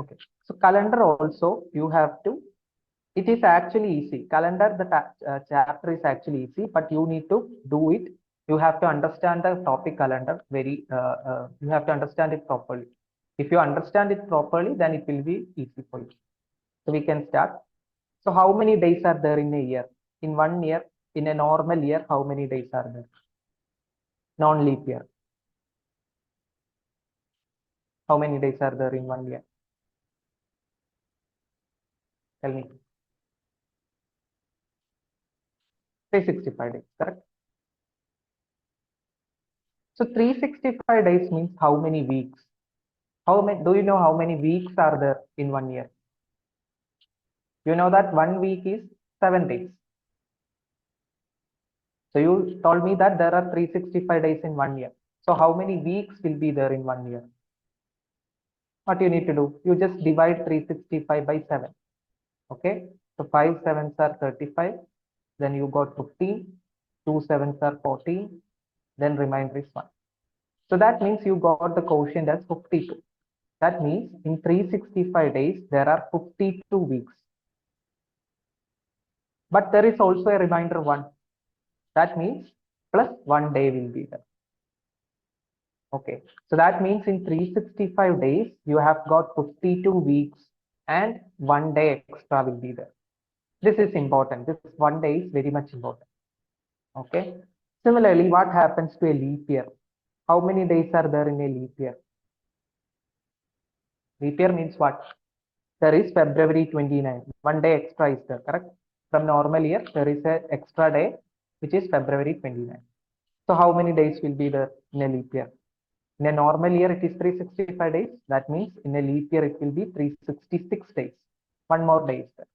Okay. So calendar also you have to. It is actually easy. Calendar, the chapter is actually easy, but you need to do it. You have to understand the topic calendar very. You have to understand it properly. If you understand it properly, then it will be easy for you. So we can start. So how many days are there in a year? In 1 year, in a normal year, how many days are there? Non-leap year. How many days are there in 1 year? Tell me. 365 days, correct? So 365 days means how many weeks? How many? Do you know how many weeks are there in 1 year? You know that 1 week is 7 days. So you told me that there are 365 days in 1 year. So how many weeks will be there in 1 year? What you need to do? You just divide 365 by 7. Okay. So 5 sevens are 35. Then you got 15. 2 sevens are 14. Then remainder is 1. So that means you got the quotient as 52. That means in 365 days, there are 52 weeks. But there is also a remainder 1. That means plus 1 day will be there. Okay. So that means in 365 days, you have got 52 weeks and 1 day extra will be there. This is important. This 1 day is very much important. Okay. Similarly, what happens to a leap year? How many days are there in a leap year? Leap year means what? There is February 29. 1 day extra is there, correct? From normal year, there is an extra day, which is February 29. So how many days will be there in a leap year? In a normal year, it is 365 days. That means in a leap year, it will be 366 days. One more day is there.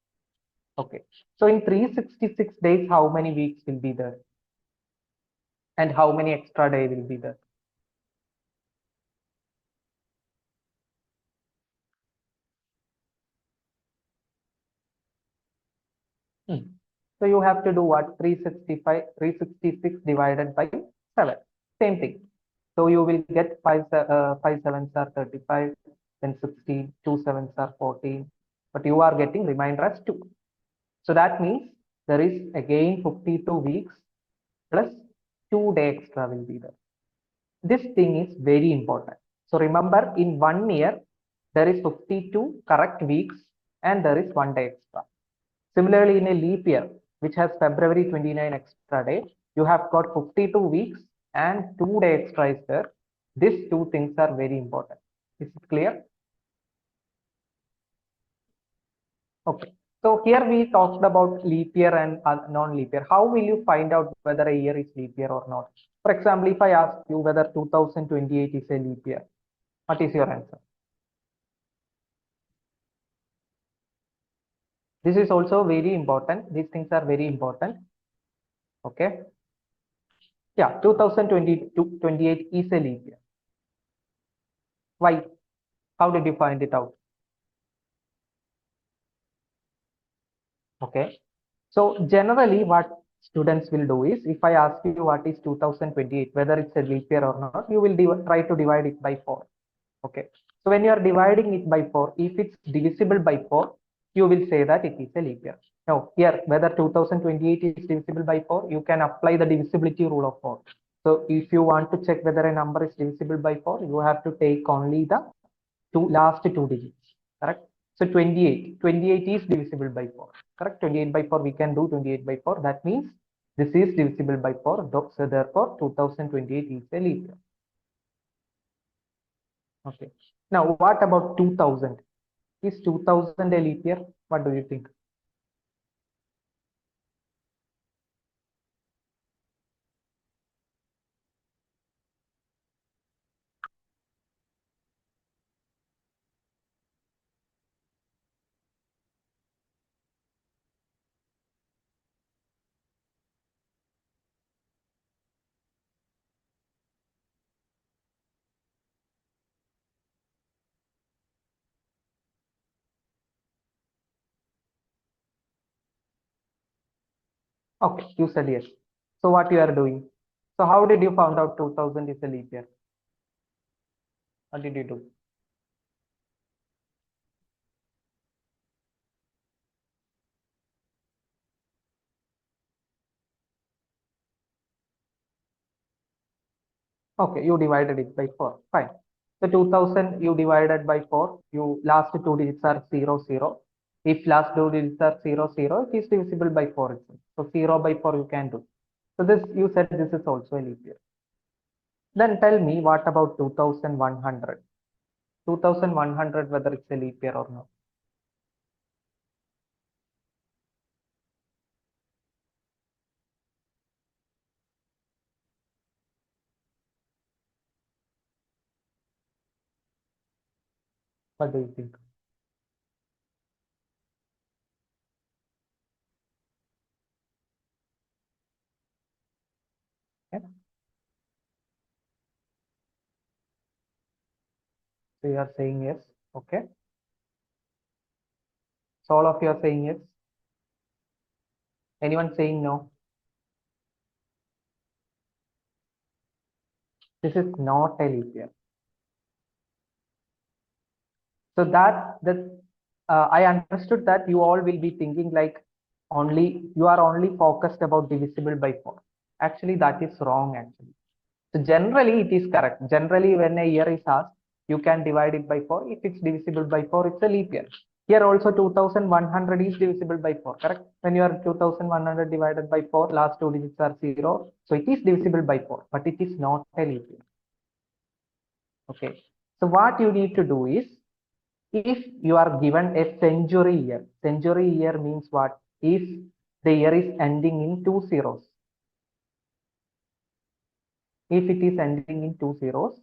Okay. So in 366 days, how many weeks will be there? And how many extra day will be there? So you have to do what? 366 divided by 7. Same thing. So you will get 5 sevens are 35, then 16, 2 sevens are 14, but you are getting remainder as 2. So that means there is again 52 weeks plus 2 day extra will be there. This thing is very important. So remember, in 1 year, there is 52 correct weeks and there is 1 day extra. Similarly, in a leap year, which has February 29 extra day, you have got 52 weeks and 2 day extra is there. These two things are very important. Is it clear? Okay. So here we talked about leap year and non-leap year. How will you find out whether a year is leap year or not? For example, if I ask you whether 2028 is a leap year, what is your answer? This is also very important. These things are very important. Okay. Yeah, 2028 is a leap year. Why? How did you find it out? Okay. So generally what students will do is, if I ask you what is 2028, whether it's a leap year or not, you will try to divide it by 4. Okay. So when you are dividing it by 4, if it's divisible by 4, you will say that it is a leap year. Now here, whether 2028 is divisible by 4, you can apply the divisibility rule of 4. So if you want to check whether a number is divisible by 4, you have to take only the last two digits, correct? So 28 is divisible by 4, correct? 28 by 4, we can do 28 by 4. That means this is divisible by 4. So therefore, 2028 is a leap year. Okay. Now, what about 2000? Is 2000 a leap year? What do you think? Okay, you said yes. So what you are doing? So how did you found out 2000 is a leap year? What did you do? Okay, you divided it by 4. Fine. So 2000 you divided by 4. You last two digits are 0, 0. If last two digits are 0, 0, it is divisible by 4 itself. So 0 by 4 you can do. So this you said this is also a leap year. Then tell me what about 2100? 2100 whether it's a leap year or not. What do you think? Okay. So you are saying yes. Okay. So all of you are saying yes. Anyone saying no? This is not a leap year. So that I understood that you all will be thinking like only you are only focused about divisible by 4. Actually, that is wrong actually. So generally it is correct. Generally, when a year is asked, you can divide it by 4. If it's divisible by 4, it's a leap year. Here also 2100 is divisible by 4, correct? When you are 2100 divided by 4, last two digits are 0. So it is divisible by 4, but it is not a leap year. Okay. So what you need to do is, if you are given a century year means what? If the year is ending in two zeros, if it is ending in two zeros,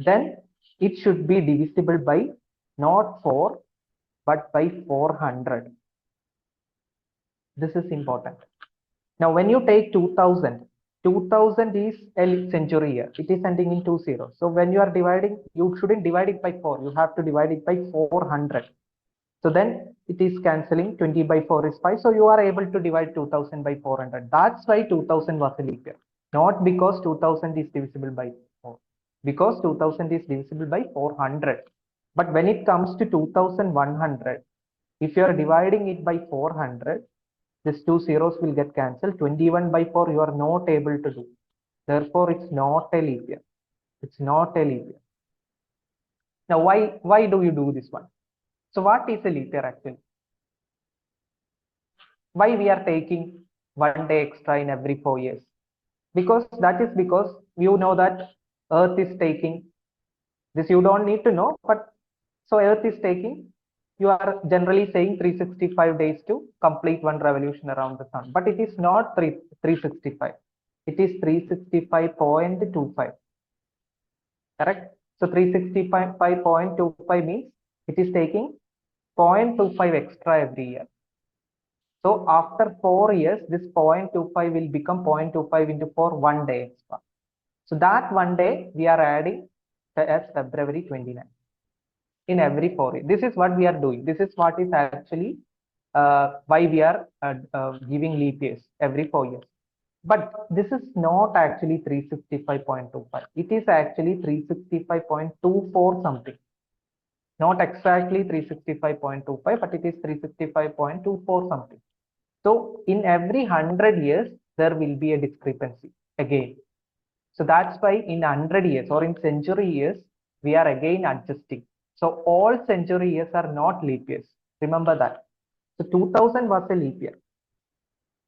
then it should be divisible by not 4 but by 400. This is important. Now when you take 2000, 2000 is a century year. It is ending in two zeros. So when you are dividing, you shouldn't divide it by 4. You have to divide it by 400. So then it is cancelling. 20 by 4 is 5. So you are able to divide 2000 by 400. That's why 2000 was a leap year. Not because 2000 is divisible by 4. Because 2000 is divisible by 400. But when it comes to 2100, if you are dividing it by 400, these two zeros will get cancelled. 21 by 4 you are not able to do. Therefore, it's not a leap year. It's not a leap year. Now, why do you do this one? So what is a leap year actually? Why we are taking 1 day extra in every 4 years? Because that is because you know that Earth is taking this. You don't need to know, but so Earth is taking. You are generally saying 365 days to complete one revolution around the sun, but it is not 365. It is 365.25. Correct? So 365.25 means it is taking 0.25 extra every year. So after 4 years, this 0.25 will become 0.25 into 4, 1 day extra. So that 1 day we are adding as February 29 in every 4 years. This is what we are doing. This is what is actually why we are giving leap years every 4 years. But this is not actually 365.25. It is actually 365.24 something. Not exactly 365.25, but it is 365.24 something. So in every 100 years, there will be a discrepancy again. So that's why in 100 years or in century years, we are again adjusting. So all century years are not leap years. Remember that. So 2000 was a leap year.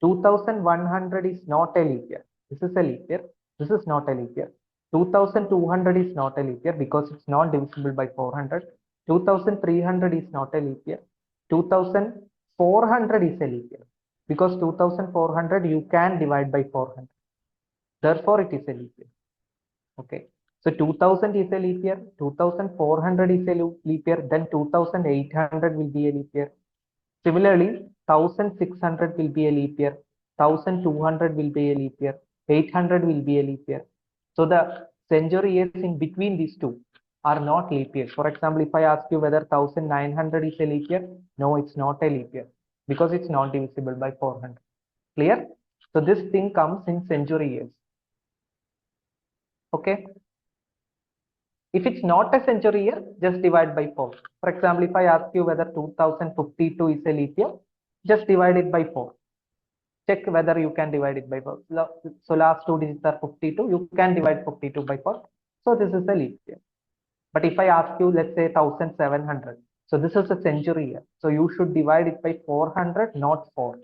2100 is not a leap year. This is a leap year. This is not a leap year. 2200 is not a leap year because it's not divisible by 400. 2300 is not a leap year. 2400 is a leap year because 2400 you can divide by 400. Therefore, it is a leap year. Okay. So 2000 is a leap year. 2400 is a leap year. Then 2800 will be a leap year. Similarly, 1600 will be a leap year, 1200 will be a leap year, 800 will be a leap year. So the century years in between these two are not leap years. For example, if I ask you whether 1900 is a leap year, no, it's not a leap year because it's not divisible by 400. Clear? So this thing comes in century years. Okay. If it's not a century year, just divide by 4. For example, if I ask you whether 2052 is a leap year, just divide it by 4. check whether you can divide it by 4. So last two digits are 52. You can divide 52 by 4. So this is a leap year. But if I ask you, let's say 1700. So this is a century year. So you should divide it by 400, not 4.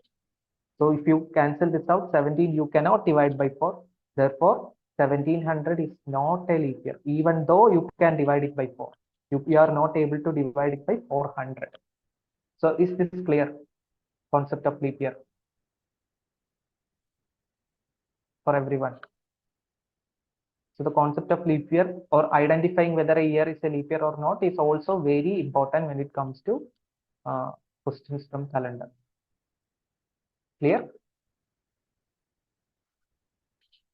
So if you cancel this out, 17 you cannot divide by 4. Therefore, 1700 is not a leap year, even though you can divide it by 4. You are not able to divide it by 400. So is this clear? Concept of leap year for everyone. So the concept of leap year or identifying whether a year is a leap year or not is also very important when it comes to questions from calendar. Clear?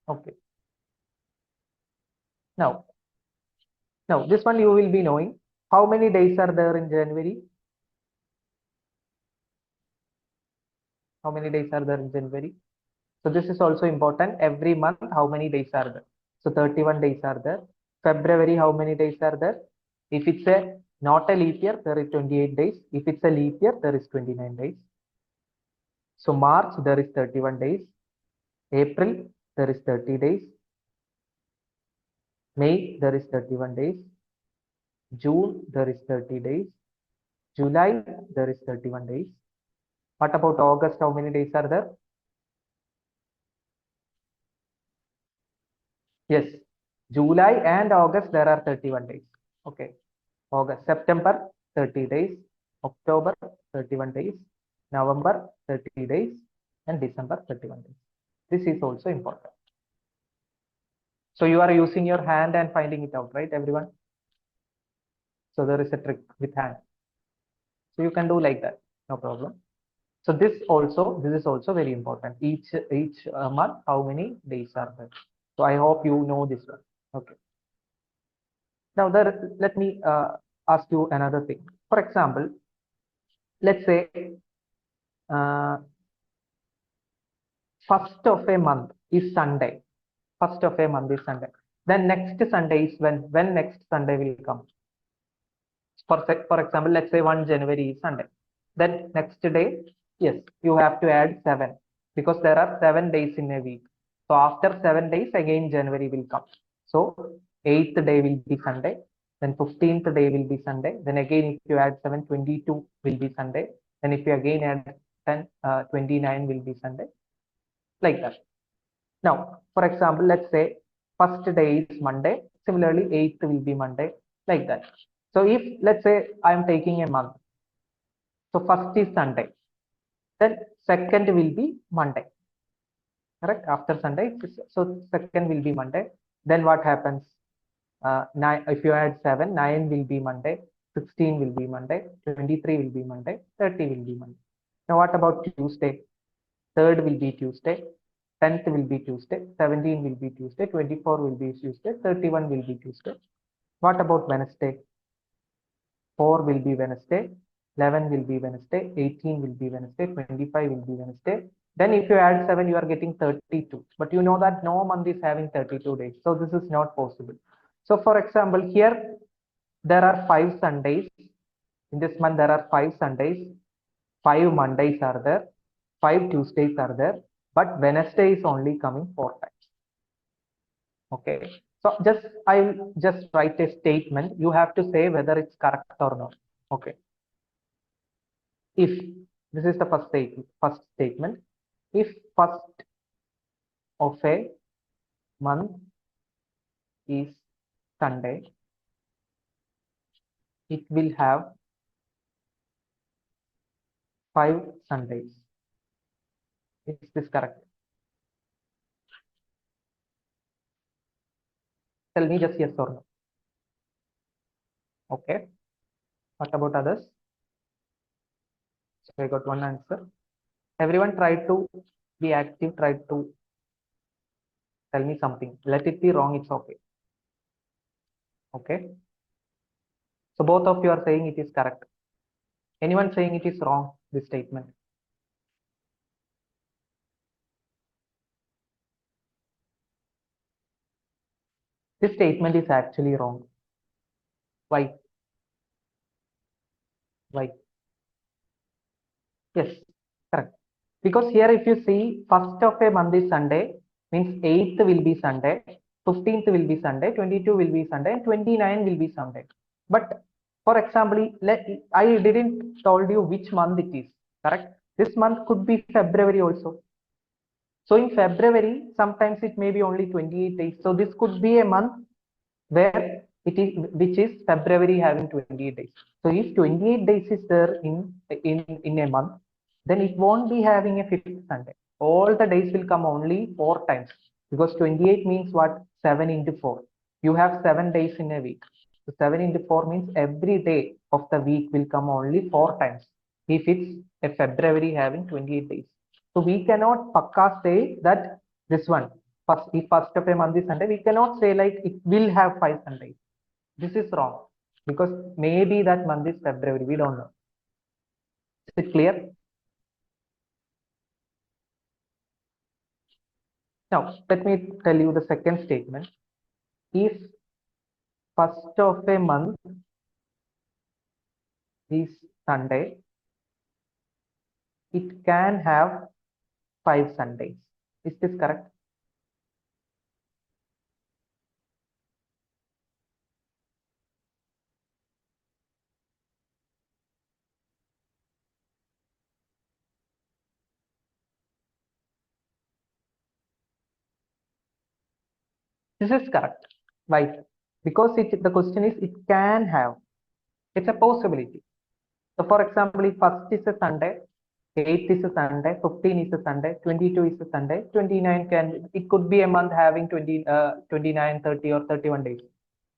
Okay. Now this one you will be knowing. How many days are there in January? How many days are there in January? So this is also important. Every month, how many days are there? So 31 days are there. February, how many days are there? If it's a not a leap year, there is 28 days. If it's a leap year, there is 29 days. So March, there is 31 days. April, there is 30 days. May, there is 31 days. June, there is 30 days. July, there is 31 days. What about August? How many days are there? Yes, July and August, there are 31 days. Okay. August, September, 30 days. October, 31 days. November, 30 days. And December, 31 days. This is also important. So you are using your hand and finding it out, right, everyone? So there is a trick with hand. So you can do like that, no problem. So this is also very important. Each month, how many days are there? So I hope you know this one. Okay. Now let me ask you another thing. For example, let's say uh, first of a month is Sunday. First of a month is Sunday. Then next Sunday is when next Sunday will come. For example, let's say 1 January is Sunday. Then next day, yes, you have to add 7 because there are 7 days in a week. So after 7 days, again January will come. So 8th day will be Sunday. Then 15th day will be Sunday. Then again, if you add 7, 22 will be Sunday. Then if you again add 10, 29 will be Sunday. Like that. Now, for example, let's say first day is Monday. Similarly, 8th will be Monday. Like that. So if let's say I'm taking a month. So first is Sunday. Then second will be Monday. Correct? After Sunday, so second will be Monday. Then what happens? 9, if you add 7, 9 will be Monday, 16 will be Monday, 23 will be Monday, 30 will be Monday. Now what about Tuesday? 3rd will be Tuesday, 10th will be Tuesday, 17 will be Tuesday, 24 will be Tuesday, 31 will be Tuesday. What about Wednesday? 4 will be Wednesday, 11 will be Wednesday, 18 will be Wednesday, 25 will be Wednesday. Then if you add 7, you are getting 32. But you know that no month is having 32 days. So this is not possible. So for example, here there are 5 Sundays. In this month, there are 5 Sundays. 5 Mondays are there. 5 Tuesdays are there. But Wednesday is only coming 4 times. Okay. So I'll just write a statement. You have to say whether it's correct or not. Okay. If this is the first statement, if first of a month is Sunday, it will have 5 Sundays. Is this correct? Tell me just yes or no. Okay. What about others? So I got one answer. Everyone try to be active, try to tell me something. Let it be wrong, it's okay. Okay. So both of you are saying it is correct. Anyone saying it is wrong, this statement? This statement is actually wrong. Why? Why? Yes, correct. Because here if you see, first of a month is Sunday, means 8th will be Sunday, 15th will be Sunday, 22 will be Sunday, and 29 will be Sunday. But for example, I didn't told you which month it is, correct? This month could be February also. So in February, sometimes it may be only 28 days. So this could be a month where it is, which is February having 28 days. So if 28 days is there in a month, then it won't be having a fifth Sunday. All the days will come only 4 times, because 28 means what? 7 into 4. You have 7 days in a week. So 7 into 4 means every day of the week will come only 4 times if it's a February having 28 days. So we cannot pakka say that this one, if first of a month is Sunday, we cannot say like it will have 5 Sundays. This is wrong, because maybe that month is February. We don't know. Is it clear? Now, let me tell you the second statement. If first of a month is Sunday, it can have 5 Sundays. Is this correct? This is correct. Why? Because the question is, it can have. It's a possibility. So for example, if first is a Sunday, 8th is a Sunday, 15 is a Sunday, 22 is a Sunday, 29 can, it could be a month having 29, 30 or 31 days.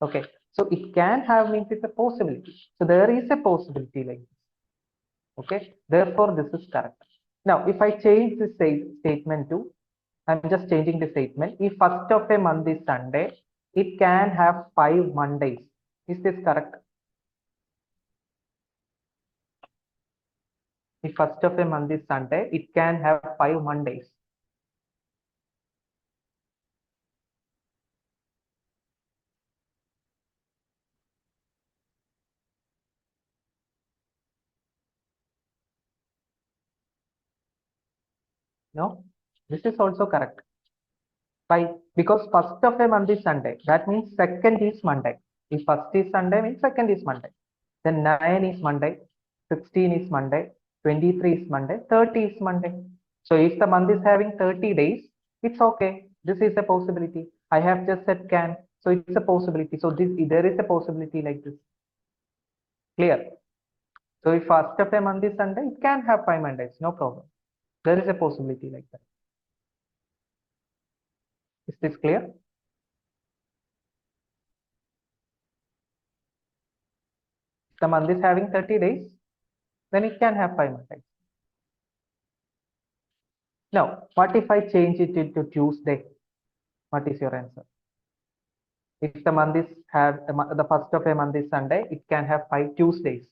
Okay. So it can have means it's a possibility. So there is a possibility like this. Okay. Therefore, this is correct. Now, if I change this statement to, I'm just changing the statement. If first of a month is Sunday, it can have 5 Mondays. Is this correct? If first of a month is Sunday, it can have 5 Mondays. No, this is also correct. Why? Because first of a month is Sunday. That means second is Monday. If first is Sunday, means second is Monday. Then 9 is Monday, 16 is Monday, 23 is Monday, 30 is Monday. So if the month is having 30 days, it's okay. This is a possibility. I have just said can. So it's a possibility. So there is a possibility like this. Clear? So if first of a month is Sunday, it can have 5 Mondays. No problem. There is a possibility like that. Is this clear? The month is having 30 days, then it can have 5 Mondays. Now, what if I change it into Tuesday? What is your answer? If the month is the first of a month is Sunday, it can have 5 Tuesdays.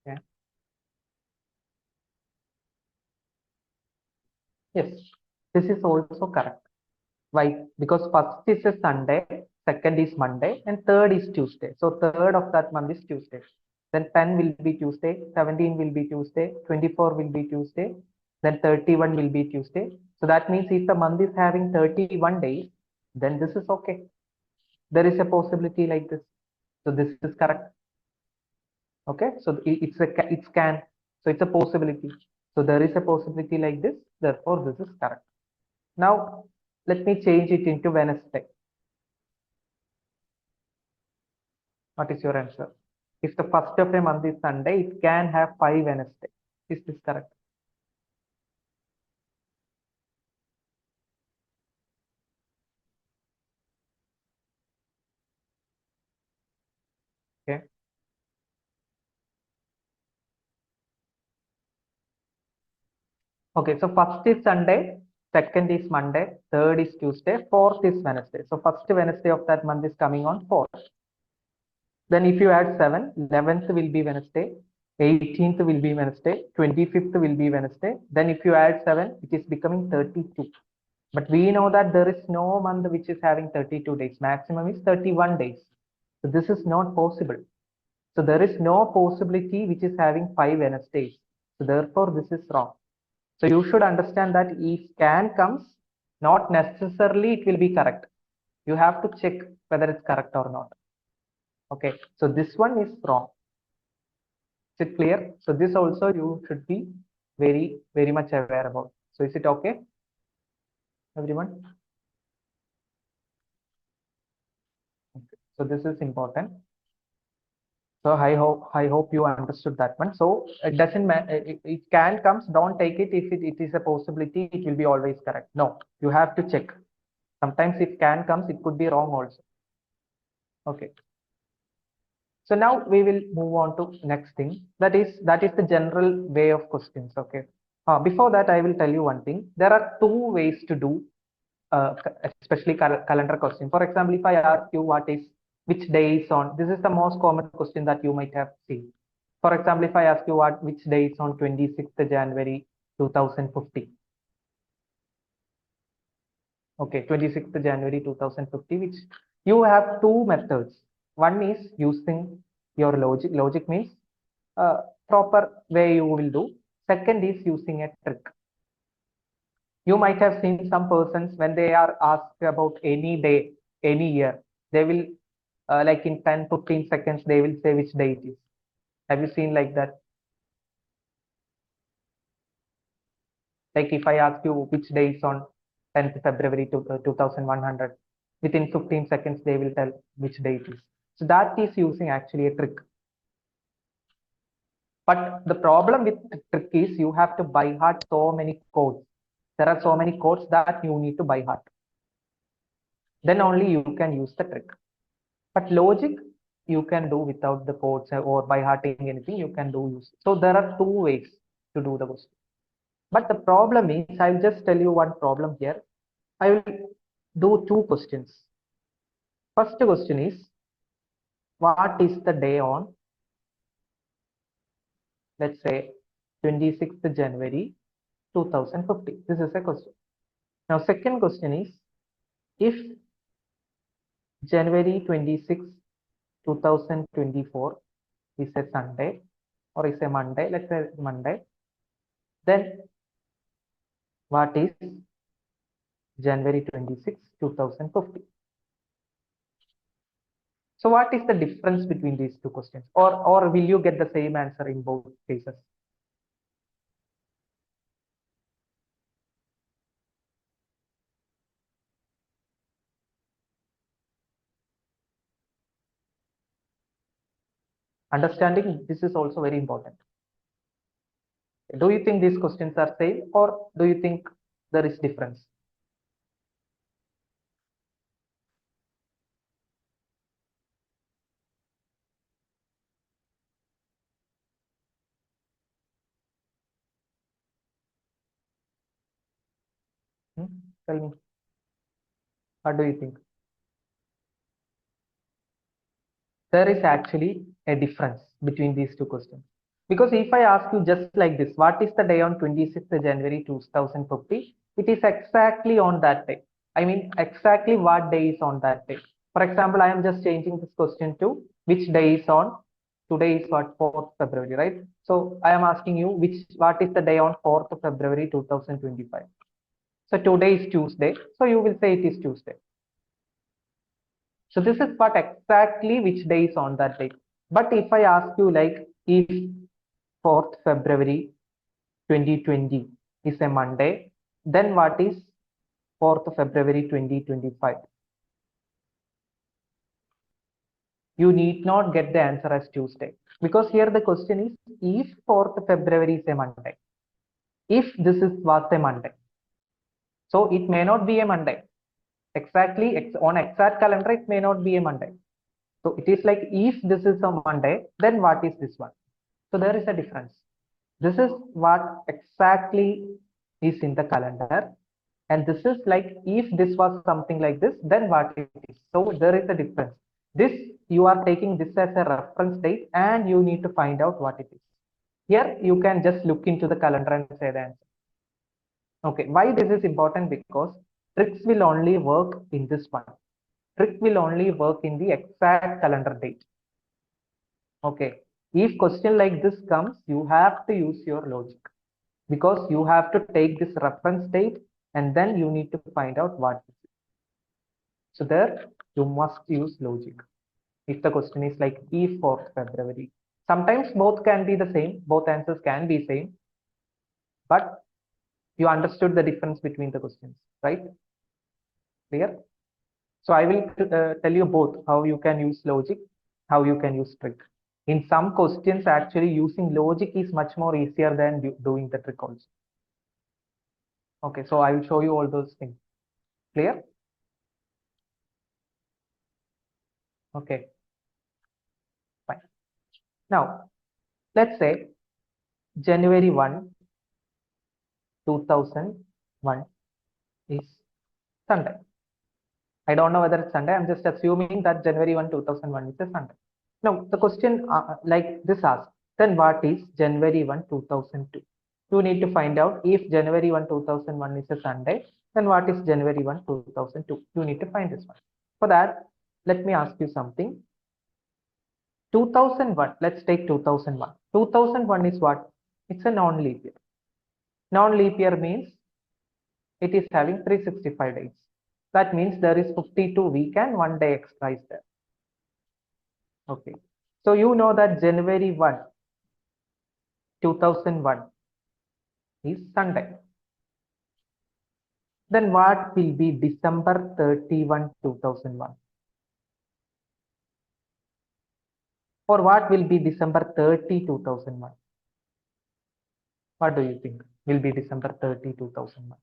Yeah. Yes, this is also correct. Why? Because first is a Sunday, second is Monday, and third is Tuesday. So third of that month is Tuesday. Then 10 will be Tuesday, 17 will be Tuesday, 24 will be Tuesday, then 31 will be Tuesday. So that means if the month is having 31 days, then this is okay. There is a possibility like this. So this is correct. Okay. So it's can. So it's a possibility. So there is a possibility like this. Therefore, this is correct. Now, let me change it into Wednesday. What is your answer? If the first of a month is Sunday, it can have 5 Wednesday. Is this correct? Okay. Okay. So first is Sunday, second is Monday, third is Tuesday, fourth is Wednesday. So first Wednesday of that month is coming on fourth. Then if you add 7, 11th will be Wednesday, 18th will be Wednesday, 25th will be Wednesday. Then if you add 7, it is becoming 32. But we know that there is no month which is having 32 days. Maximum is 31 days. So this is not possible. So there is no possibility which is having 5 Wednesdays. So therefore this is wrong. So you should understand that if can comes, not necessarily it will be correct. You have to check whether it's correct or not. Okay, so this one is wrong. Is it clear? So this also you should be very much aware about. So is it okay, everyone? Okay. So this is important. So I hope you understood that one. So it doesn't matter. It can comes. Don't take it if it is a possibility. It will be always correct. No, you have to check. Sometimes if can comes, it could be wrong also. Okay. So now we will move on to next thing. That is the general way of questions. Okay. Before that, I will tell you one thing. There are two ways to do, especially calendar question. For example, if I ask you what is which day is on, this is the most common question that you might have seen. For example, if I ask you which day is on 26th January 2050. Okay, 26th January 2050, which you have two methods. One is using your logic. Logic means proper way you will do. Second is using a trick. You might have seen some persons when they are asked about any day, any year, they will like in 10-15 seconds, they will say which day it is. Have you seen like that? Like if I ask you which day is on 10th February to 2100, within 15 seconds, they will tell which day it is. So that is using actually a trick. But the problem with the trick is you have to by heart so many codes. There are so many codes that you need to by heart. Then only you can use the trick. But logic you can do without the codes or by hearting anything you can do use. So there are two ways to do the question. But the problem is, I'll just tell you one problem here. I will do two questions. First question is, what is the day on, let's say, 26th January 2050? This is a question. Now, second question is, if January 26, 2024 is a Sunday or is a Monday, let's say Monday, then what is January 26, 2050? So what is the difference between these two questions? Or will you get the same answer in both cases? Understanding this is also very important. Do you think these questions are same or do you think there is difference? Hmm? Tell me, what do you think? There is actually a difference between these two questions. Because if I ask you just like this, what is the day on 26th January 2050? It is exactly on that day. I mean, exactly what day is on that day. For example, I am just changing this question to which day is on. Today is what, 4th February, right? So I am asking you what is the day on 4th of February 2025. So today is Tuesday. So you will say it is Tuesday. So this is what exactly which day is on that day. But if I ask you like if 4th February 2020 is a Monday, then what is 4th February 2025? You need not get the answer as Tuesday. Because here the question is if 4th February is a Monday, if this is was a Monday, so it may not be a Monday. Exactly on exact calendar, it may not be a Monday. So it is like if this is a Monday, then what is this one? So there is a difference. This is what exactly is in the calendar. And this is like if this was something like this, then what it is. So there is a difference. This you are taking this as a reference date and you need to find out what it is. Here, you can just look into the calendar and say the answer. Okay, why this is important? Because tricks will only work in this one. Trick will only work in the exact calendar date. Okay, if question like this comes, you have to use your logic because you have to take this reference date and then you need to find out what is it. So there you must use logic. If the question is like E4th February, sometimes both can be the same, both answers can be same, but you understood the difference between the questions, right? Clear? So I will tell you both how you can use logic, how you can use trick. In some questions, actually using logic is much more easier than doing the trick also. Okay, so I will show you all those things. Clear? Okay, fine. Now, let's say January 1, 2001 is Sunday. I don't know whether it's Sunday. I'm just assuming that January 1, 2001 is a Sunday. Now, the question like this asks, then what is January 1, 2002? You need to find out if January 1, 2001 is a Sunday, then what is January 1, 2002? You need to find this one. For that, let me ask you something. 2001, let's take 2001. 2001 is what? It's a non-leap year. Non-leap year means it is having 365 days. That means there is 52 week and 1 day extra is there. Okay. So you know that January 1, 2001 is Sunday. Then what will be December 31, 2001? Or what will be December 30, 2001? What do you think will be December 30, 2001?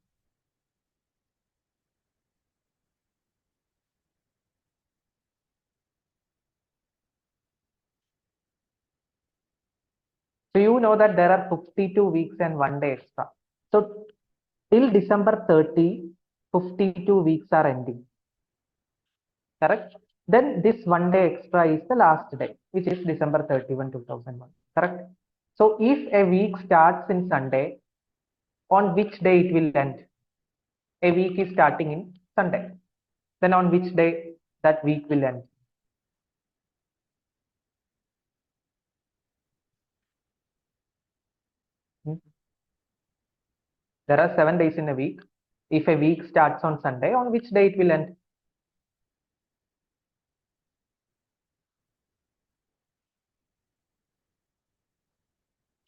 So you know that there are 52 weeks and 1 day extra. So till December 30, 52 weeks are ending. Correct? Then this 1 day extra is the last day, which is December 31, 2001. Correct? So if a week starts in Sunday, on which day it will end? A week is starting in Sunday. Then on which day that week will end? Hmm? There are 7 days in a week. If a week starts on Sunday, on which day it will end?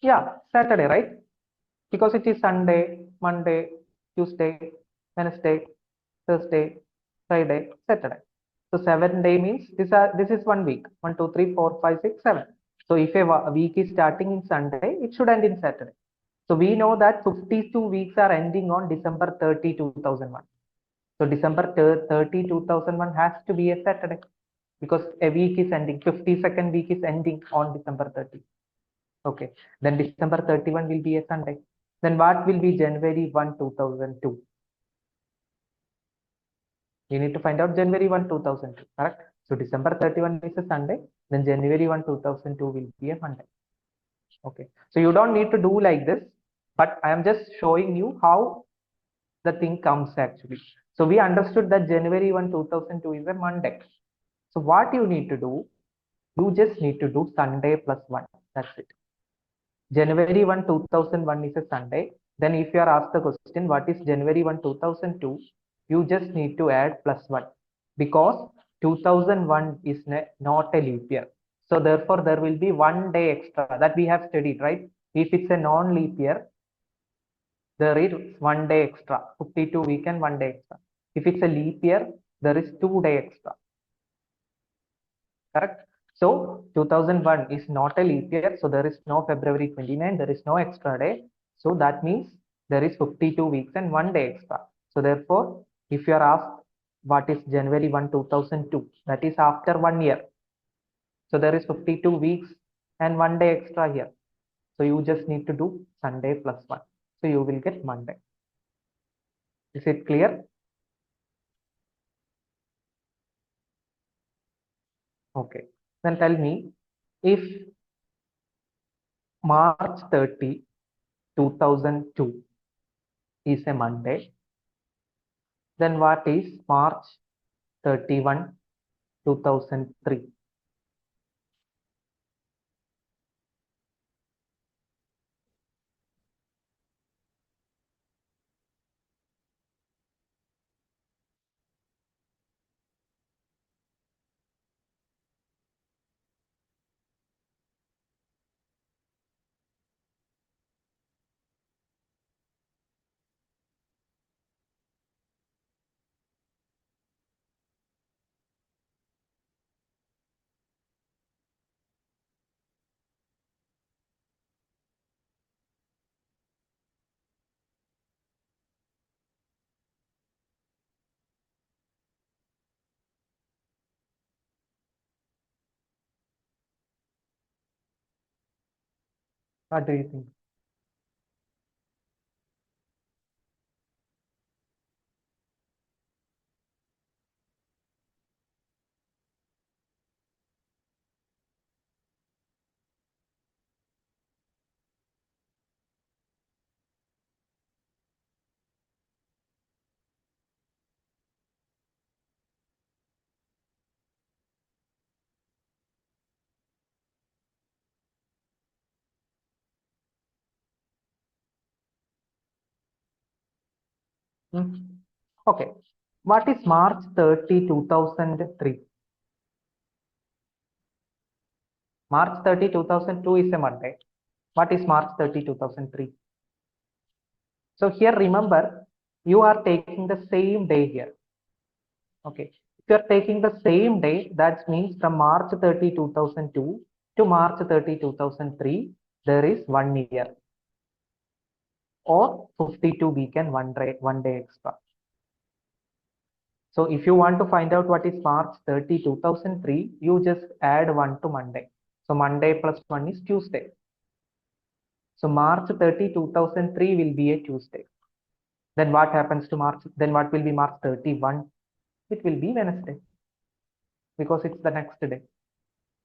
Yeah, Saturday, right? Because it is Sunday, Monday, Tuesday, Wednesday, Thursday, Friday, Saturday. So 7 day means this is 1 week. 1, 2, 3, 4, 5, 6, 7. So if a week is starting in Sunday, it should end in Saturday. So we know that 52 weeks are ending on December 30, 2001. So December 30, 2001 has to be a Saturday because a week is ending. 52nd week is ending on December 30. Okay. Then December 31 will be a Sunday. Then what will be January 1, 2002? You need to find out January 1, 2002, correct? So December 31 is a Sunday, then January 1, 2002 will be a Monday. Okay. So you don't need to do like this, but I am just showing you how the thing comes actually. So we understood that January 1, 2002 is a Monday. So what you need to do, you just need to do Sunday plus 1. That's it. January 1, 2001 is a Sunday. Then if you are asked the question, what is January 1, 2002? You just need to add plus 1 because 2001 is not a leap year. So therefore, there will be 1 day extra that we have studied, right? If it's a non-leap year, there is 1 day extra, 52 week and 1 day extra. If it's a leap year, there is 2 day extra. Correct? So 2001 is not a leap year. So there is no February 29. There is no extra day. So that means there is 52 weeks and 1 day extra. So therefore, if you are asked what is January 1, 2002, that is after 1 year. So there is 52 weeks and 1 day extra here. So you just need to do Sunday plus 1. So you will get Monday. Is it clear? Okay. Then tell me, if March 30, 2002 is a Monday, then what is March 31, 2003? What do you think? Hmm? Okay. What is March 30, 2003? March 30, 2002 is a Monday. What is March 30, 2003? So here, remember, you are taking the same day here. Okay. If you are taking the same day, that means from March 30, 2002 to March 30, 2003, there is 1 year, or 52 weekend, one day extra. So if you want to find out what is March 30, 2003, you just add 1 to Monday. So Monday plus 1 is Tuesday. So March 30, 2003 will be a Tuesday. Then what happens to March? Then what will be March 31? It will be Wednesday, because it's the next day.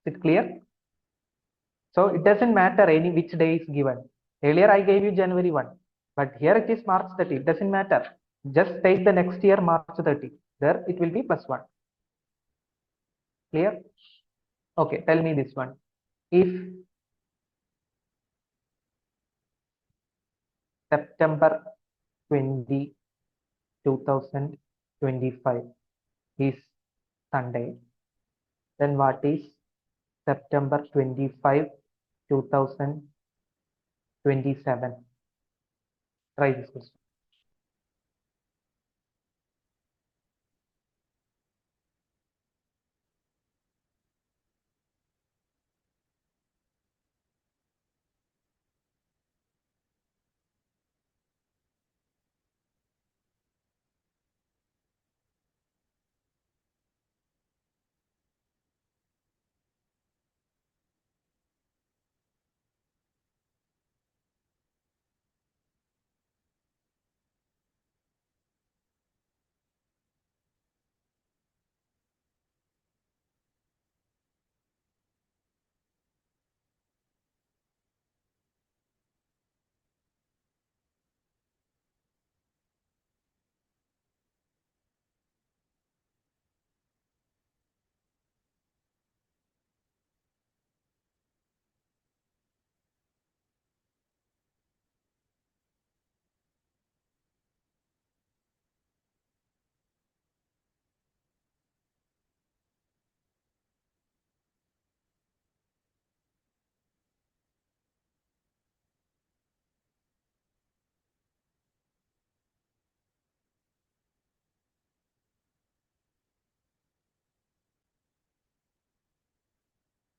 Is it clear? So it doesn't matter any which day is given. Earlier I gave you January 1, but here it is March 30. It doesn't matter. Just take the next year March 30. There it will be plus 1. Clear? Okay, tell me this one. If September 20, 2025 is Sunday, then what is September 25, 2027? Try this question.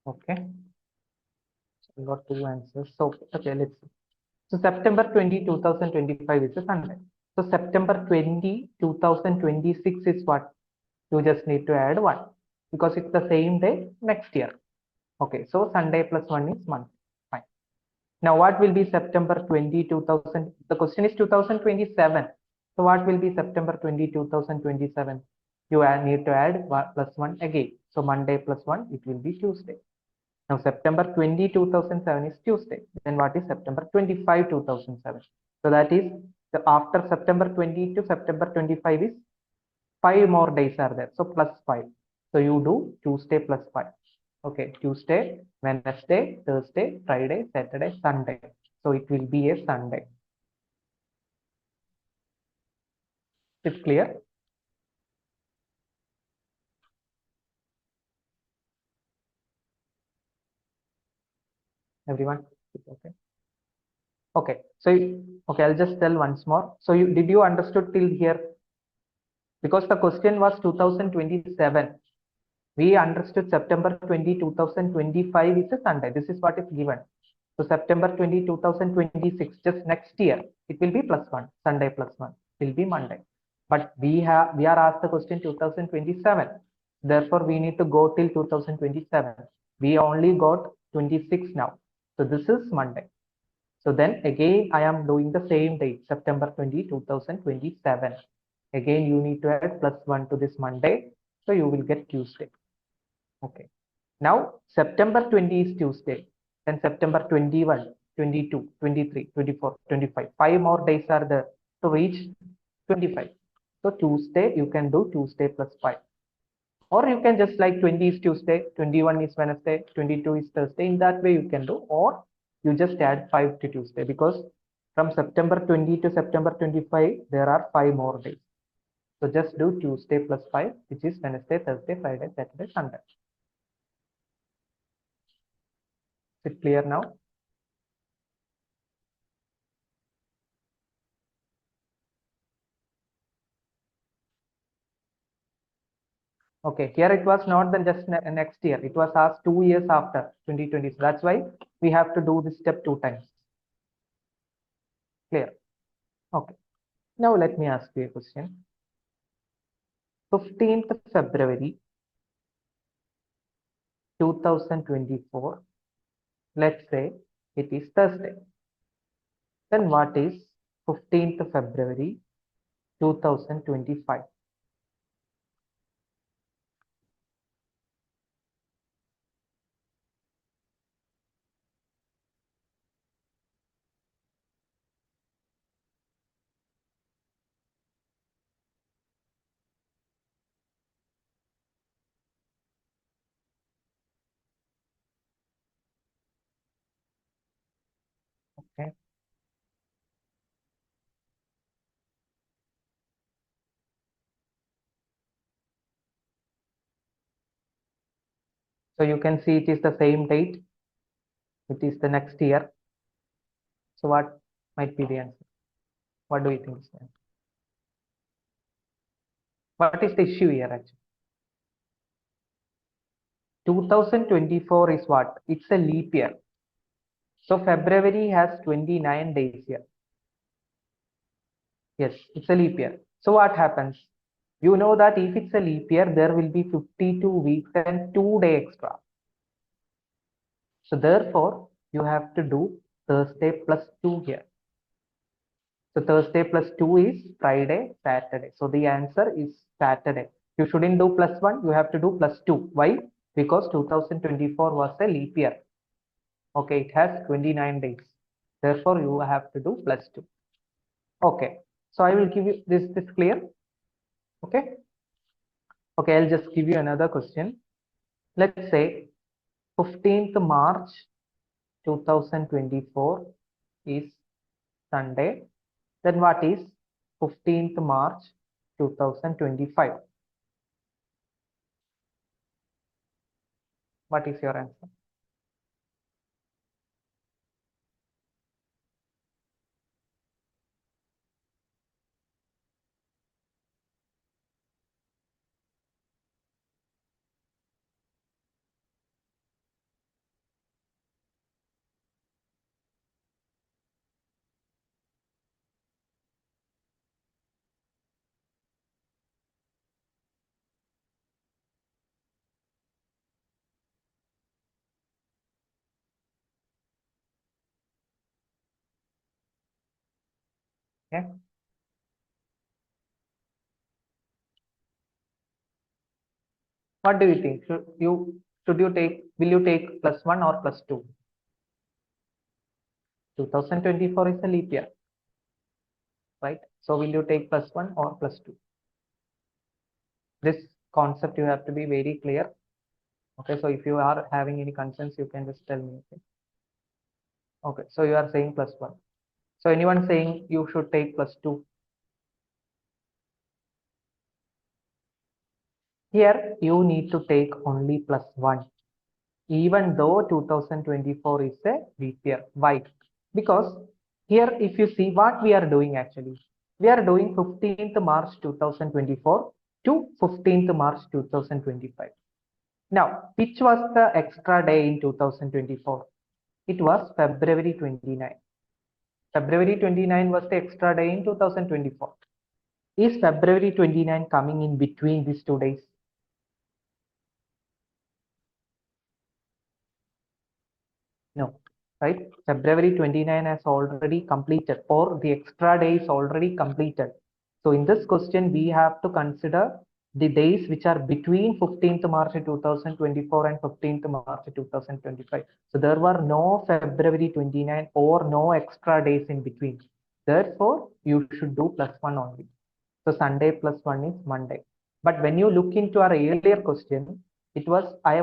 Okay, so we got two answers. So okay, let's see. So September 20, 2025 is a Sunday. So September 20, 2026 is what? You just need to add 1, because it's the same day next year. Okay, so Sunday plus 1 is month. Fine. Now what will be September 20, 2000? The question is 2027. So what will be September 20, 2027? You need to add 1 plus 1 again. So Monday plus 1, it will be Tuesday. Now September 20, 2007 is Tuesday. Then what is September 25, 2007? So that is after September 20 to September 25 is 5 more days are there. So plus 5. So you do Tuesday plus 5. Okay, Tuesday, Wednesday, Thursday, Friday, Saturday, Sunday. So it will be a Sunday. Is it clear? Everyone? Okay. Okay. So okay, I'll just tell once more. So did you understood till here? Because the question was 2027. We understood September 20, 2025 is a Sunday. This is what is given. So September 20, 2026, just next year, it will be plus 1. Sunday plus 1 will be Monday. But we are asked the question 2027. Therefore, we need to go till 2027. We only got 26 now. So this is Monday. So then again, I am doing the same date, September 20, 2027. Again, you need to add plus 1 to this Monday. So you will get Tuesday. Okay. Now, September 20 is Tuesday. Then September 21, 22, 23, 24, 25. 5 more days are there to reach 25. So Tuesday, you can do Tuesday plus 5. Or you can just like 20 is Tuesday, 21 is Wednesday, 22 is Thursday. In that way you can do. Or you just add 5 to Tuesday, because from September 20 to September 25, there are 5 more days. So just do Tuesday plus 5, which is Wednesday, Thursday, Friday, Saturday, Sunday. Is it clear now? Okay, here it was not then just next year. It was asked 2 years after 2020. So that's why we have to do this step 2 times. Clear? Okay. Now let me ask you a question. 15th February 2024. Let's say it is Thursday. Then what is 15th February 2025? Okay. So you can see it is the same date. It is the next year. So what might be the answer? What do you think is the answer? What is the issue here actually? 2024 is what? It's a leap year. So February has 29 days here. Yes, it's a leap year. So what happens? You know that if it's a leap year, there will be 52 weeks and 2 days extra. So therefore, you have to do Thursday plus 2 here. So Thursday plus 2 is Friday, Saturday. So the answer is Saturday. You shouldn't do plus 1, you have to do plus 2. Why? Because 2024 was a leap year. Okay, it has 29 days. Therefore, you have to do plus 2. Okay, so I will give you this clear. Okay. Okay, I'll just give you another question. Let's say 15th March 2024 is Sunday. Then what is 15th March 2025? What is your answer? Yeah. What do you think? Will you take +1 or +2? 2024 is a leap year, right? So will you take +1 or +2? This concept you have to be very clear. Okay, so if you are having any concerns, you can just tell me. Okay, so you are saying +1. So anyone saying you should take +2? Here you need to take only +1, even though 2024 is a leap year. Why? Because here, if you see what we are doing actually, we are doing 15th March 2024 to 15th March 2025. Now, which was the extra day in 2024? It was February 29. February 29 was the extra day in 2024. Is February 29 coming in between these 2 days? No, right? February 29 has already completed, or the extra day is already completed. So in this question, we have to consider the days which are between 15th March 2024 and 15th March 2025. So there were no February 29 or no extra days in between. Therefore, you should do +1 only. So Sunday +1 is Monday. But when you look into our earlier question, I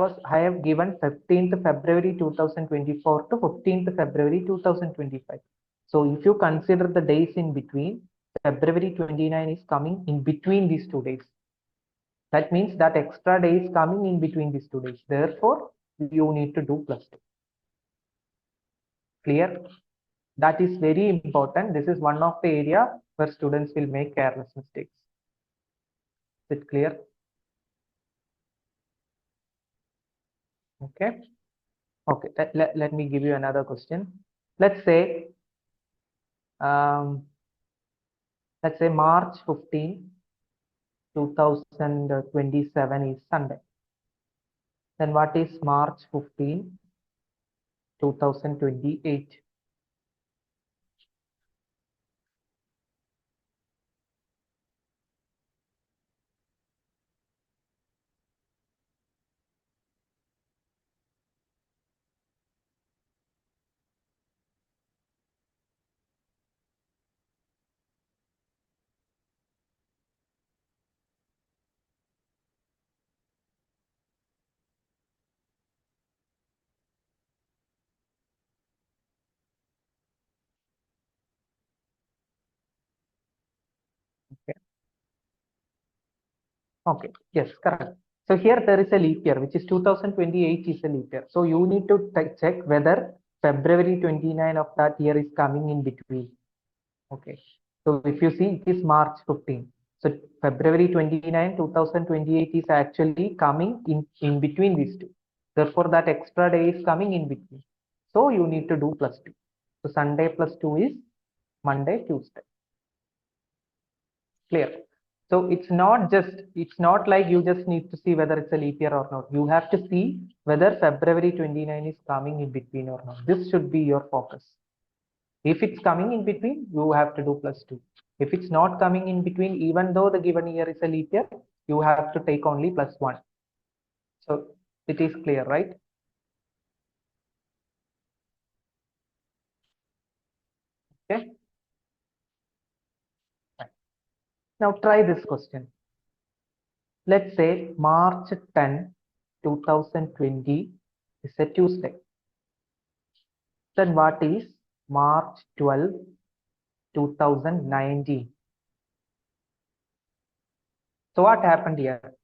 have given 15th February 2024 to 15th February 2025. So if you consider the days in between, February 29 is coming in between these 2 days. That means that extra day is coming in between these 2 days. Therefore, you need to do +2. Clear? That is very important. This is one of the area where students will make careless mistakes. Is it clear? Okay. Okay. Let me give you another question. Let's say, um, let's say March 15, 2027 is Sunday. Then what is March 15, 2028? Okay. Okay. Yes, correct. So here there is a leap year, which is 2028 is a leap year. So you need to check whether February 29 of that year is coming in between. Okay. So if you see, it is March 15. So February 29, 2028 is actually coming in between these two. Therefore, that extra day is coming in between. So you need to do +2. So Sunday +2 is Monday, Tuesday. Clear. So it's not like you just need to see whether it's a leap year or not. You have to see whether February 29 is coming in between or not. This should be your focus. If it's coming in between, you have to do +2. If it's not coming in between, even though the given year is a leap year, you have to take only +1. So it is clear, right? Okay. Now try this question. Let's say March 10, 2020 is a Tuesday. Then what is March 12, 2019? So what happened here?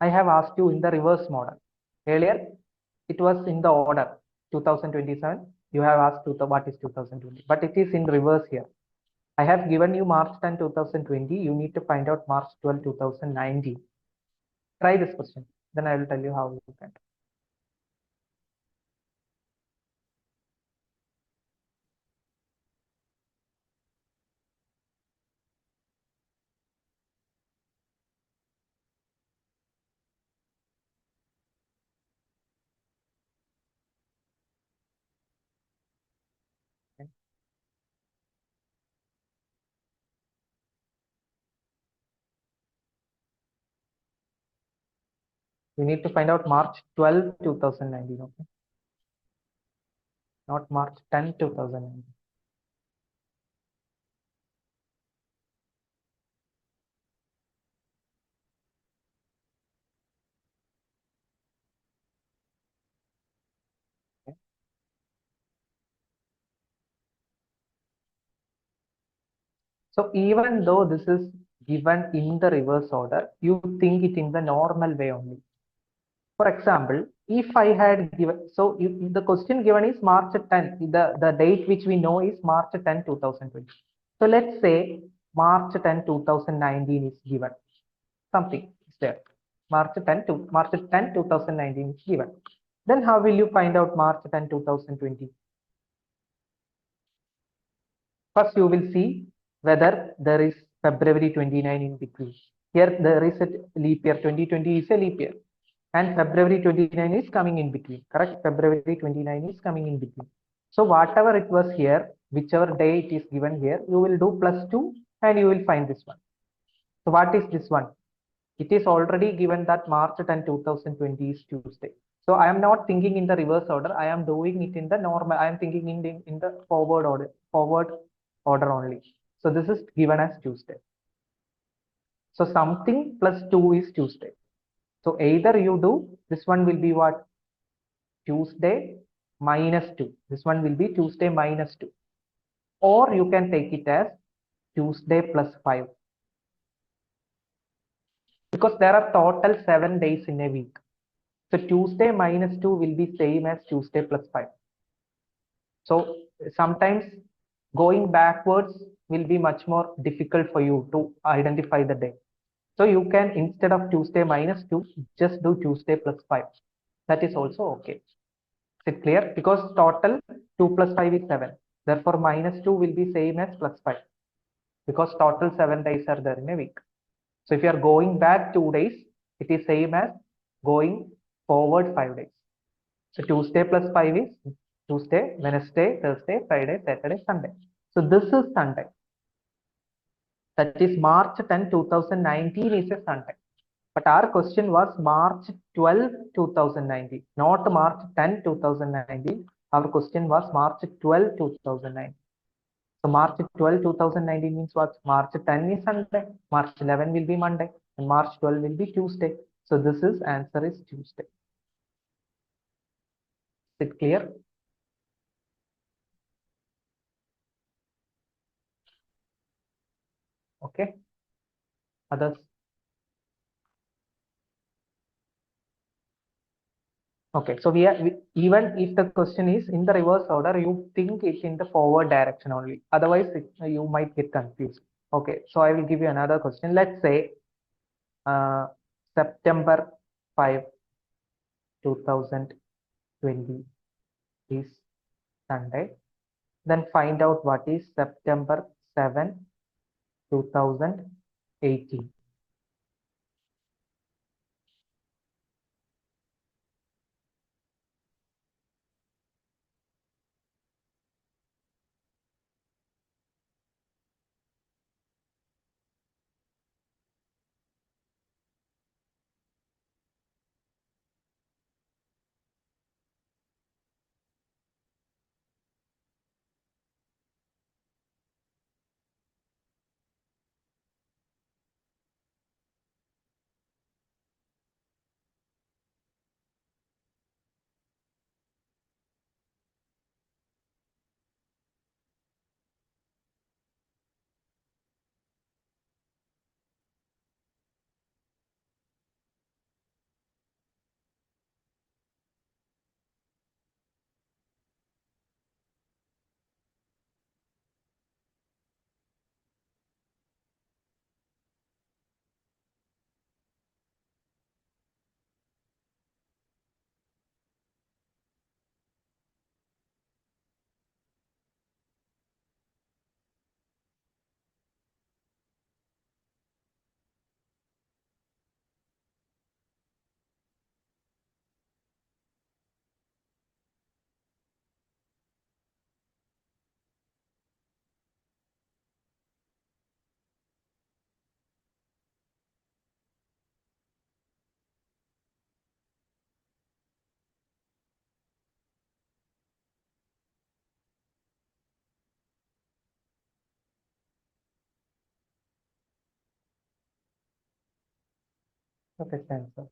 I have asked you in the reverse model. Earlier, it was in the order 2027. You have asked what is 2020, but it is in reverse here. I have given you March 10, 2020. You need to find out March 12, 2019. Try this question. Then I will tell you how you can. Okay. You need to find out March 12, 2019. Okay, not March 10, 2019. Okay. So even though this is given in the reverse order, you think it in the normal way only. For example, if I had given, so the question given is March 10, the date which we know is March 10, 2020. So let's say March 10, 2019 is given. Something is there. March 10, 2019 is given. Then how will you find out March 10, 2020? First, you will see whether there is February 29 in between. Here, there is a leap year. 2020 is a leap year. And February 29 is coming in between. Correct? February 29 is coming in between. So, whatever it was here, whichever day it is given here, you will do +2 and you will find this one. So, what is this one? It is already given that March 10, 2020 is Tuesday. So I am not thinking in the reverse order. I am doing it in the normal. I am thinking in the forward order only. So this is given as Tuesday. So something +2 is Tuesday. So either you do, this one will be what? Tuesday -2. This one will be Tuesday -2. Or you can take it as Tuesday +5. Because there are total 7 days in a week. So Tuesday -2 will be same as Tuesday +5. So sometimes going backwards will be much more difficult for you to identify the day. So you can, instead of Tuesday -2, just do Tuesday +5. That is also okay. Is it clear? Because total 2 plus 5 is 7. Therefore, -2 will be same as +5. Because total 7 days are there in a week. So if you are going back 2 days, it is same as going forward 5 days. So Tuesday +5 is Tuesday, Wednesday, Thursday, Friday, Saturday, Sunday. So this is Sunday. That is March 10, 2019 is a Sunday. But our question was March 12, 2019, not March 10, 2019. Our question was March 12, 2019. So March 12, 2019 means what? March 10 is Sunday, March 11 will be Monday, and March 12 will be Tuesday. So this is answer is Tuesday. Is it clear? Okay. Others? Okay, so even if the question is in the reverse order, you think it's in the forward direction only. Otherwise, you might get confused. Okay, so I will give you another question. Let's say uh, September 5, 2020 is Sunday. Then find out what is September 7, 2018. Perfect answer.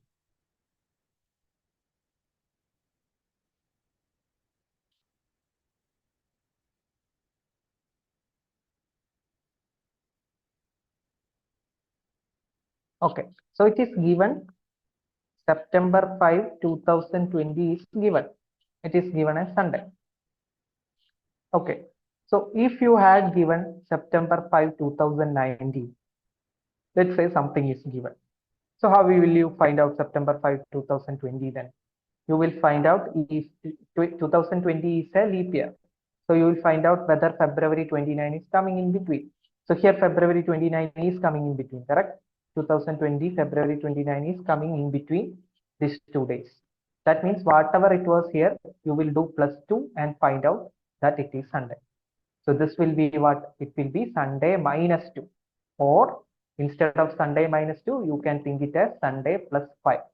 Okay, so it is given September 5, 2020 is given. It is given as Sunday. Okay, so if you had given September 5, 2019, let's say something is given. So how will you find out September 5, 2020 then? You will find out if 2020 is a leap year. So you will find out whether February 29 is coming in between. So here February 29 is coming in between, correct? 2020 February 29 is coming in between these 2 days. That means whatever it was here, you will do +2 and find out that it is Sunday. So this will be what? It will be Sunday -2. Or instead of Sunday -2, you can think it as Sunday +5.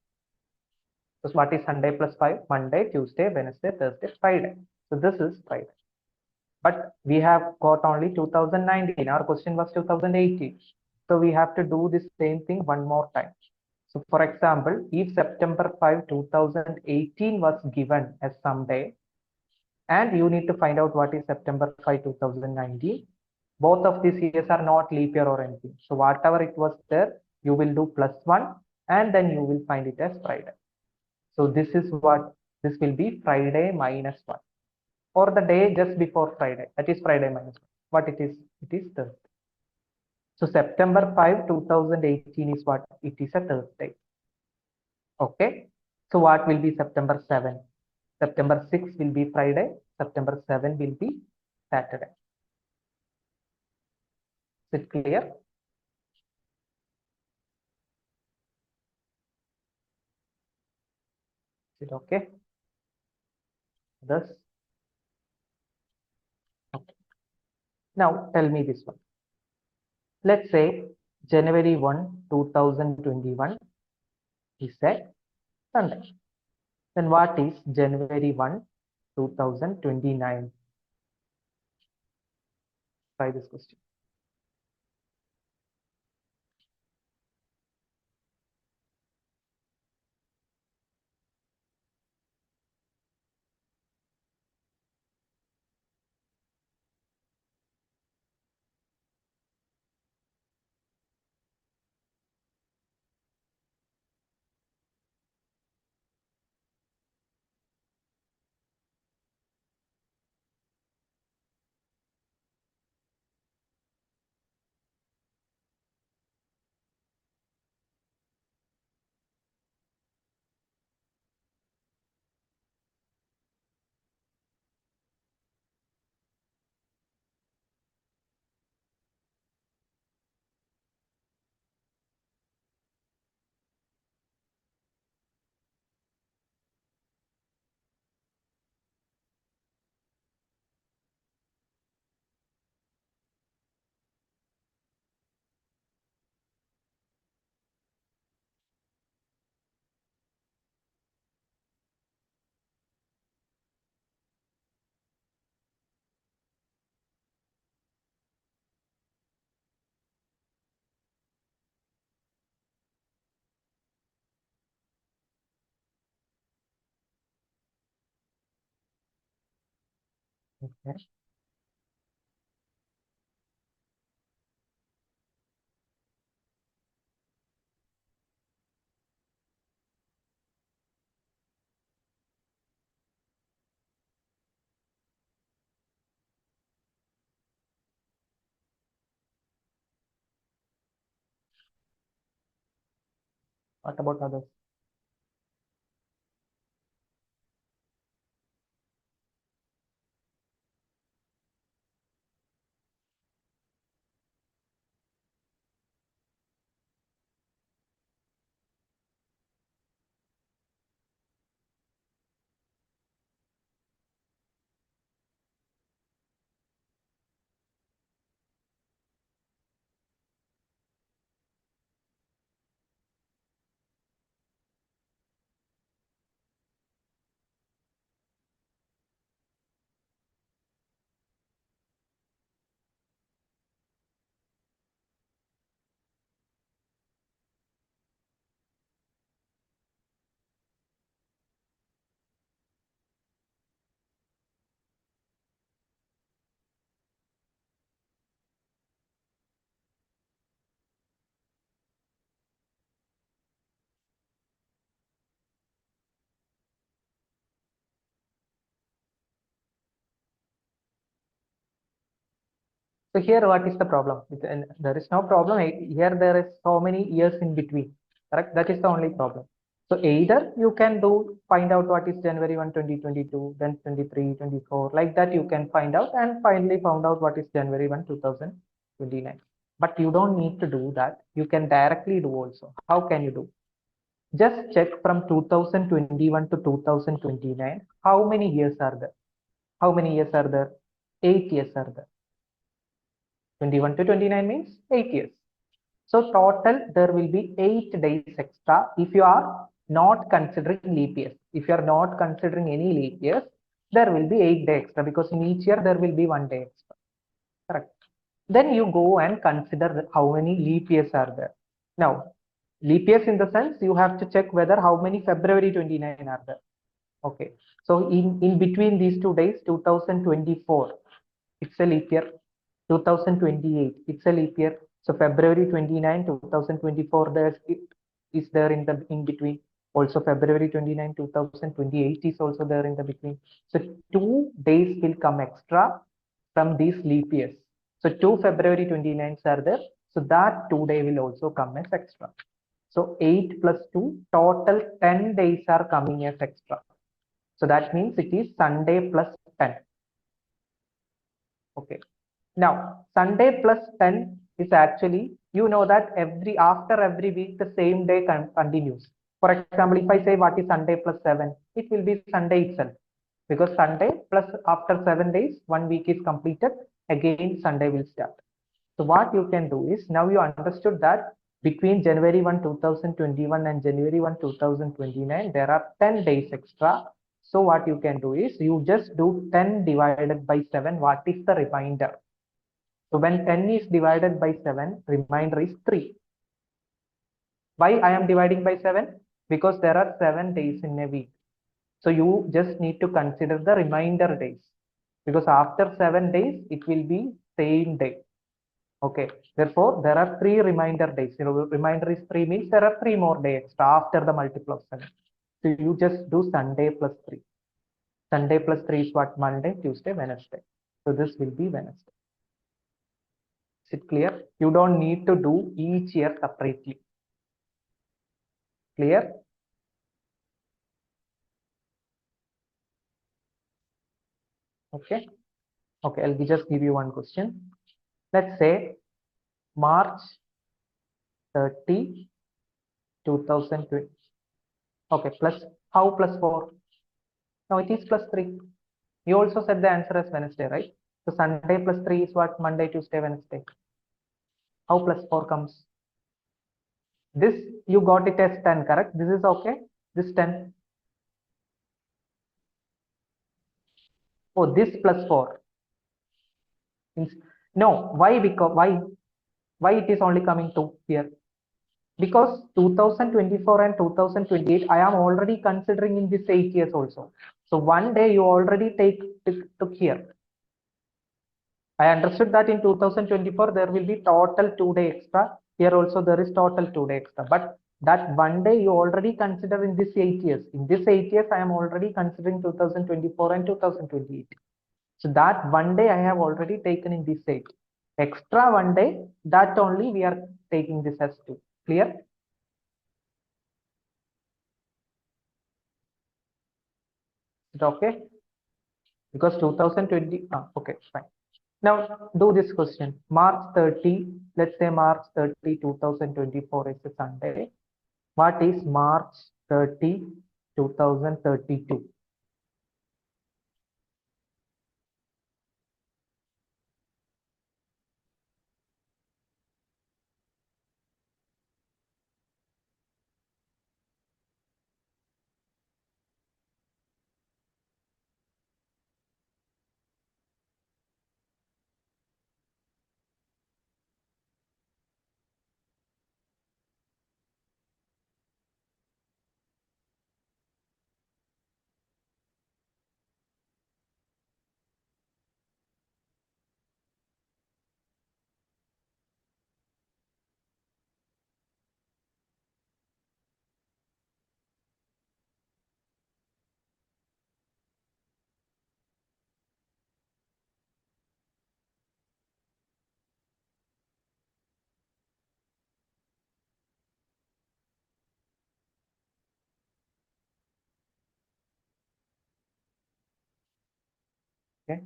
So what is Sunday +5? Monday, Tuesday, Wednesday, Thursday, Friday. So this is Friday. But we have got only 2019. Our question was 2018. So we have to do the same thing one more time. So for example, if September 5, 2018 was given as Sunday, and you need to find out what is September 5, 2019. Both of these years are not leap year or anything. So whatever it was there, you will do +1 and then you will find it as Friday. So this is what this will be Friday -1 or the day just before Friday. That is Friday -1. What it is? It is Thursday. So September 5, 2018 is what? It is a Thursday. Okay. So what will be September 7? September 6 will be Friday. September 7 will be Saturday. Is it clear? Is it okay? Thus, okay. Now tell me this one. Let's say January 1, 2021 is a Sunday. Then what is January 1, 2029? Try this question. Okay. What about others? So here, what is the problem? And there is no problem. Here, there is so many years in between. Correct? That is the only problem. So either you can find out what is January 1, 2022, then 23, 24, like that you can find out, and finally found out what is January 1, 2029. But you don't need to do that. You can directly do also. How can you do? Just check from 2021 to 2029. How many years are there? How many years are there? 8 years are there. 21 to 29 means 8 years. So total there will be 8 days extra if you are not considering leap years. If you are not considering any leap years, there will be 8 days extra because in each year there will be 1 day extra. Correct. Then you go and consider how many leap years are there. Now, leap years in the sense you have to check whether how many February 29 are there. Okay. So in between these 2 days, 2024, it's a leap year. 2028, it's a leap year. So February 29, 2024, is there in between. Also February 29, 2028 is also there in the between. So 2 days will come extra from these leap years. So 2 February 29s are there. So that 2 day will also come as extra. So 8 plus 2, total 10 days are coming as extra. So that means it is Sunday plus 10. Okay. Now, Sunday plus 10 is actually, you know that after every week, the same day continues. For example, if I say what is Sunday plus 7, it will be Sunday itself. Because Sunday plus after 7 days, 1 week is completed, again Sunday will start. So what you can do is, now you understood that between January 1, 2021 and January 1, 2029, there are 10 days extra. So what you can do is, you just do 10 divided by 7. What is the remainder? So when 10 is divided by 7, remainder is 3. Why I am dividing by 7? Because there are 7 days in a week. So you just need to consider the remainder days. Because after 7 days, it will be same day. Okay. Therefore, there are 3 remainder days. Remainder is 3 means there are 3 more days extra after the multiple of 7. So you just do Sunday plus 3. Sunday plus 3 is what? Monday, Tuesday, Wednesday. So this will be Wednesday. Is it clear? You don't need to do each year separately. Clear? Okay. Okay, I'll just give you one question. Let's say March 30, 2020. Okay, plus how plus 4? No, it is plus 3. You also said the answer as Wednesday, right? So Sunday plus 3 is what? Monday, Tuesday, Wednesday. How plus 4 comes? This you got it as 10, correct? This is okay. This 10. Oh, this plus 4. No, why? Because why it is only coming 2 here? Because 2024 and 2028, I am already considering in this 8 years also. So 1 day you already took here. I understood that in 2024 there will be total 2 day extra. Here also there is total 2 day extra. But that 1 day you already consider in this 8 years. In this 8 years, I am already considering 2024 and 2028. So that 1 day I have already taken in this 8. Extra 1 day, that only we are taking this as 2. Clear? Is it okay? Because 2020, okay, fine. Now do this question. March 30, let's say March 30, 2024 is a Sunday. What is March 30, 2032? Okay.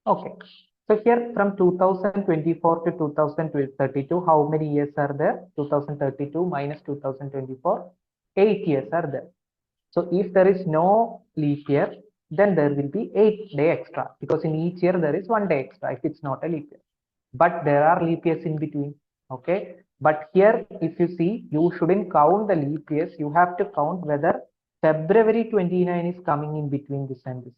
Okay. So here from 2024 to 2032, how many years are there? 2032 minus 2024, 8 years are there. So if there is no leap year, then there will be 8 day extra because in each year there is 1 day extra if it's not a leap year. But there are leap years in between. Okay. But here, if you see, you shouldn't count the leap years. You have to count whether February 29 is coming in between this and this.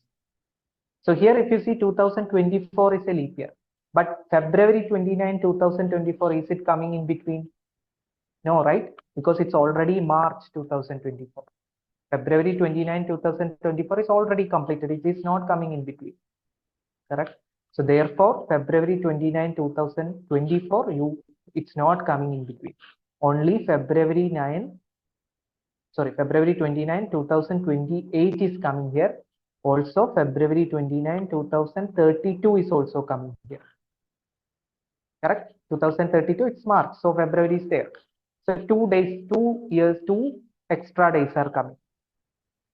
So here, if you see 2024 is a leap year, but February 29, 2024, is it coming in between? No, right? Because it's already March 2024. February 29, 2024 is already completed. It is not coming in between. Correct? So therefore, February 29, 2024, it's not coming in between. Only February 29, 2028 is coming here. Also, February 29, 2032 is also coming here. Correct? 2032, it's March. So February is there. So 2 days, 2 years, 2 extra days are coming.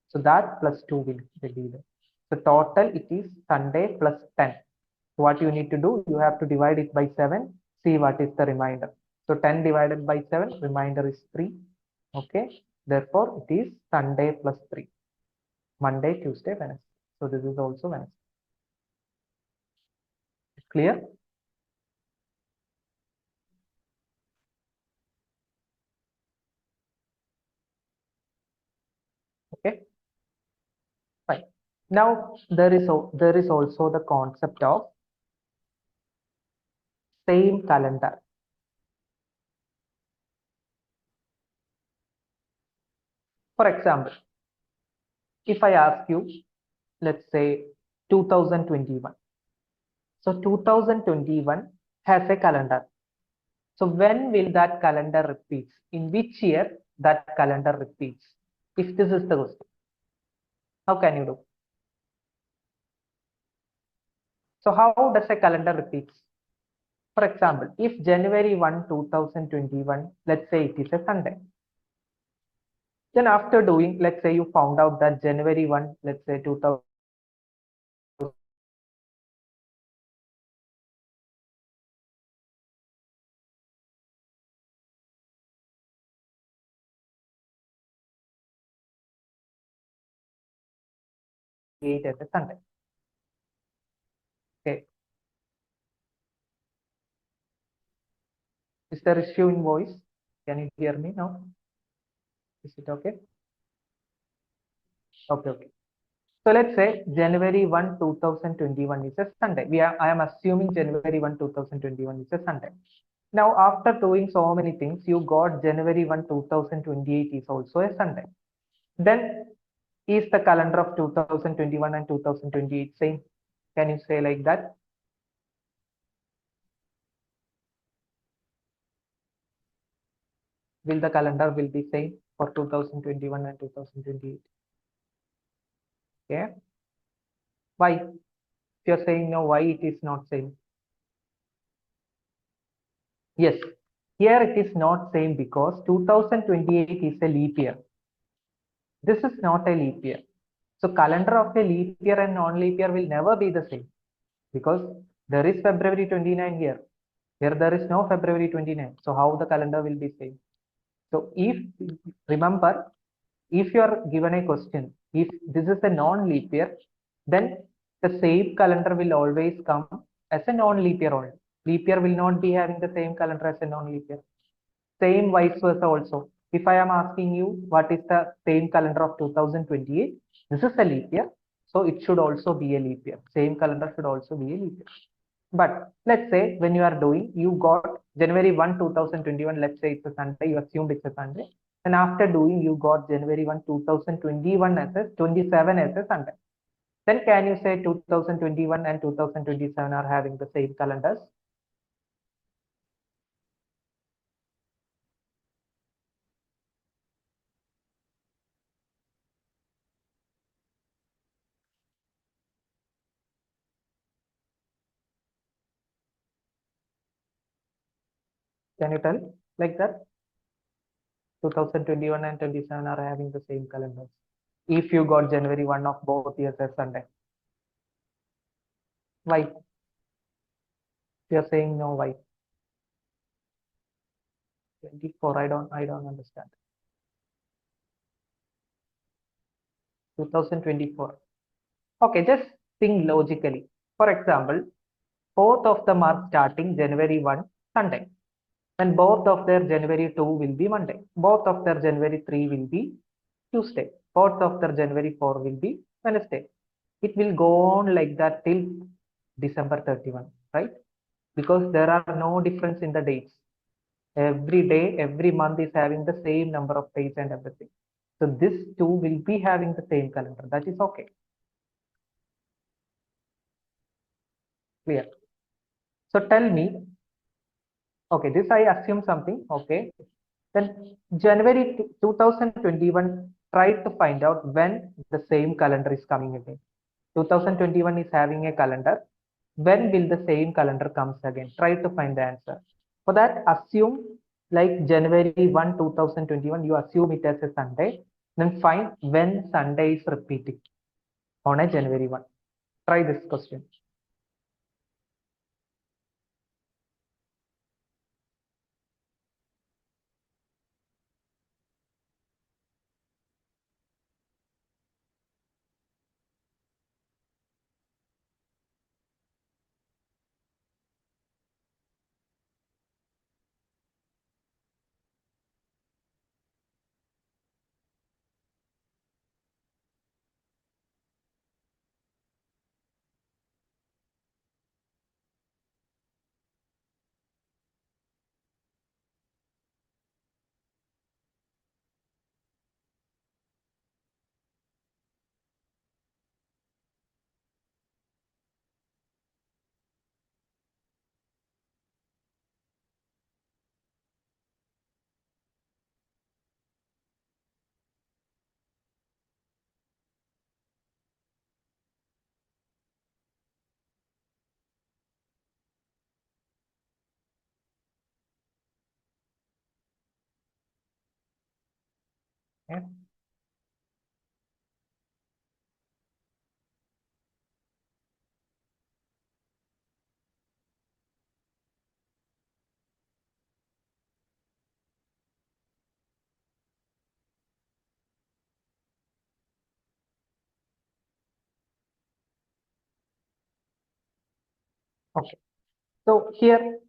So that plus 2 will be there. So total it is Sunday plus 10. So what you need to do, you have to divide it by 7, see what is the remainder. So 10 divided by 7, remainder is 3. Okay. Therefore, it is Sunday plus 3. Monday, Tuesday, Wednesday. So this is also Wednesday. Clear? Okay. Fine. Now there is also the concept of same calendar. For example, if I ask you, let's say 2021. So 2021 has a calendar. So when will that calendar repeats? In which year that calendar repeats? If this is the question, how can you do? So how does a calendar repeats? For example, if January 1, 2021, let's say it is a Sunday. Then after doing, let's say you found out that January 1, let's say 2000. As a Sunday. Okay. Is there issue in voice? Can you hear me now? Is it okay? Okay, okay. So let's say January 1, 2021 is a Sunday. I am assuming January 1, 2021 is a Sunday. Now, after doing so many things, you got January 1, 2028 is also a Sunday. Then is the calendar of 2021 and 2028 same? Can you say like that? Will the calendar will be same for 2021 and 2028? Okay. Why? If you're saying no, why it is not same? Yes, here it is not same because 2028 is a leap year. This is not a leap year. So calendar of a leap year and non-leap year will never be the same because there is February 29 here. Here there is no February 29. So how the calendar will be same? So if remember, if you are given a question, if this is a non-leap year, then the same calendar will always come as a non-leap year only. Leap year will not be having the same calendar as a non-leap year. Same vice versa also. If I am asking you what is the same calendar of 2028, this is a leap year. So it should also be a leap year. Same calendar should also be a leap year. But let's say when you are doing, you got January 1, 2021, let's say it's a Sunday, you assumed it's a Sunday. And after doing, you got January 1, 2021 as a 27 as a Sunday. Then can you say 2021 and 2027 are having the same calendars? Can you tell like that? 2021 and 27 are having the same calendars. If you got January 1 of both years as Sunday, why? You're saying no, why? 24, I don't understand. 2024. Okay, just think logically. For example, both of them are starting January 1 Sunday. And both of their January 2 will be Monday. Both of their January 3 will be Tuesday. Both of their January 4 will be Wednesday. It will go on like that till December 31, right? Because there are no difference in the dates. Every day, every month is having the same number of days and everything. So this two will be having the same calendar. That is okay. Clear. So tell me, okay, this I assume something, okay. Then January 2021, try to find out when the same calendar is coming again. 2021 is having a calendar. When will the same calendar comes again? Try to find the answer. For that, assume like January 1, 2021, you assume it as a Sunday. Then find when Sunday is repeating on a January 1. Try this question. Yeah. Okay. So here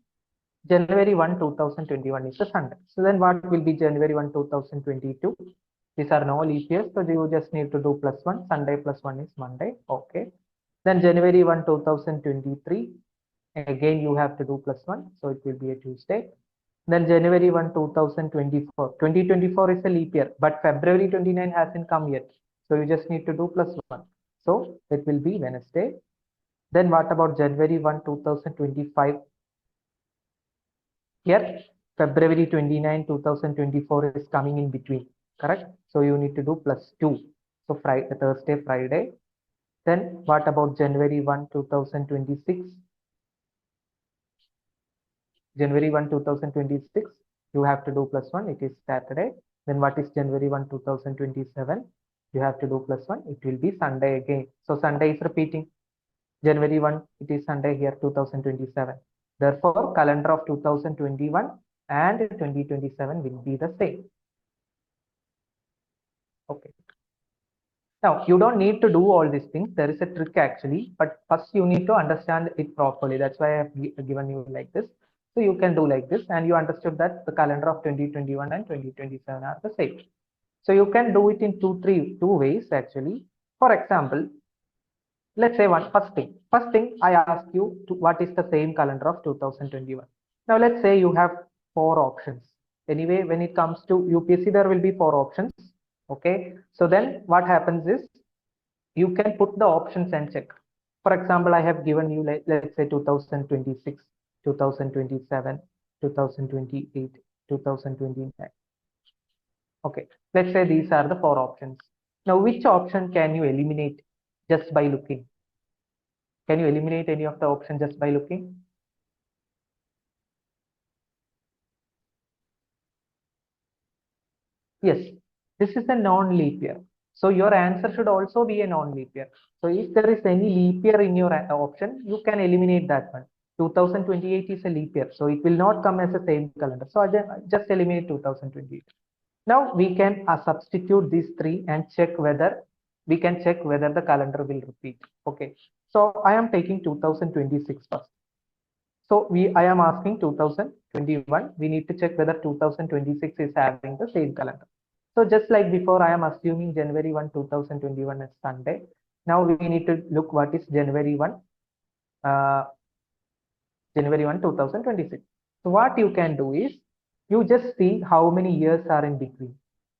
January 1, 2021 is a Sunday. So then what will be January 1, 2022? These are no leap years, so you just need to do plus 1. Sunday plus 1 is Monday. Okay. Then January 1, 2023. Again, you have to do plus 1. So it will be a Tuesday. Then January 1, 2024. 2024 is a leap year, but February 29 hasn't come yet. So you just need to do plus 1. So it will be Wednesday. Then what about January 1, 2025? Here, February 29, 2024 is coming in between, correct? So you need to do plus 2. So Friday, Thursday, Friday. Then what about January 1, 2026? January 1, 2026, you have to do plus 1. It is Saturday. Then what is January 1, 2027? You have to do plus 1. It will be Sunday again. So Sunday is repeating. January 1, it is Sunday here, 2027. Therefore, calendar of 2021 and 2027 will be the same. Okay. Now, you don't need to do all these things. There is a trick actually, but first you need to understand it properly. That's why I have given you like this. So you can do like this, and you understood that the calendar of 2021 and 2027 are the same. So you can do it in two ways actually. For example, let's say first thing I ask you to what is the same calendar of 2021. Now let's say you have four options. Anyway, when it comes to UPSC, there will be four options. Okay, so then what happens is you can put the options and check. For example, I have given you, let's say 2026, 2027, 2028, 2029. Okay, let's say these are the four options. Now which option can you eliminate just by looking? Can you eliminate any of the options just by looking? Yes, this is a non-leap year. So your answer should also be a non-leap year. So if there is any leap year in your option, you can eliminate that one. 2028 is a leap year, so it will not come as the same calendar. So I just eliminate 2028. Now we can substitute these three and check whether we can check whether the calendar will repeat. Okay. So I am taking 2026 first. So I am asking 2021. We need to check whether 2026 is having the same calendar. So just like before, I am assuming January 1, 2021 is Sunday. Now we need to look what is uh, January 1, 2026. So what you can do is you just see how many years are in between.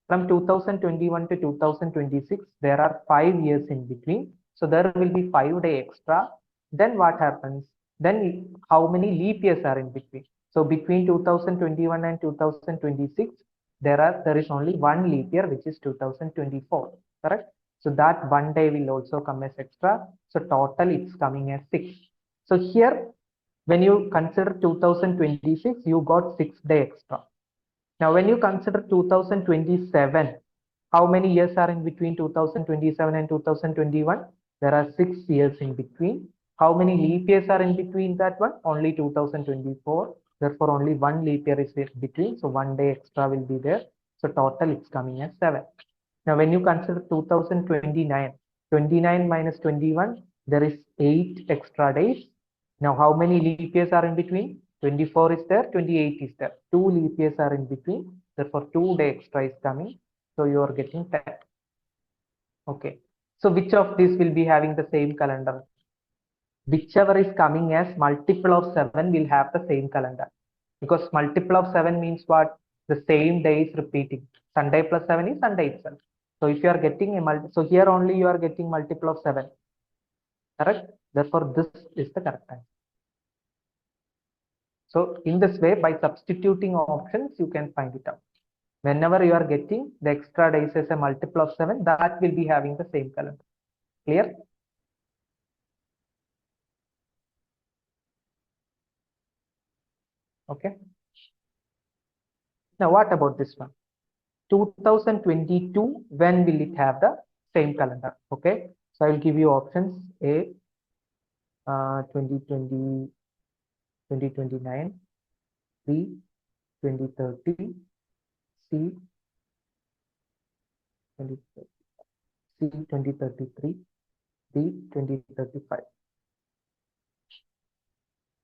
From 2021 to 2026, there are 5 years in between. So there will be 5 day extra. Then what happens? Then how many leap years are in between? So between 2021 and 2026, there is only one leap year, which is 2024. Correct? So that one day will also come as extra. So total it's coming as 6. So here, when you consider 2026, you got 6 day extra. Now, when you consider 2027, how many years are in between 2027 and 2021? There are 6 years in between. How many leap years are in between that one? Only 2024. Therefore, only one leap year is in between. So one day extra will be there. So total it's coming as 7. Now, when you consider 2029, 29 minus 21, there is 8 extra days. Now, how many leap years are in between? 24 is there, 28 is there. 2 leap years are in between. Therefore, 2 day extra is coming. So, you are getting 10. Okay. So, which of these will be having the same calendar? Whichever is coming as multiple of 7 will have the same calendar. Because multiple of 7 means what? The same day is repeating. Sunday plus 7 is Sunday itself. So, if you are getting a so here only you are getting multiple of 7. Correct? Therefore, this is the correct answer. So in this way, by substituting options, you can find it out. Whenever you are getting the extra days as a multiple of 7, that will be having the same calendar. Clear? Okay. Now, what about this one? 2022, when will it have the same calendar? Okay. So I will give you options A, 2020, 2029, B, 2030, C, 2030, C, 2033, D, 2035.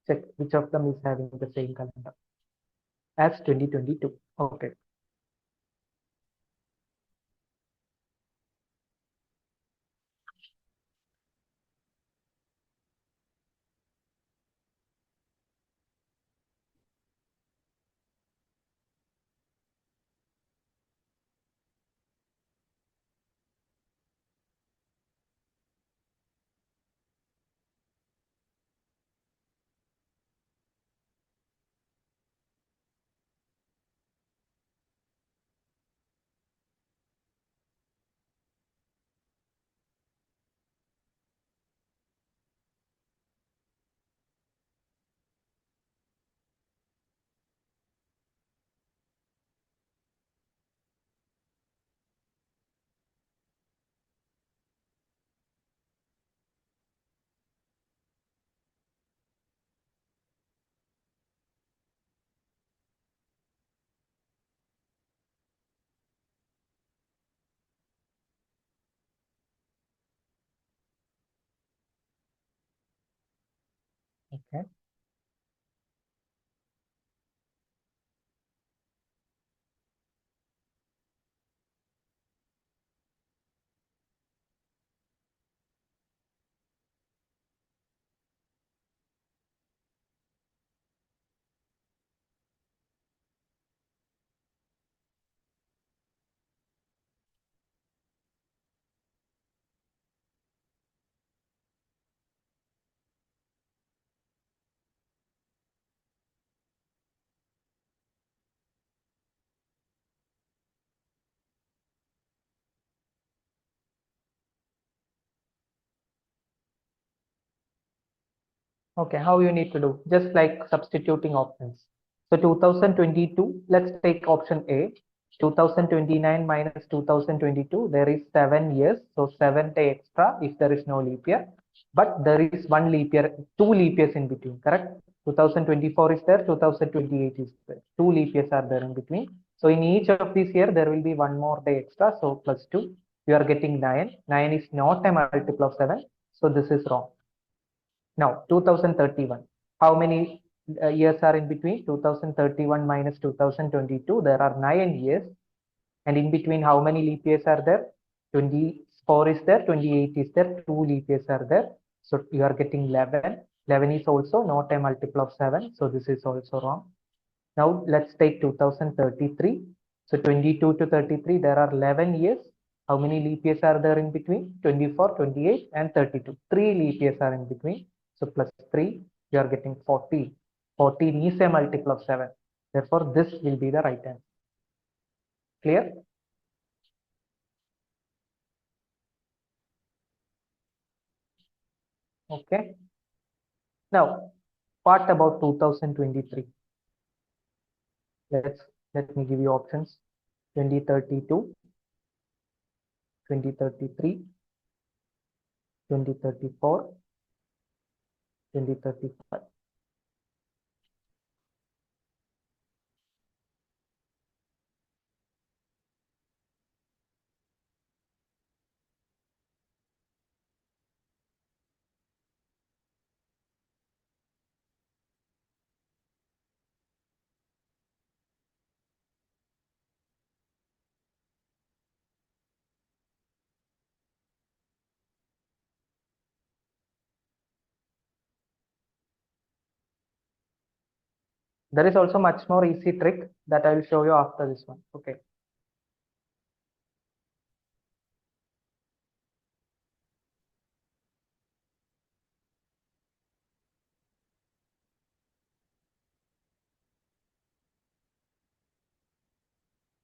Check which of them is having the same calendar as 2022. Okay. Okay. Okay, how you need to do? Just like substituting options. So 2022, let's take option A. 2029 minus 2022, there is 7 years. So 7 day extra if there is no leap year. But there is one leap year, two leap years in between, correct? 2024 is there, 2028 is there. Two leap years are there in between. So in each of these year, there will be one more day extra. So plus 2, you are getting 9. 9 is not a multiple of 7. So this is wrong. Now, 2031. How many years are in between? 2031 minus 2022. There are 9 years. And in between, how many leap years are there? 24 is there, 28 is there, two leap years are there. So you are getting 11. 11 is also not a multiple of 7. So this is also wrong. Now let's take 2033. So 22 to 33, there are 11 years. How many leap years are there in between? 24, 28, and 32. Three leap years are in between. So plus 3, you are getting 14. 14 is a multiple of 7. Therefore, this will be the right answer. Clear? Okay. Now, what about 2023? Let me give you options. 2032, 2033, 2034, 2035. There is also much more easy trick that I will show you after this one. Okay.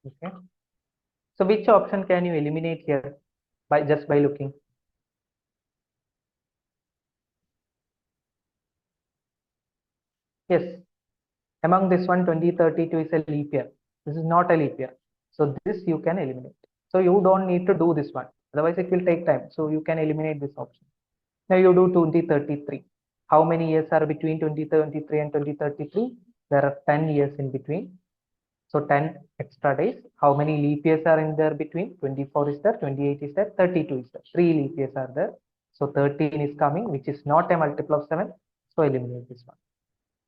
Okay. So which option can you eliminate here by just by looking? Yes. Among this one, 2032 is a leap year. This is not a leap year. So this you can eliminate. So you don't need to do this one. Otherwise, it will take time. So you can eliminate this option. Now you do 2033. How many years are between 2023 and 2033? There are 10 years in between. So 10 extra days. How many leap years are in there between? 24 is there, 28 is there, 32 is there. Three leap years are there. So 13 is coming, which is not a multiple of 7. So eliminate this one.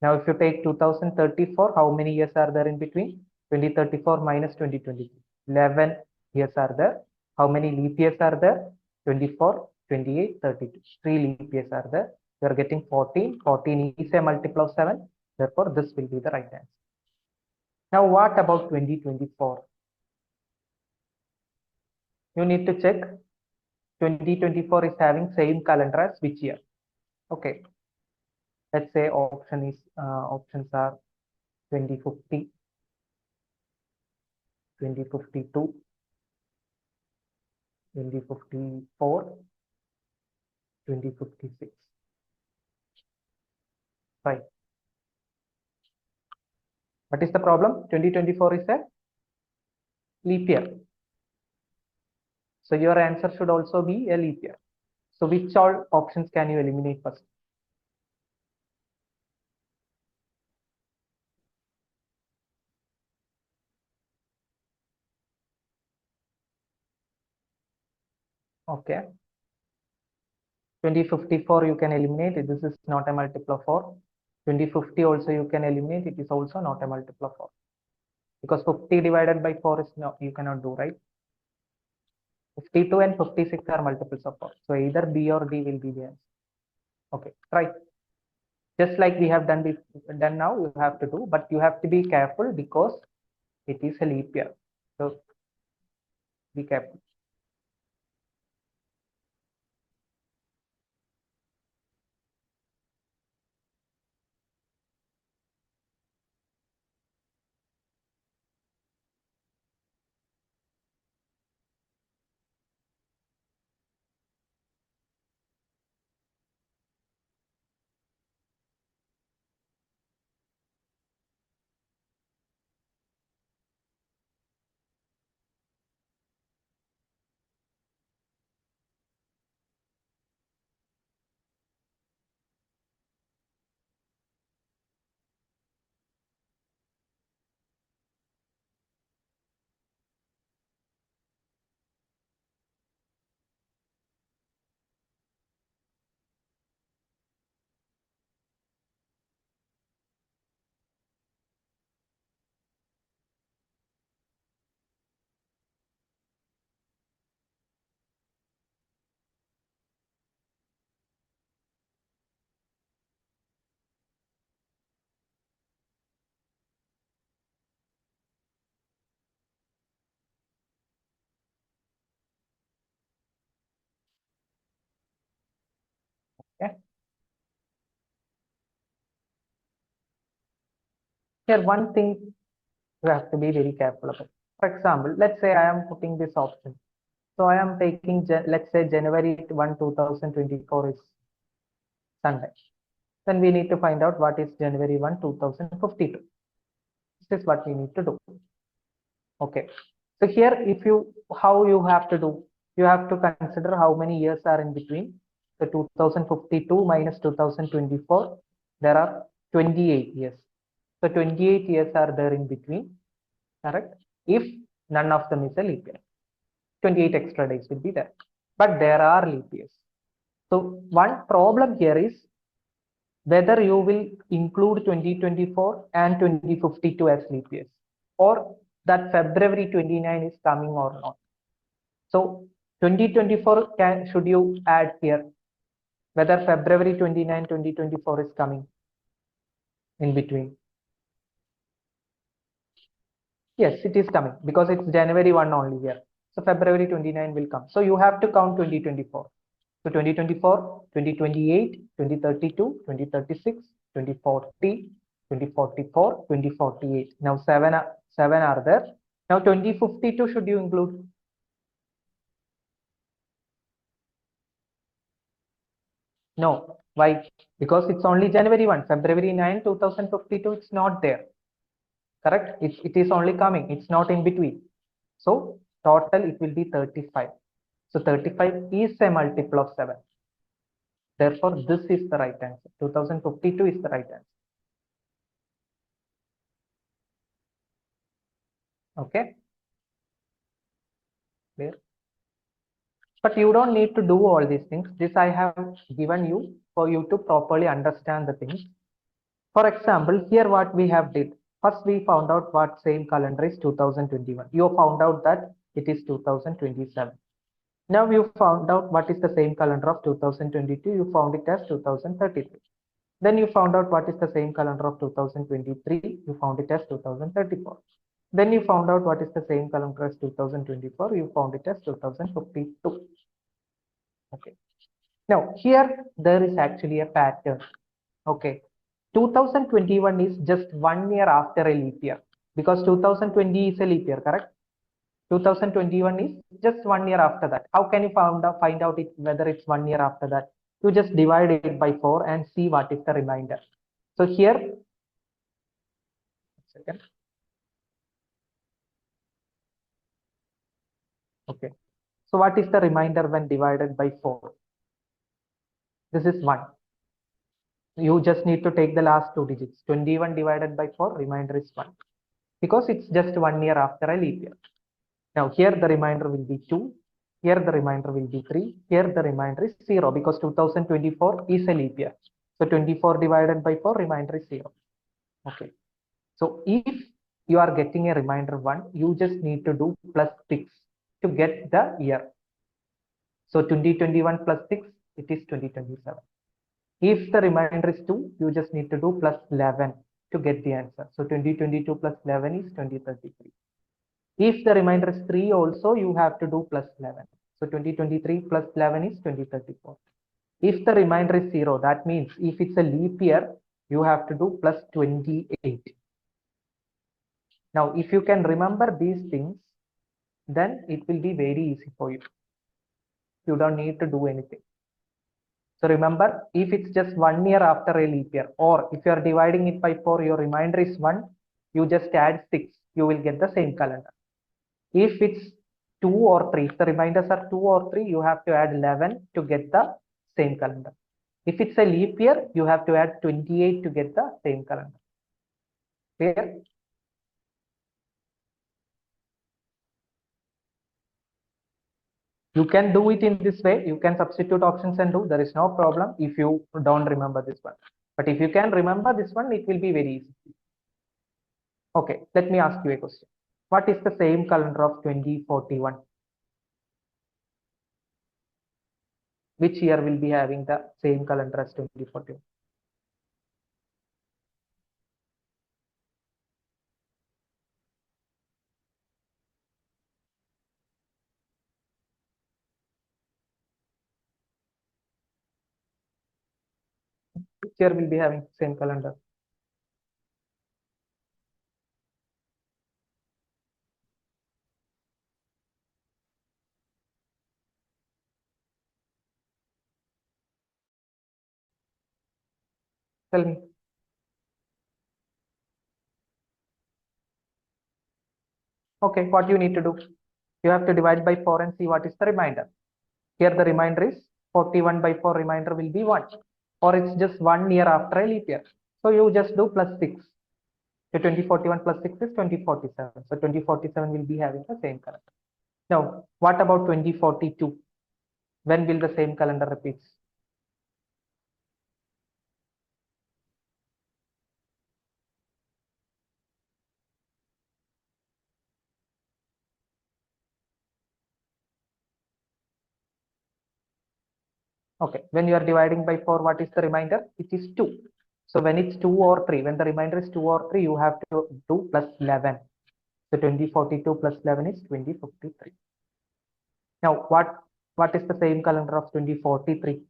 Now, if you take 2034, how many years are there in between? 2034 minus 2023. 11 years are there. How many leap years are there? 24, 28, 32. Three leap years are there. You are getting 14. 14 is a multiple of 7. Therefore, this will be the right answer. Now, what about 2024? You need to check 2024 is having same calendar as which year? Okay. Let's say options are 2050, 2052, 2054, 2056. Right. What is the problem? 2024 is a leap year. So your answer should also be a leap year. So which all options can you eliminate first? Okay. 2054 you can eliminate it. This is not a multiple of 4. 2050 also you can eliminate. It is also not a multiple of 4. Because 50 divided by 4 is no, you cannot do, right? 52 and 56 are multiples of 4. So either B or D will be the answer. Okay, try. Just like we have done now, you have to do, but you have to be careful because it is a leap year. So be careful. Okay. Here, one thing you have to be very careful about. For example, let's say I am putting this option. So I am taking, let's say January 1, 2024 is Sunday. Then we need to find out what is January 1, 2052. This is what we need to do. Okay. So here, how you have to do, you have to consider how many years are in between. So 2052 minus 2024, there are 28 years. So 28 years are there in between, correct? If none of them is a leap year, 28 extra days will be there. But there are leap years. So one problem here is whether you will include 2024 and 2052 as leap years, or that February 29 is coming or not. So 2024 should you add here, whether February 29, 2024 is coming in between. Yes, it is coming because it's January 1 only here. So February 29 will come. So you have to count 2024. So 2024, 2028, 2032, 2036, 2040, 2044, 2048. Now seven are there. Now 2052 should you include? No. Why? Because it's only January 1. February 9, 2052, it's not there. Correct? It is only coming. It's not in between. So total it will be 35. So 35 is a multiple of 7. Therefore, this is the right answer. 2052 is the right answer. Okay? Clear? But you don't need to do all these things. This I have given you for you to properly understand the things. For example, here what we have did. First, we found out what same calendar is 2021. You found out that it is 2027. Now you found out what is the same calendar of 2022. You found it as 2033. Then you found out what is the same calendar of 2023. You found it as 2034. Then you found out what is the same calendar as 2024. You found it as 2052. Okay. Now here there is actually a pattern. Okay. 2021 is just 1 year after a leap year because 2020 is a leap year, correct? 2021 is just 1 year after that. How can you find out whether it's 1 year after that? You just divide it by 4 and see what is the remainder. So here, second. Okay. So what is the remainder when divided by 4? This is 1. You just need to take the last 2 digits. 21 divided by 4, remainder is 1. Because it's just 1 year after a leap year. Now here the remainder will be 2. Here the remainder will be 3. Here the remainder is 0 because 2024 is a leap year. So 24 divided by 4, remainder is 0. Okay. So if you are getting a remainder 1, you just need to do plus 6 to get the year. So 2021 plus 6, it is 2027. If the remainder is 2, you just need to do plus 11 to get the answer. So 2022 plus 11 is 2033. If the remainder is 3 also, you have to do plus 11. So 2023 plus 11 is 2034. If the remainder is 0, that means if it's a leap year, you have to do plus 28. Now, if you can remember these things, then it will be very easy for you. You don't need to do anything. So remember, if it's just 1 year after a leap year, or if you are dividing it by 4, your remainder is 1, you just add 6, you will get the same calendar. If it's 2 or 3, if the reminders are 2 or 3, you have to add 11 to get the same calendar. If it's a leap year, you have to add 28 to get the same calendar. Clear? You can do it in this way. You can substitute options and do. There is no problem if you don't remember this one. But if you can remember this one, it will be very easy. Okay, let me ask you a question. What is the same calendar of 2041? Which year will be having the same calendar as 2041? Which year will be having same calendar? Tell me. Okay, what you need to do? You have to divide by 4 and see what is the remainder. Here the remainder is 41 by 4, remainder will be 1. Or it's just 1 year after a leap year. So you just do plus 6. So 2041 plus 6 is 2047. So 2047 will be having the same calendar. Now, what about 2042? When will the same calendar repeat? Okay, when you are dividing by 4, what is the remainder? It is 2. So when it's 2 or 3, when the remainder is 2 or 3, you have to do plus 11. So 2042 plus 11 is 2053. Now, what is the same calendar of 2043?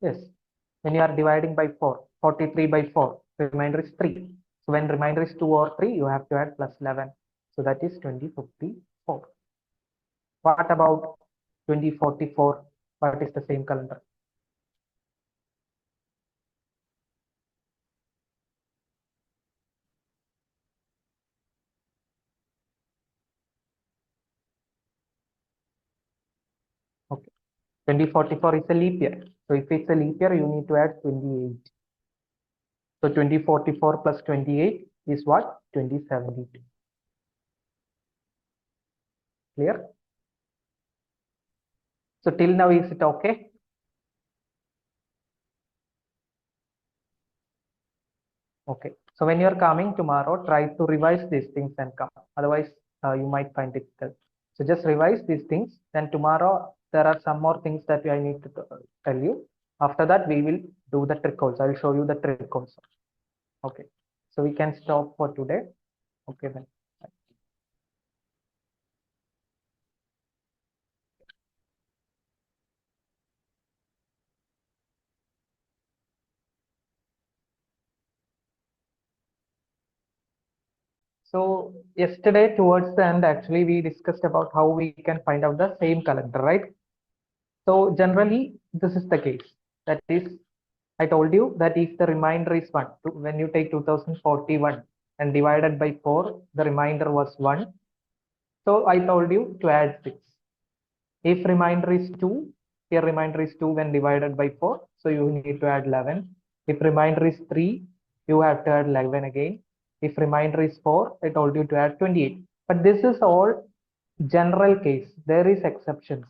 Yes, when you are dividing by 4, 43 by 4, remainder is 3. So when remainder is 2 or 3, you have to add plus 11. So that is 2054. What about 2044? What is the same calendar? Okay, 2044 is a leap year. So if it's a leap year, you need to add 28. So 2044 plus 28 is what? 2072. Clear? So till now, is it okay? Okay. So when you're coming tomorrow, try to revise these things and come. Otherwise, you might find it difficult. So just revise these things. Then tomorrow, there are some more things that I need to tell you. After that, we will do the trick also. I'll show you the trick also. Okay. So we can stop for today. Okay then. So yesterday towards the end, actually, we discussed about how we can find out the same calendar, right? So generally, this is the case. That is, I told you that if the remainder is 1, when you take 2041 and divided by 4, the remainder was 1. So I told you to add 6. If remainder is 2, here remainder is 2 when divided by 4. So you need to add 11. If remainder is 3, you have to add 11 again. If remainder is 4, I told you to add 28. But this is all general case. There is exceptions.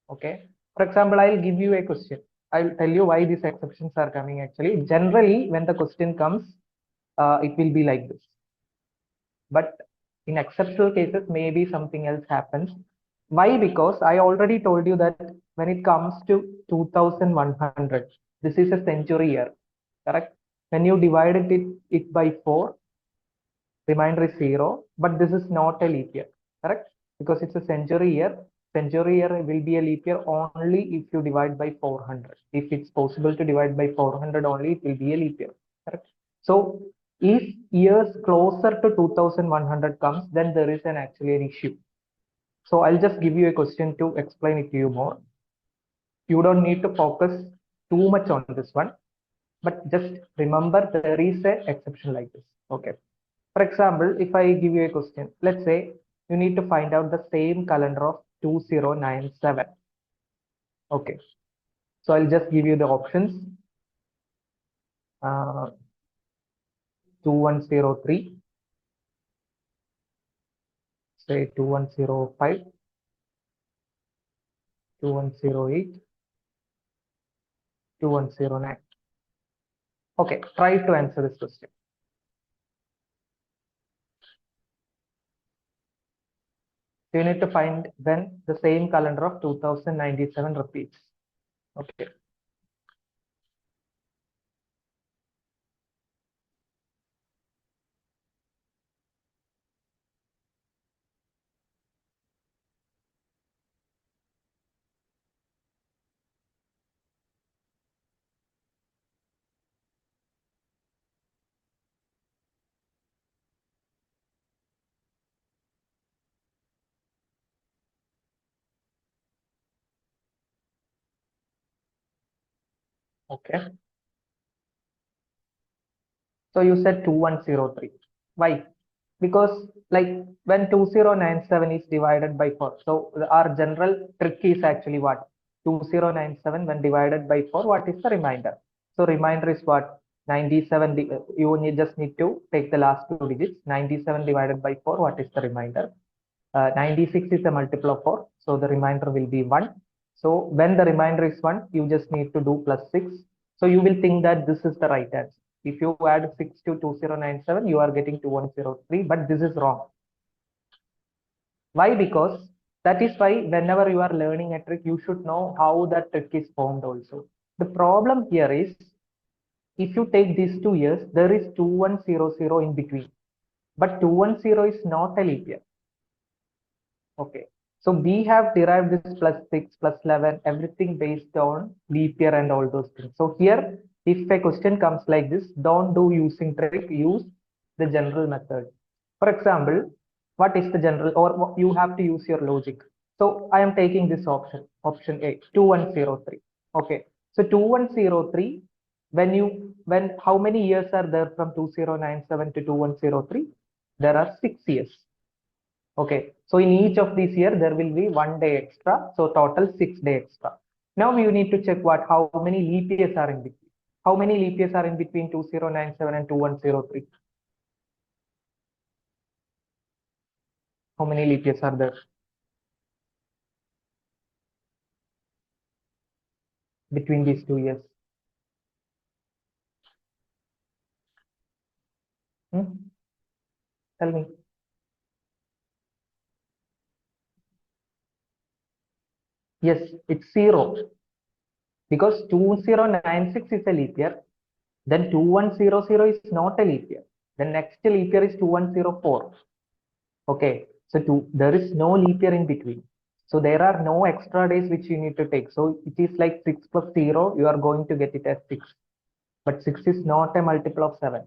Okay. For example, I'll give you a question. I'll tell you why these exceptions are coming actually. Generally, when the question comes, it will be like this. But in exceptional cases, maybe something else happens. Why? Because I already told you that when it comes to 2100, this is a century year, correct? When you divided it by 4, remainder is 0, but this is not a leap year, correct? Because it's a century year. Century year will be a leap year only if you divide by 400. If it's possible to divide by 400 only, it will be a leap year, correct? So if years closer to 2100 comes, then there is actually an issue. So I'll just give you a question to explain it to you more. You don't need to focus too much on this one, but just remember there is an exception like this. Okay. For example, if I give you a question, let's say you need to find out the same calendar of 2097. Okay. So I'll just give you the options. 2103, say 2105, 2108, 2109. Okay, try to answer this question. So you need to find when the same calendar of 2097 repeats. Okay. Okay. So you said 2103. Why? Because like when 2097 is divided by 4. So our general trick is actually what? 2097 when divided by 4, what is the remainder? So remainder is what? 97. You just need to take the last two digits. 97 divided by 4, what is the remainder? 96 is a multiple of 4. So the remainder will be 1. So when the remainder is 1, you just need to do plus 6. So you will think that this is the right answer. If you add 6 to 2097, you are getting 2103, but this is wrong. Why? Because that is why whenever you are learning a trick, you should know how that trick is formed also. The problem here is if you take these 2 years, there is 2100 in between, but 210 is not a leap year. Okay. So we have derived this plus 6, plus 11, everything based on leap year and all those things. So here, if a question comes like this, don't do using trick, use the general method. For example, what is the general, or you have to use your logic. So I am taking this option A, 2103. Okay. So 2103, how many years are there from 2097 to 2103? There are 6 years. Okay, so in each of these year there will be 1 day extra, so total 6 day extra. Now you need to check what how many leap years are in between. How many leap years are in between 2097 and 2103? How many leap years are there between these 2 years? Hmm? Tell me. Yes, it's zero because 2096 is a leap year. Then 2100 is not a leap year. The next leap year is 2104. Okay, so there is no leap year in between. So there are no extra days which you need to take. So it is like 6 plus 0, you are going to get it as 6. But 6 is not a multiple of 7.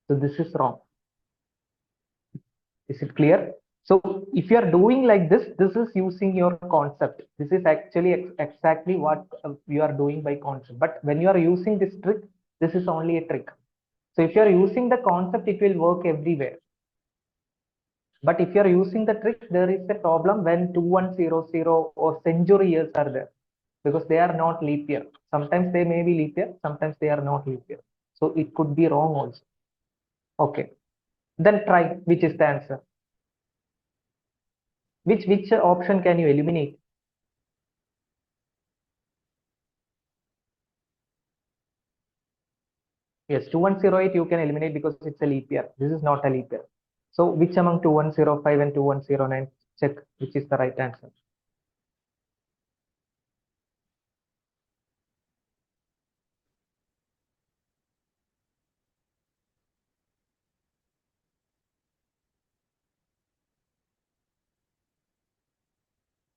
So this is wrong. Is it clear? So if you are doing like this is using your concept. This is actually exactly what you are doing by concept. But when you are using this trick, this is only a trick. So if you are using the concept, it will work everywhere. But if you are using the trick, there is a problem when 2100 or century years are there because they are not leap year. Sometimes they may be leap year, sometimes they are not leap year. So it could be wrong also. Okay. Then try which is the answer. Which option can you eliminate? Yes, 2108 you can eliminate because it's a leap year. This is not a leap year. So which among 2105 and 2109? Check which is the right answer.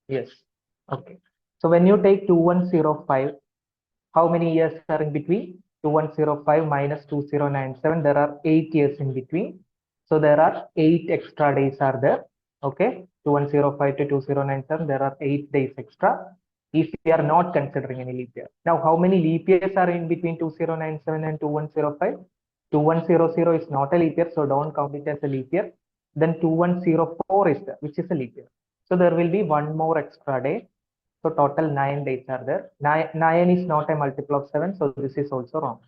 Yes. Okay. So when you take 2105, how many years are in between? 2105 minus 2097, there are 8 years in between. So there are 8 extra days are there. Okay. 2105 to 2097, there are 8 days extra if we are not considering any leap year. Now, how many leap years are in between 2097 and 2105? 2100 is not a leap year, so don't count it as a leap year. Then 2104 is there, which is a leap year. So there will be one more extra day. So total 9 days are there. Nine is not a multiple of 7, so this is also wrong.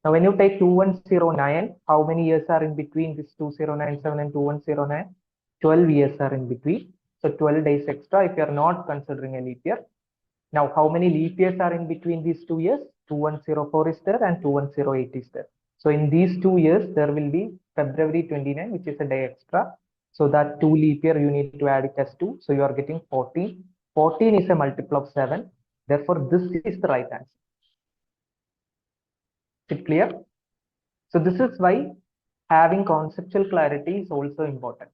Now when you take 2109, how many years are in between this 2097 and 2109? 12 years are in between. So 12 days extra if you are not considering a leap year. Now how many leap years are in between these 2 years? 2104 is there and 2108 is there. So in these 2 years, there will be February 29, which is a day extra. So that 2 leap year, you need to add it as 2. So you are getting 14. 14 is a multiple of 7. Therefore, this is the right answer. Is it clear? So this is why having conceptual clarity is also important.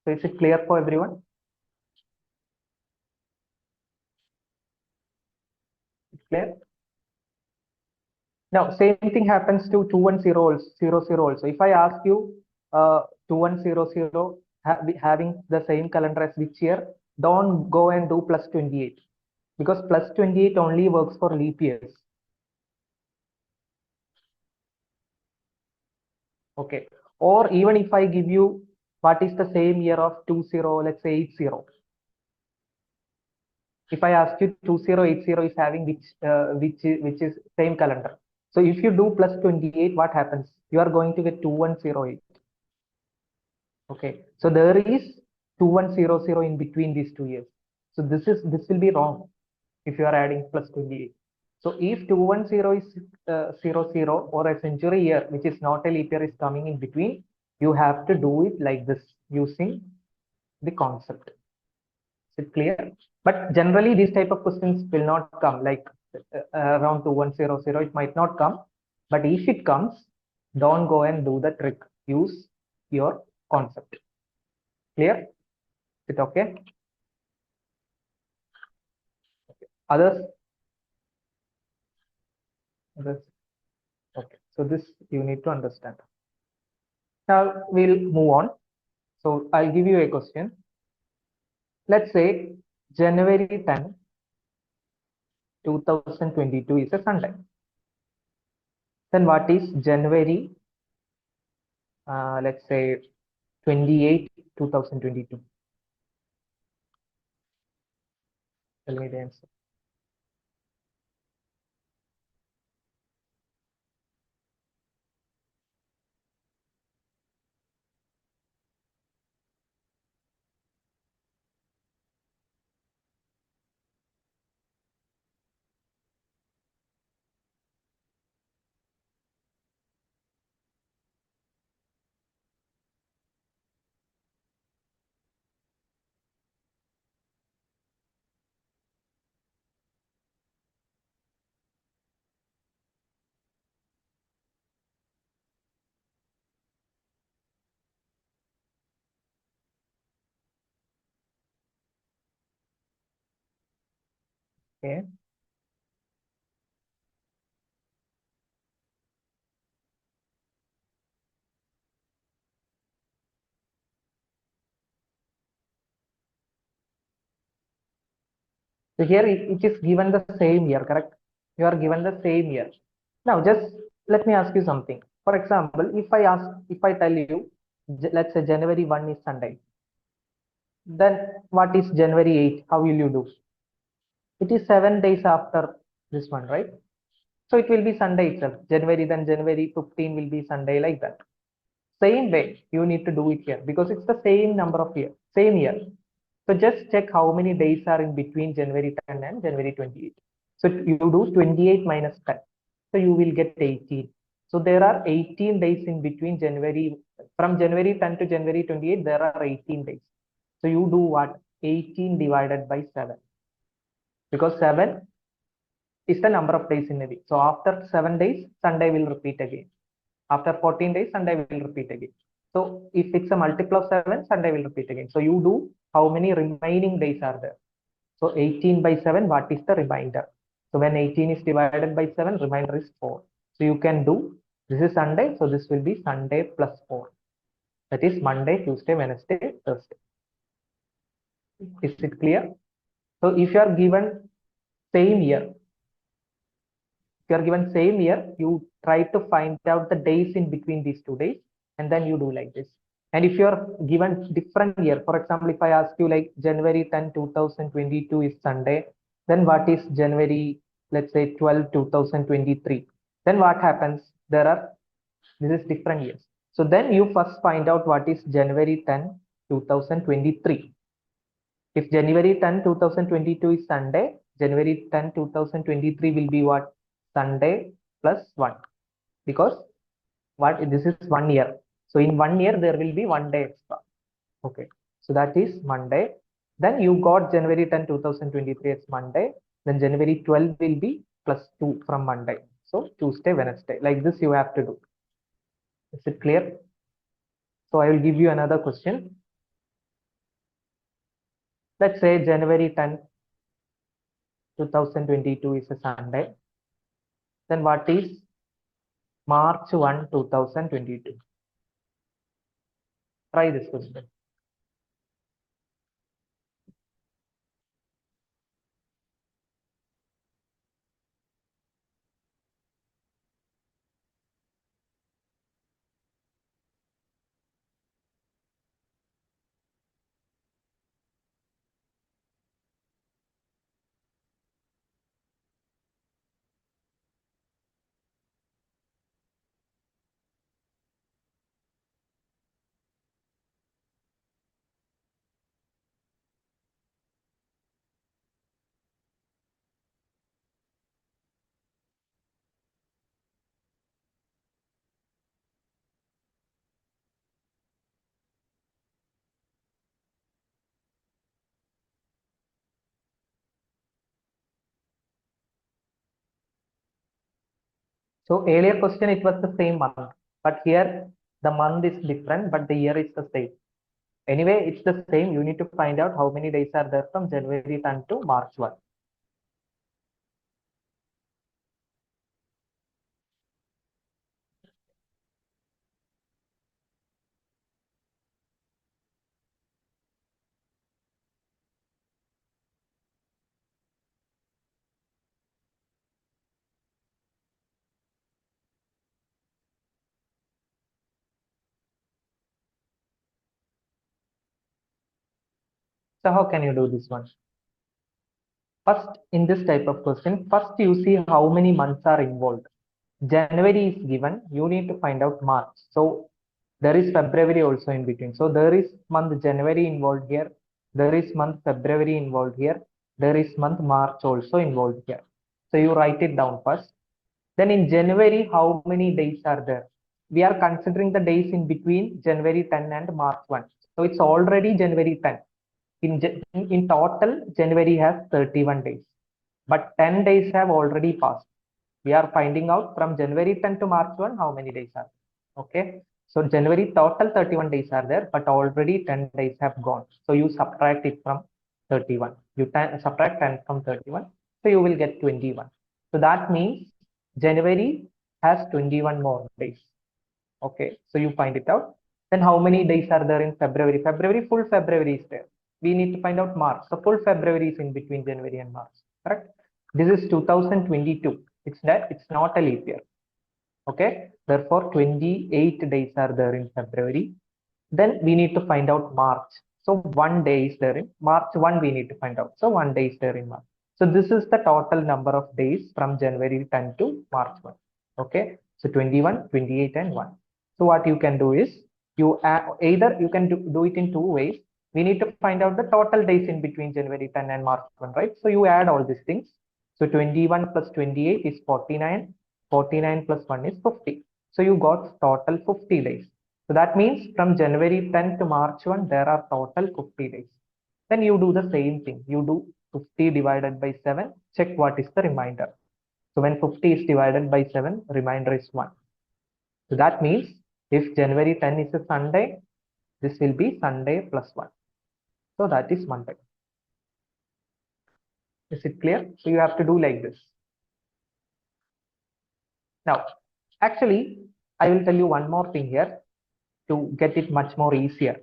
So is it clear for everyone? It's clear? Now, same thing happens to 2100 also. If I ask you 2100 having the same calendar as which year, don't go and do plus 28 because plus 28 only works for leap years. Okay. Or even if I give you what is the same year of 20, let's say 80. If I ask you 2080 is having which is same calendar. So if you do plus 28, what happens? You are going to get 2108. Okay. So there is 2100 in between these 2 years. So this will be wrong if you are adding plus 28. So if 210 is 00 or a century year, which is not a leap year, is coming in between, you have to do it like this using the concept. Is it clear? But generally, these type of questions will not come like around 2100. It might not come. But if it comes, don't go and do the trick. Use your concept. Clear? Is it okay? Others? Others? Okay. So this you need to understand. Now we'll move on. So I'll give you a question. Let's say January 10, 2022 is a Sunday. Then what is January, let's say 28, 2022? Tell me the answer. Okay. So here it is given the same year, correct? You are given the same year. Now just let me ask you something. For example, if I tell you, let's say January 1 is Sunday, then what is January 8? How will you do? It is 7 days after this one, right? So it will be Sunday itself. January, then January 15 will be Sunday, like that. Same way, you need to do it here because it's the same number of year, same year. So just check how many days are in between January 10 and January 28. So you do 28 minus 10. So you will get 18. So there are 18 days in between January, from January 10 to January 28, there are 18 days. So you do what? 18 divided by 7. Because 7 is the number of days in a week. So after 7 days, Sunday will repeat again. After 14 days, Sunday will repeat again. So if it's a multiple of 7, Sunday will repeat again. So you do how many remaining days are there? So 18 by 7, what is the remainder? So when 18 is divided by 7, remainder is 4. So you can do, this is Sunday, so this will be Sunday plus 4. That is Monday, Tuesday, Wednesday, Thursday. Is it clear? So if you are given same year, if you are given same year, you try to find out the days in between these 2 days, and then you do like this. And if you are given different year, for example, if I ask you like January 10, 2022 is Sunday, then what is January, let's say 12, 2023? Then what happens? This is different years. So then you first find out what is January 10, 2023. If January 10, 2022 is Sunday, January 10, 2023 will be what? Sunday plus 1. Because what this is 1 year. So in 1 year, there will be 1 day extra. Okay. So that is Monday. Then you got January 10, 2023 as Monday. Then January 12 will be plus 2 from Monday. So Tuesday, Wednesday. Like this you have to do. Is it clear? So I will give you another question. Let's say January 10, 2022 is a Sunday. Then what is March 1, 2022? Try this question. So earlier question, it was the same month, but here the month is different, but the year is the same. Anyway, it's the same. You need to find out how many days are there from January 10 to March 1. So how can you do this one? First, in this type of question, first you see how many months are involved. January is given, you need to find out March. So there is February also in between. So there is month January involved here. There is month February involved here. There is month March also involved here. So you write it down first. Then in January, how many days are there? We are considering the days in between January 10 and March 1. So it's already January 10. In total, January has 31 days, but 10 days have already passed. We are finding out from January 10 to March 1 how many days are. Okay. So January total 31 days are there, but already 10 days have gone. So you subtract it from 31. You subtract 10 from 31. So you will get 21. So that means January has 21 more days. Okay, so you find it out. Then how many days are there in February? February, full February is there. We need to find out March. So full February is in between January and March. Correct? This is 2022. It's not a leap year. Okay, therefore 28 days are there in February. Then we need to find out March. So 1 day is there in March 1, we need to find out. So 1 day is there in March. So this is the total number of days from January 10 to March 1. Okay, so 21, 28, and 1. So what you can do is you either you can do it in two ways. We need to find out the total days in between January 10 and March 1, right? So you add all these things. So 21 plus 28 is 49. 49 plus 1 is 50. So you got total 50 days. So that means from January 10 to March 1, there are total 50 days. Then you do the same thing. You do 50 divided by 7. Check what is the remainder. So when 50 is divided by 7, remainder is 1. So that means if January 10 is a Sunday, this will be Sunday plus 1. So that is Monday. Is it clear? So you have to do like this. Now, actually, I will tell you one more thing here to get it much more easier.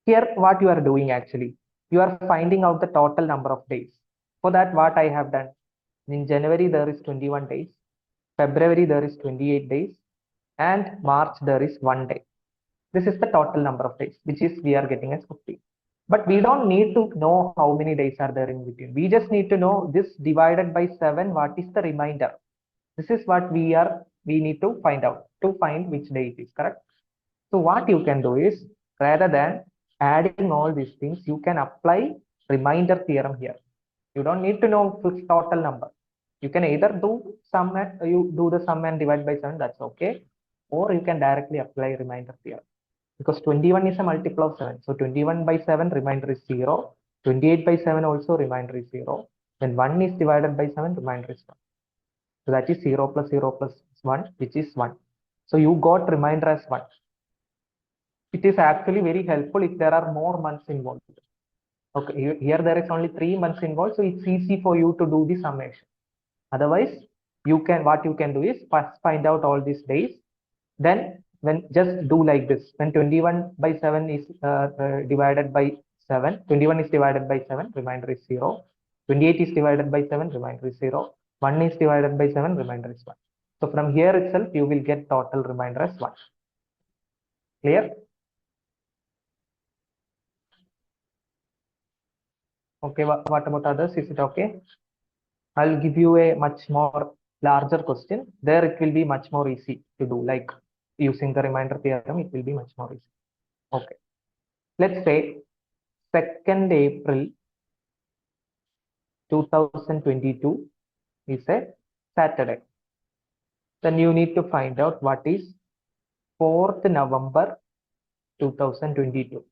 Here, what you are doing actually, you are finding out the total number of days. For that, what I have done, in January, there is 21 days. February, there is 28 days. And March, there is 1 day. This is the total number of days, which is we are getting as 50. But we don't need to know how many days are there in between. We just need to know this divided by 7, what is the remainder? This is what we need to find out to find which day it is, correct? So what you can do is, rather than adding all these things, you can apply remainder theorem here. You don't need to know the total number. You can either do sum and you do the sum and divide by 7, that's okay. Or you can directly apply remainder theorem. Because 21 is a multiple of 7. So 21 by 7, remainder is 0. 28 by 7 also, remainder is 0. When 1 is divided by 7, remainder is 1. So that is 0 plus 0 plus 1, which is 1. So you got remainder as 1. It is actually very helpful if there are more months involved. Okay, here there is only 3 months involved, so it's easy for you to do the summation. Otherwise, what you can do is first find out all these days, then when just do like this. When 21 by 7 is divided by 7, 21 is divided by 7, remainder is 0. 28 is divided by 7, remainder is 0. 1 is divided by 7, remainder is 1. So from here itself, you will get total remainder as 1. Clear? Okay, what about others? Is it okay? I'll give you a much more larger question. There it will be much more easy to do, like using the remainder theorem, it will be much more easy. Okay. Let's say 2nd April 2022 is a Saturday. Then you need to find out what is 4th November 2022.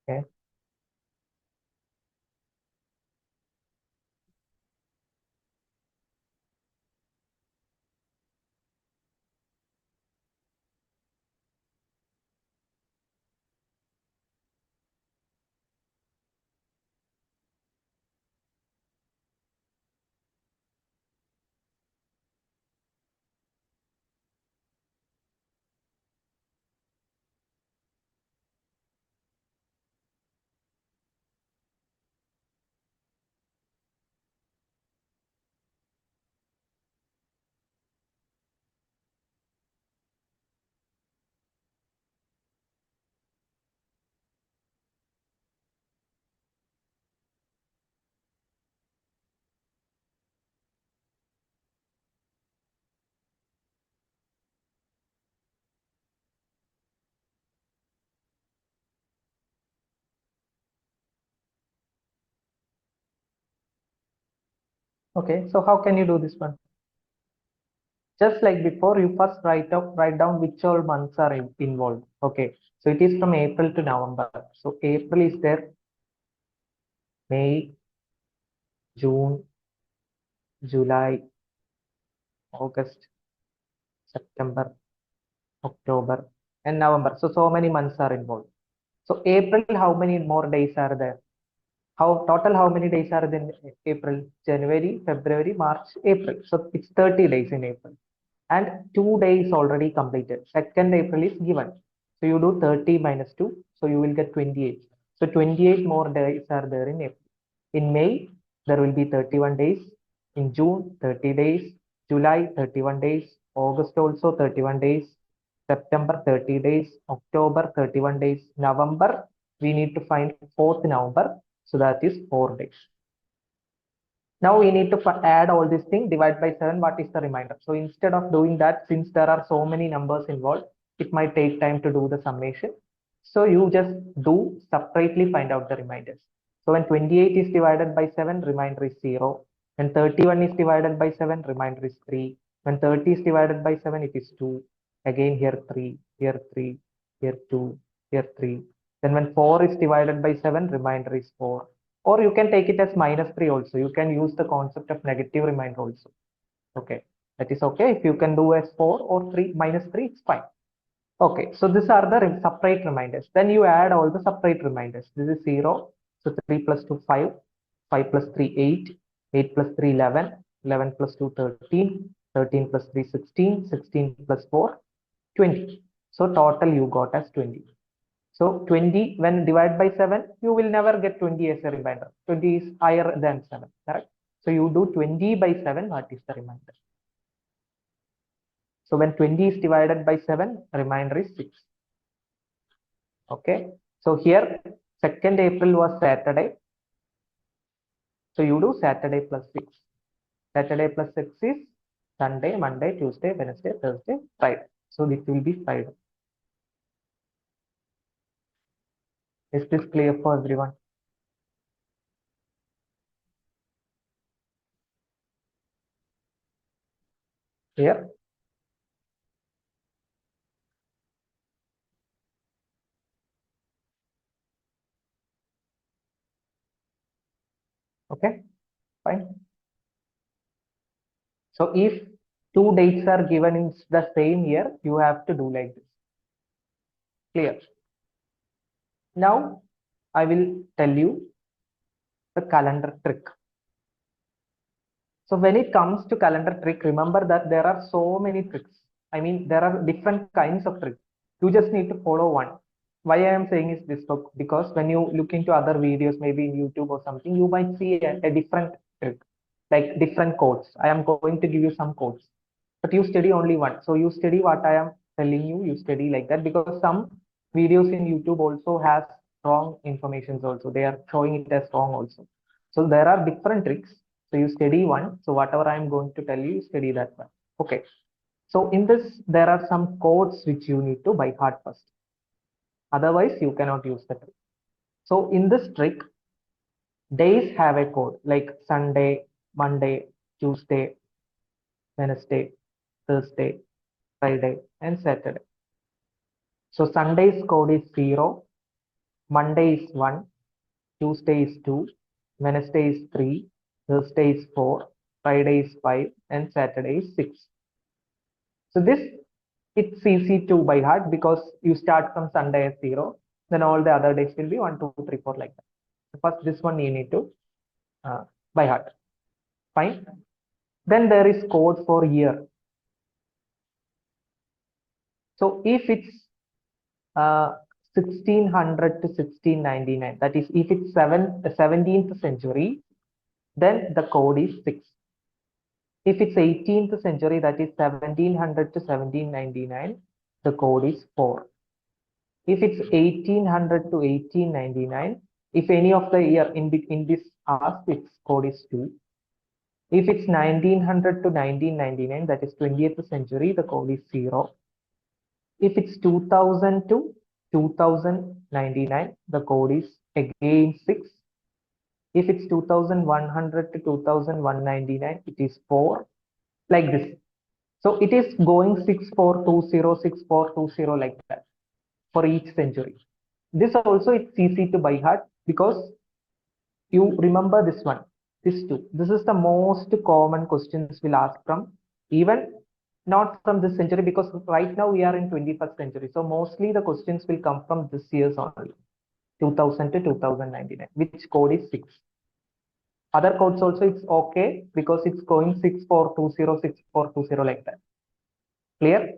Okay. Okay. So how can you do this one? Just like before, you first write down which all months are involved. Okay. So it is from April to November. So April is there, May, June, July, August, September, October, and November. So many months are involved. So April, how many more days are there? How many days are there in April? January, February, March, April. So it's 30 days in April. And 2 days already completed. 2nd April is given. So you do 30 minus 2. So you will get 28. So 28 more days are there in April. In May, there will be 31 days. In June, 30 days. July, 31 days. August also 31 days. September, 30 days. October, 31 days. November, we need to find 4th November. So that is 4 days. Now we need to add all these things, divide by 7. What is the remainder? So instead of doing that, since there are so many numbers involved, it might take time to do the summation. So you just do separately find out the reminders. So when 28 is divided by 7, remainder is 0. When 31 is divided by 7, remainder is 3. When 30 is divided by 7, it is 2. Again here 3, here 3, here 2, here 3. Then when 4 is divided by 7, remainder is 4. Or you can take it as minus 3 also. You can use the concept of negative remainder also. Okay. That is okay. If you can do as 4 or 3 minus 3, it's fine. Okay. So these are the separate reminders. Then you add all the separate reminders. This is 0. So 3 plus 2, 5. 5 plus 3, 8. 8 plus 3, 11. 11 plus 2, 13. 13 plus 3, 16. 16 plus 4, 20. So total you got as 20. So 20, when divided by 7, you will never get 20 as a remainder. 20 is higher than 7, correct? So you do 20 by 7, what is the remainder? So when 20 is divided by 7, remainder is 6. Okay. So here, 2nd April was Saturday. So you do Saturday plus 6. Saturday plus 6 is Sunday, Monday, Tuesday, Wednesday, Thursday, Friday. So it will be Friday. Is this clear for everyone? Here. Okay. Fine. So if two dates are given in the same year, you have to do like this. Clear? Now I will tell you the calendar trick. So when it comes to calendar trick, remember that there are so many tricks. I mean, there are different kinds of tricks. You just need to follow one. Why I am saying is this book, because when you look into other videos, maybe in YouTube or something, you might see a different trick, like different codes. I am going to give you some codes, but you study only one. So you study what I am telling you, you study like that, because some videos in YouTube also has wrong informations also. They are showing it as wrong also. So there are different tricks. So you study one. So whatever I am going to tell you, study that one. Okay. So in this, there are some codes which you need to by heart first. Otherwise, you cannot use the trick. So in this trick, days have a code like Sunday, Monday, Tuesday, Wednesday, Thursday, Friday, and Saturday. So Sunday's code is 0. Monday is 1, Tuesday is 2, Wednesday is 3, Thursday is 4, Friday is 5, and Saturday is 6. So this, it's easy to by heart because you start from Sunday as 0, then all the other days will be 1, 2, 3, 4 like that. So first this one you need to by heart. Fine. Then there is code for year. So if it's 1600 to 1699, that is if it's 17th century, then the code is 6. If it's 18th century, that is 1700 to 1799, the code is 4. If it's 1800 to 1899, if any of the year in this ask, its code is 2. If it's 1900 to 1999, that is 20th century, the code is 0. If it's 2000 to 2099, the code is again 6. If it's 2100 to 2199, it is 4, like this. So it is going 6420, 6420 like that for each century. This also it's easy to by heart because you remember this one, this two. This is the most common questions we'll ask from, even not from this century, because right now we are in 21st century. So mostly the questions will come from this year's only, 2000 to 2099, which code is 6. Other codes also it's okay because it's going 6420, 6420 like that. Clear?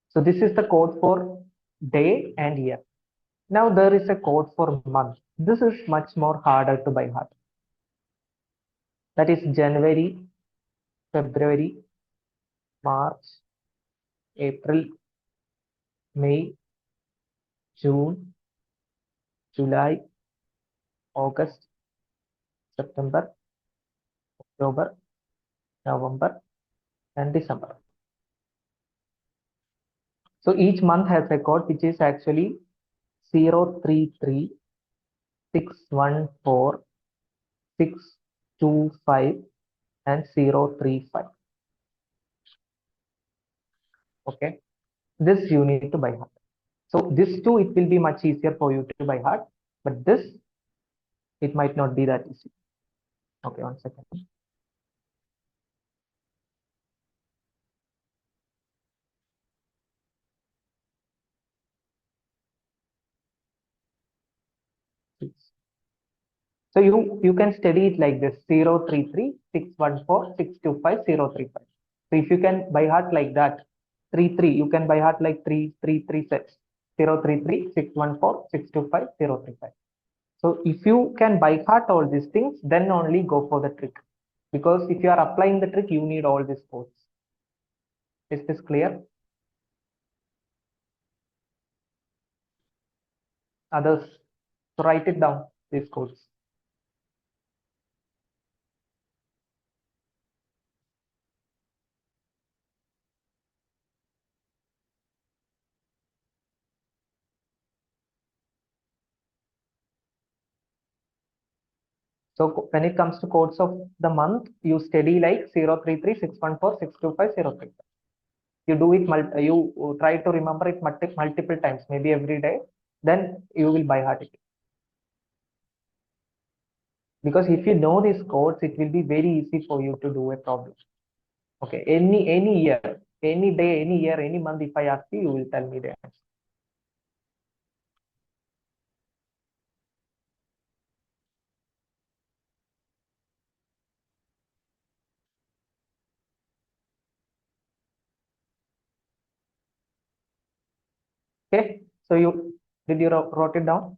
So this is the code for day and year. Now there is a code for month. This is much more harder to by heart. That is January, February, March, April, May, June, July, August, September, October, November, and December. So each month has a code which is actually 033 614 625 and 035. Okay, this you need to by heart. So this two, it will be much easier for you to by heart, but this, it might not be that easy. Okay, 1 second. So you can study it like this: 033 614 625 035. So if you can by heart like that, 33, you can by heart like 333 sets: 033 614 625 035. So if you can by heart all these things, then only go for the trick. Because if you are applying the trick, you need all these codes. Is this clear? Others, so write it down, these codes. So when it comes to codes of the month, you study like 033 614 625 035. You do it, you try to remember it multiple times, maybe every day, then you will by heart it. Because if you know these codes, it will be very easy for you to do a problem. Okay, any year, any day, any year, any month, if I ask you, you will tell me the answer. Okay, so did you wrote it down?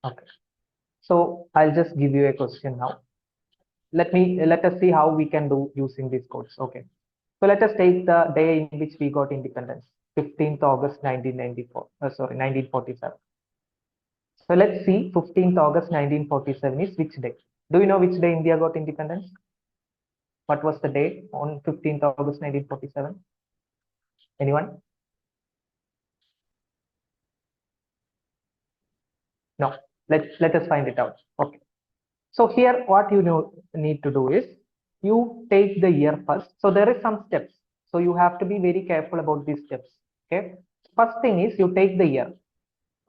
Okay, so I'll just give you a question now. Let us see how we can do using these codes. Okay, so let us take the day in which we got independence, 15th August 1994. Sorry, 1947. So let's see, 15th August 1947 is which day? Do you know which day India got independence? What was the day on 15th August 1947? Anyone? No. Let us find it out. Okay. So here what you need to do is you take the year first. So there is some steps. So you have to be very careful about these steps. Okay. First thing is you take the year.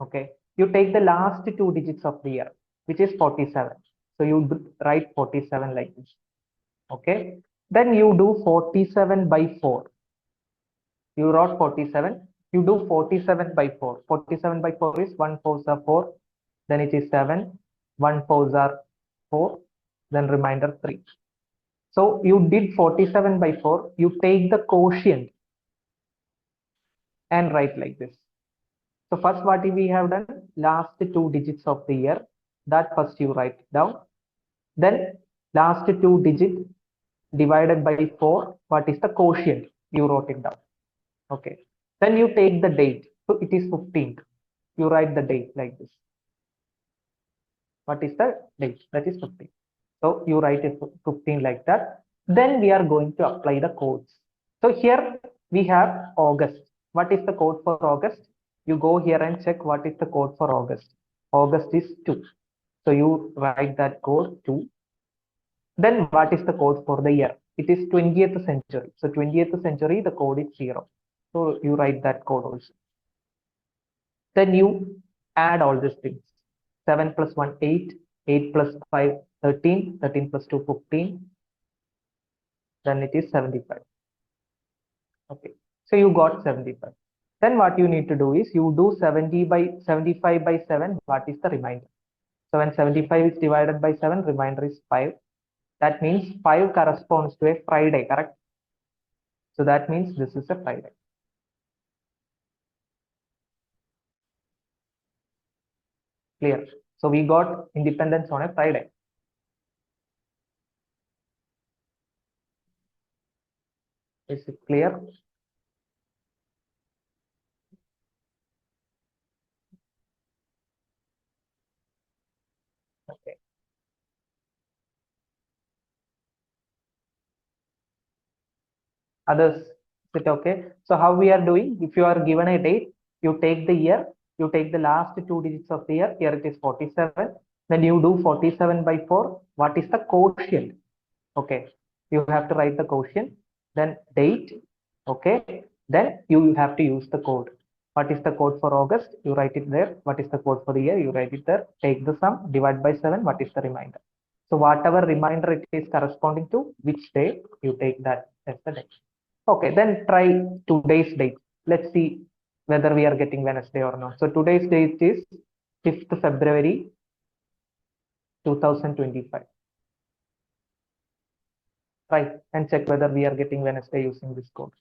Okay. You take the last two digits of the year, which is 47. So you write 47 like this. Okay. Then you do 47 by 4. You wrote 47. You do 47 by 4. 47 by 4 is 1 4s are 4. Then it is 7. 1 4s are 4. Then remainder 3. So you did 47 by 4. You take the quotient and write like this. So first what we have done, last two digits of the year, that first you write down. Then last two digit divided by 4, what is the quotient? You wrote it down. Okay. Then you take the date. So it is 15th. You write the date like this. What is the date? That is 15. So you write it 15 like that. Then we are going to apply the codes. So here we have August. What is the code for August? You go here and check what is the code for August. August is 2. So you write that code 2. Then what is the code for the year? It is 20th century. So 20th century, the code is 0. So you write that code also. Then you add all these things. 7 plus 1, 8. 8 plus 5, 13. 13 plus 2, 15. Then it is 75. Okay. So you got 75. Then what you need to do is you do 70 by 75 by 7. What is the remainder? So when 75 is divided by 7, remainder is 5. That means 5 corresponds to a Friday, correct? So that means this is a Friday. Clear. So we got independence on a Friday. Is it clear? Okay. Others, is it okay? So how we are doing? If you are given a date, you take the year, you take the last two digits of the year. Here it is 47. Then you do 47 by 4. What is the quotient? Okay. You have to write the quotient. Then date. Okay. Then you have to use the code. What is the code for August? You write it there. What is the code for the year? You write it there. Take the sum, divide by 7. What is the remainder? So whatever remainder it is corresponding to which day, you take that as the day. Okay, then try today's date. Let's see whether we are getting Wednesday or not. So today's date is 5th February 2025. Try and check whether we are getting Wednesday using this code.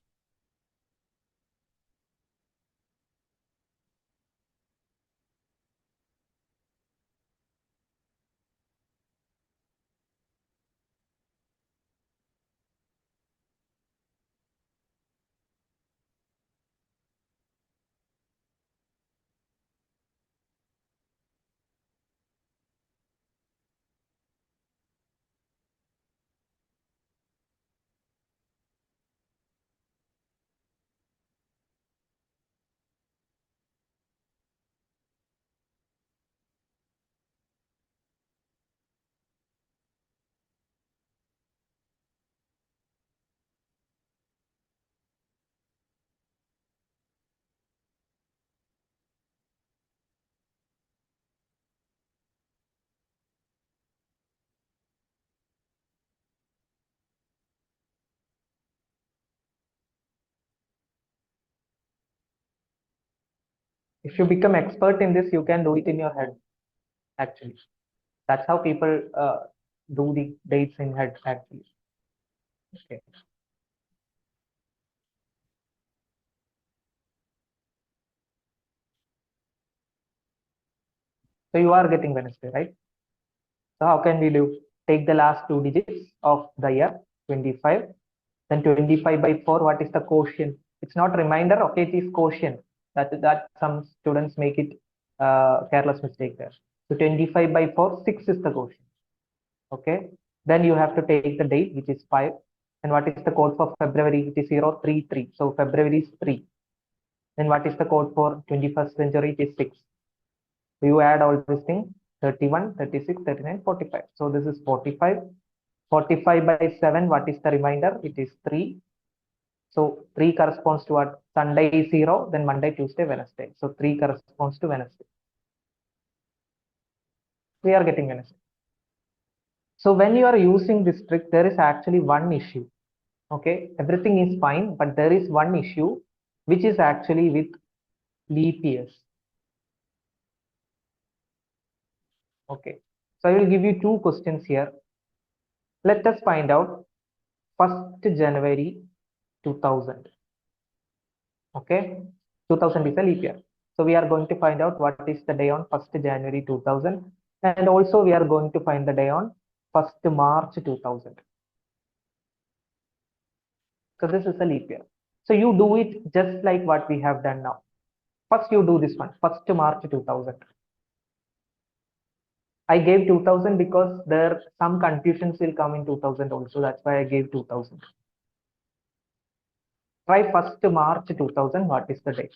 If you become expert in this, you can do it in your head. Actually, that's how people do the dates in head. Actually, okay. So you are getting Wednesday, right? So how can we do? Take the last two digits of the year, 25. Then 25 by 4, what is the quotient? It's not remainder, okay, it is quotient. That some students make it careless mistake there. So 25 by 4, 6 is the quotient. Okay. Then you have to take the date, which is 5. And what is the code for February? It is 033. So February is 3. Then what is the code for 21st century? It is 6. So you add all these things, 31, 36, 39, 45. So this is 45. 45 by 7, what is the remainder? It is 3. So 3 corresponds to what? Sunday is 0, then Monday, Tuesday, Wednesday. So 3 corresponds to Wednesday. We are getting Wednesday. So when you are using this trick, there is actually one issue. Okay, everything is fine, but there is one issue which is actually with leap years. Okay, so I will give you two questions here. Let us find out 1st January 2000. Okay, 2000 is a leap year. So we are going to find out what is the day on 1st January 2000, and also we are going to find the day on 1st March 2000. So this is a leap year. So you do it just like what we have done now. First you do this one, 1st March 2000. I gave 2000 because there some confusions will come in 2000 also. That's why I gave 2000. Try 1st March 2000. What is the date?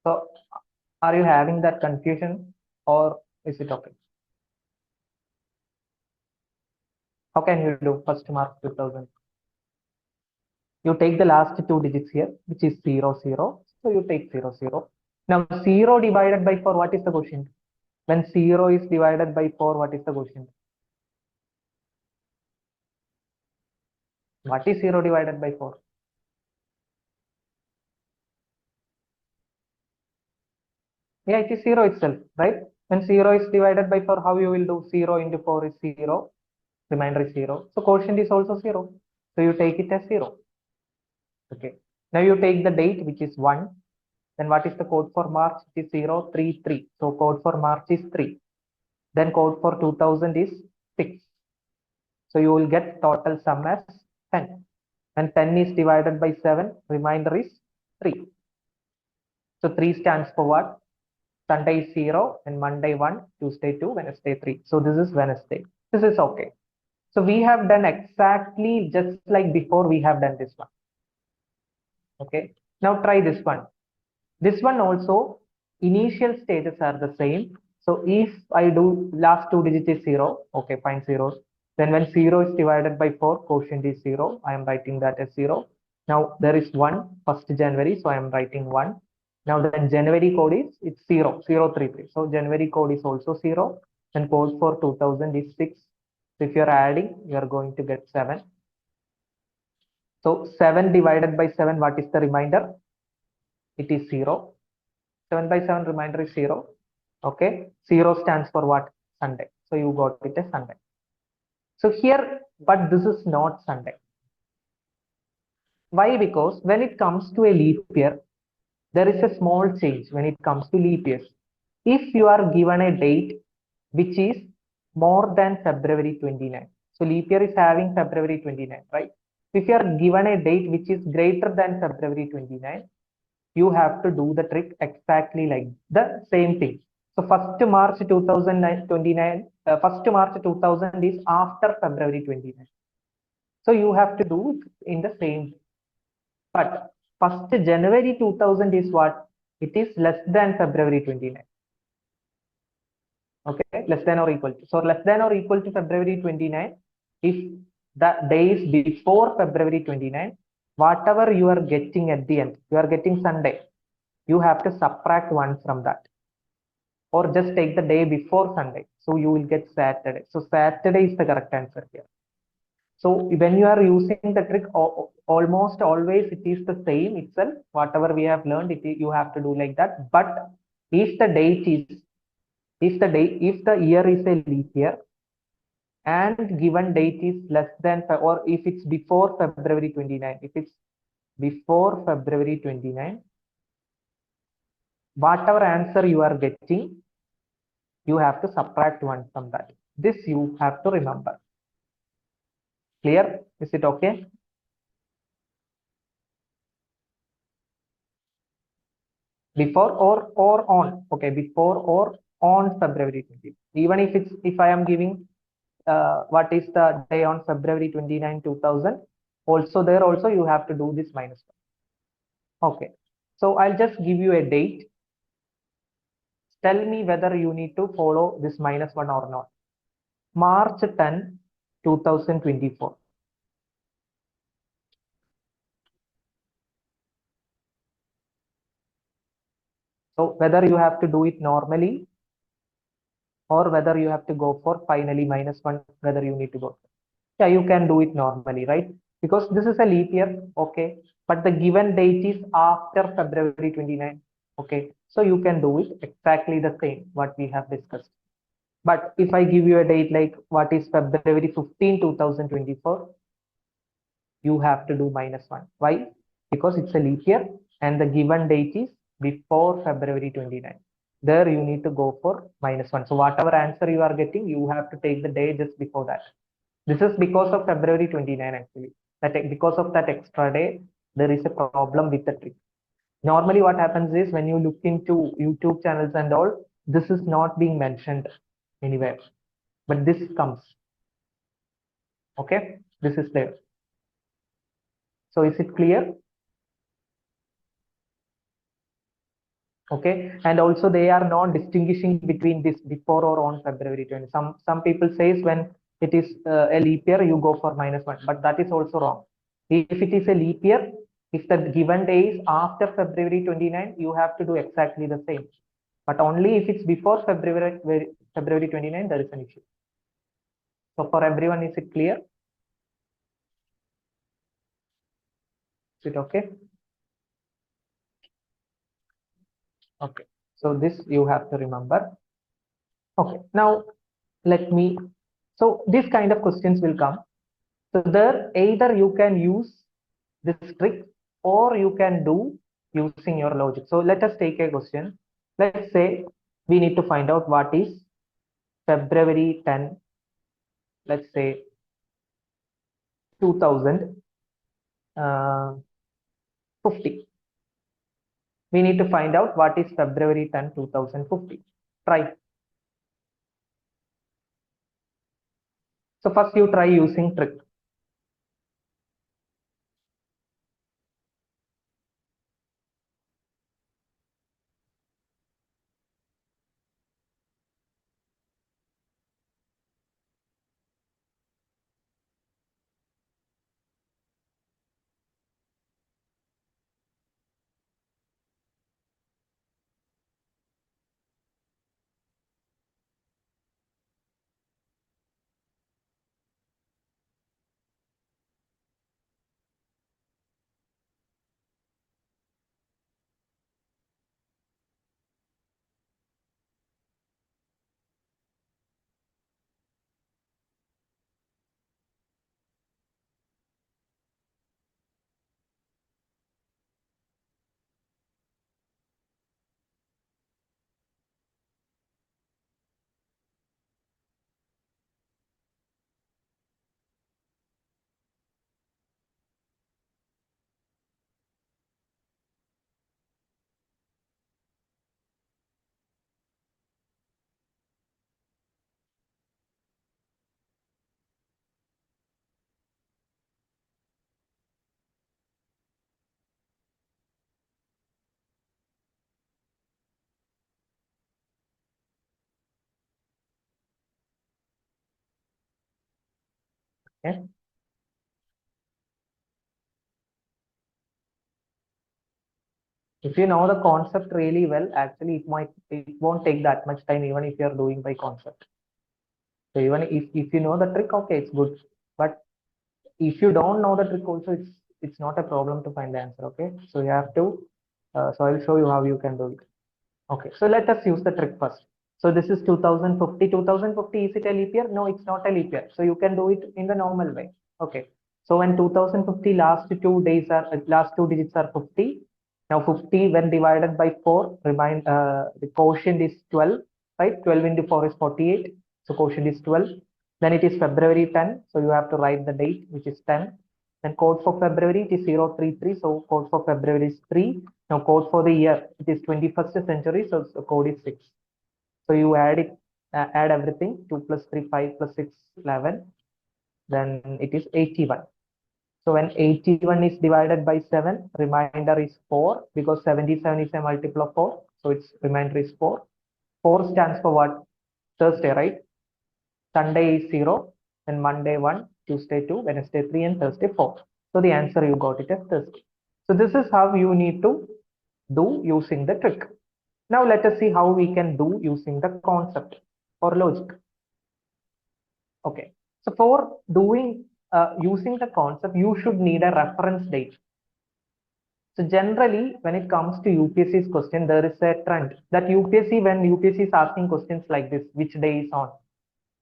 So are you having that confusion or is it okay? How can you do 1st March 2000? You take the last two digits here, which is 00. So you take 00. Now 0 divided by 4, what is the quotient? When 0 is divided by 4, what is the quotient? What is 0 divided by 4? Yeah, it is 0 itself, right? When 0 is divided by 4, how you will do? 0 into 4 is 0. Remainder is 0. So quotient is also 0. So you take it as 0. Okay. Now you take the date, which is 1. Then what is the code for March? It is 033. So code for March is 3. Then code for 2000 is 6. So you will get total sum as 10. When 10 is divided by 7, remainder is 3. So 3 stands for what? Sunday is 0, and Monday 1, Tuesday 2, Wednesday 3. So this is Wednesday. This is okay. So we have done exactly just like before we have done this one. Okay. Now try this one. This one also, initial stages are the same. So if I do last two digits is 0, okay, fine, zeros. Then when 0 is divided by 4, quotient is 0. I am writing that as 0. Now there is 1, 1st January, so I am writing 1. Now then January code is, it's 0, 033. So January code is also 0. Then code for 2000 is 6. So if you're adding, you're going to get 7. So 7 divided by 7, what is the remainder? It is 0. 7 by 7 remainder is 0. Okay. 0 stands for what? Sunday. So you got it as Sunday. So here, but this is not Sunday. Why? Because when it comes to a leap year, there is a small change when it comes to leap years. If you are given a date which is more than February 29, so leap year is having February 29, right? If you are given a date which is greater than February 29, you have to do the trick exactly like the same thing. So 1st March 2029, 1st March 2000 is after February 29. So you have to do it in the same. But 1st January 2000 is what? It is less than February 29. Okay, less than or equal to. So less than or equal to February 29. If the days before February 29, whatever you are getting at the end, you are getting Sunday, you have to subtract 1 from that, or just take the day before Sunday. So you will get Saturday. So Saturday is the correct answer here. So when you are using the trick, almost always it is the same itself. Whatever we have learned, you have to do like that. But if the date is if the year is a leap year and given date is less than, or if it's before February 29, if it's before February 29, whatever answer you are getting, you have to subtract one from that. This you have to remember. Clear? Is it okay? Before or on. Okay, before or on February 20. Even if I am giving what is the day on February 29, 2000, also there also you have to do this minus one. Okay, so I'll just give you a date. Tell me whether you need to follow this minus one or not. March 10, 2024. So whether you have to do it normally or whether you have to go for finally minus one, whether you need to go. Yeah, you can do it normally, right? Because this is a leap year, okay? But the given date is after February 29, okay? So you can do it exactly the same, what we have discussed. But if I give you a date like what is February 15, 2024, you have to do minus one. Why? Because it's a leap year and the given date is before February 29. There you need to go for minus one. So whatever answer you are getting, you have to take the day just before that. This is because of February 29 actually. That because of that extra day, there is a problem with the trick. Normally what happens is when you look into YouTube channels and all, this is not being mentioned anywhere. But this comes. Okay, this is there. So is it clear? Okay, and also they are not distinguishing between this before or on February 20. Some people says when it is a leap year, you go for minus one, but that is also wrong. If it is a leap year, if the given day is after February 29, you have to do exactly the same. But only if it's before February 29, there is an issue. So for everyone, is it clear? Is it okay? Okay. So this you have to remember. Okay. Now let me. So this kind of questions will come. So there either you can use this trick or you can do using your logic. So let us take a question. Let's say we need to find out what is February 10, let's say 2050. We need to find out what is February 10, 2050. Try. So first you try using trick. Okay. If you know the concept really well, actually it won't take that much time even if you're doing by concept. So even if you know the trick, okay, it's good. But if you don't know the trick also, it's not a problem to find the answer. Okay, so you have to so I'll show you how you can do it. Okay, so let us use the trick first. So this is 2050. 2050, is it a leap year? No, it's not a leap year. So you can do it in the normal way. Okay. So when 2050 last two digits are 50. Now 50 when divided by 4, the quotient is 12, right? 12 into 4 is 48. So quotient is 12. Then it is February 10. So you have to write the date, which is 10. Then code for February, it is 033. So code for February is 3. Now code for the year, it is 21st century. So the code is 6. So you add everything, 2 plus 3, 5 plus 6, 11. Then it is 81. So when 81 is divided by 7, remainder is 4 because 77 is a multiple of 4. So its remainder is 4. 4 stands for what? Thursday, right? Sunday is 0, then Monday 1, Tuesday 2, Wednesday 3, and Thursday 4. So the answer you got it as Thursday. So this is how you need to do using the trick. Now let us see how we can do using the concept or logic. Okay, so for doing using the concept, you should need a reference date. So generally, when it comes to UPSC's question, there is a trend that when UPSC is asking questions like this, which day is on?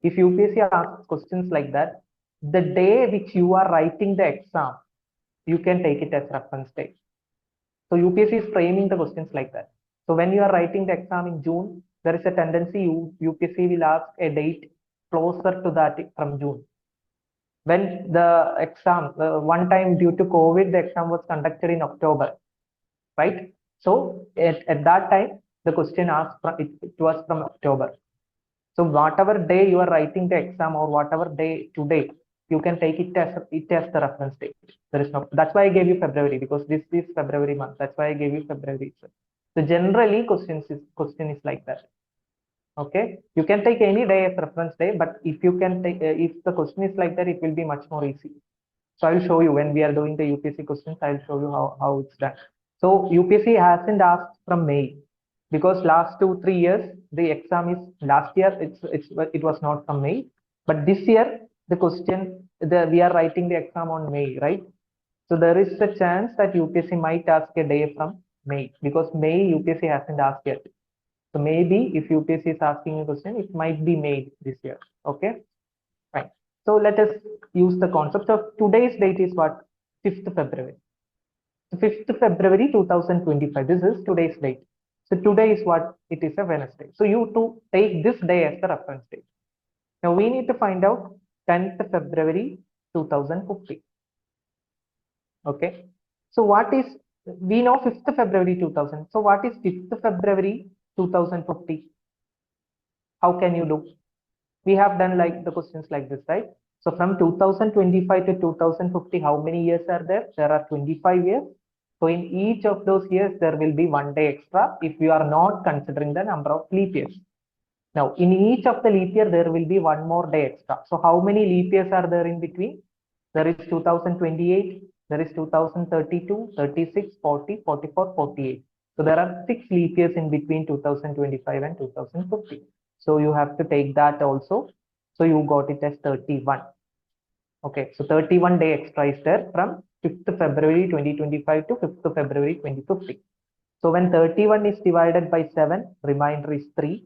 If UPSC asks questions like that, the day which you are writing the exam, you can take it as reference date. So UPSC is framing the questions like that. So when you are writing the exam in June, there is a tendency UPSC will ask a date closer to that from June. When the exam, one time due to COVID, the exam was conducted in October, right? So at that time, the question asked it was from October. So whatever day you are writing the exam or whatever day today, you can take it as the reference date. There is no. That's why I gave you February because this is February month. That's why I gave you February. So generally, question is like that. Okay, you can take any day as reference day, but if you can take if the question is like that, it will be much more easy. So I'll show you when we are doing the UPSC questions. I'll show you how it's done. So UPSC hasn't asked from May because last 2-3 years the exam is last year it was not from May, but this year the question we are writing the exam on May, right? So there is a chance that UPSC might ask a day from May because May UPSC hasn't asked yet. So maybe if UPSC is asking a question, it might be May this year. Okay, fine. So let us use the concept of today's date is what? 5th February. 5th February 2025. This is today's date. So today is what? It is a Wednesday. So you to take this day as the reference date. Now we need to find out 10th February 2050. Okay. So what is, we know 5th February 2000. So what is 5th February 2050? How can you do? We have done like the questions like this, right? So from 2025 to 2050, how many years are there? There are 25 years. So in each of those years, there will be one day extra if you are not considering the number of leap years. Now, in each of the leap year, there will be one more day extra. So how many leap years are there in between? There is 2028, there is 2032, 36, 40, 44, 48. So there are 6 leap years in between 2025 and 2050. So you have to take that also. So you got it as 31. Okay, so 31 day extra is there from 5th February 2025 to 5th February 2050. So when 31 is divided by 7, remainder is 3.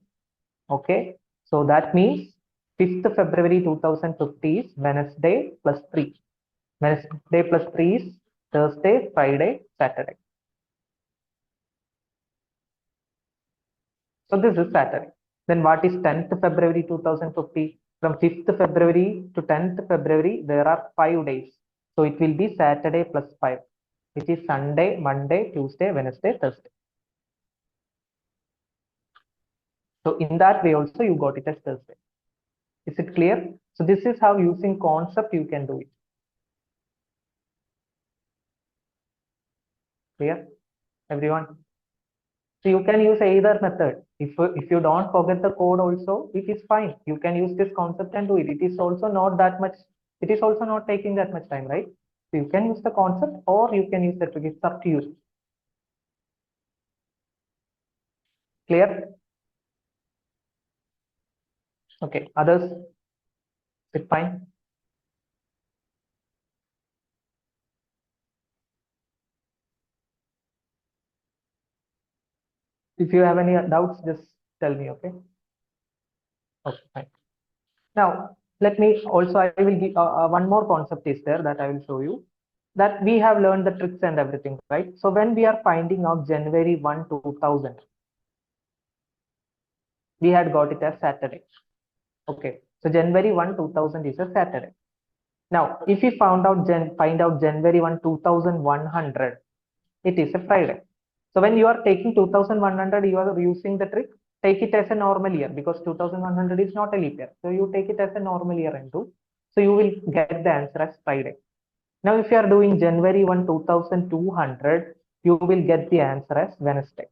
Okay, so that means 5th February 2050 is Wednesday plus 3. Wednesday plus 3 is Thursday, Friday, Saturday. So this is Saturday. Then what is 10th February 2050? From 5th February to 10th February, there are 5 days. So it will be Saturday plus 5, which is Sunday, Monday, Tuesday, Wednesday, Thursday. So in that way also you got it as Thursday. Is it clear? So this is how using concept you can do it. Clear? Everyone? So you can use either method. If you don't forget the code also, it is fine. You can use this concept and do it. It is also not that much. It is also not taking that much time, right? So you can use the concept or you can use the trick. It's up to you. Clear? Okay. Others? Is it fine? If you have any doubts, just tell me, okay? Okay, fine. Now, let me also, I will give one more concept is there that I will show you, that we have learned the tricks and everything, right? So when we are finding out January 1, 2000, we had got it as Saturday. Okay, so January 1, 2000 is a Saturday. Now, if we find out January 1, 2100, it is a Friday. So when you are taking 2100, you are using the trick. Take it as a normal year because 2100 is not a leap year. So you take it as a normal year into. So you will get the answer as Friday. Now, if you are doing January 1, 2200, you will get the answer as Wednesday.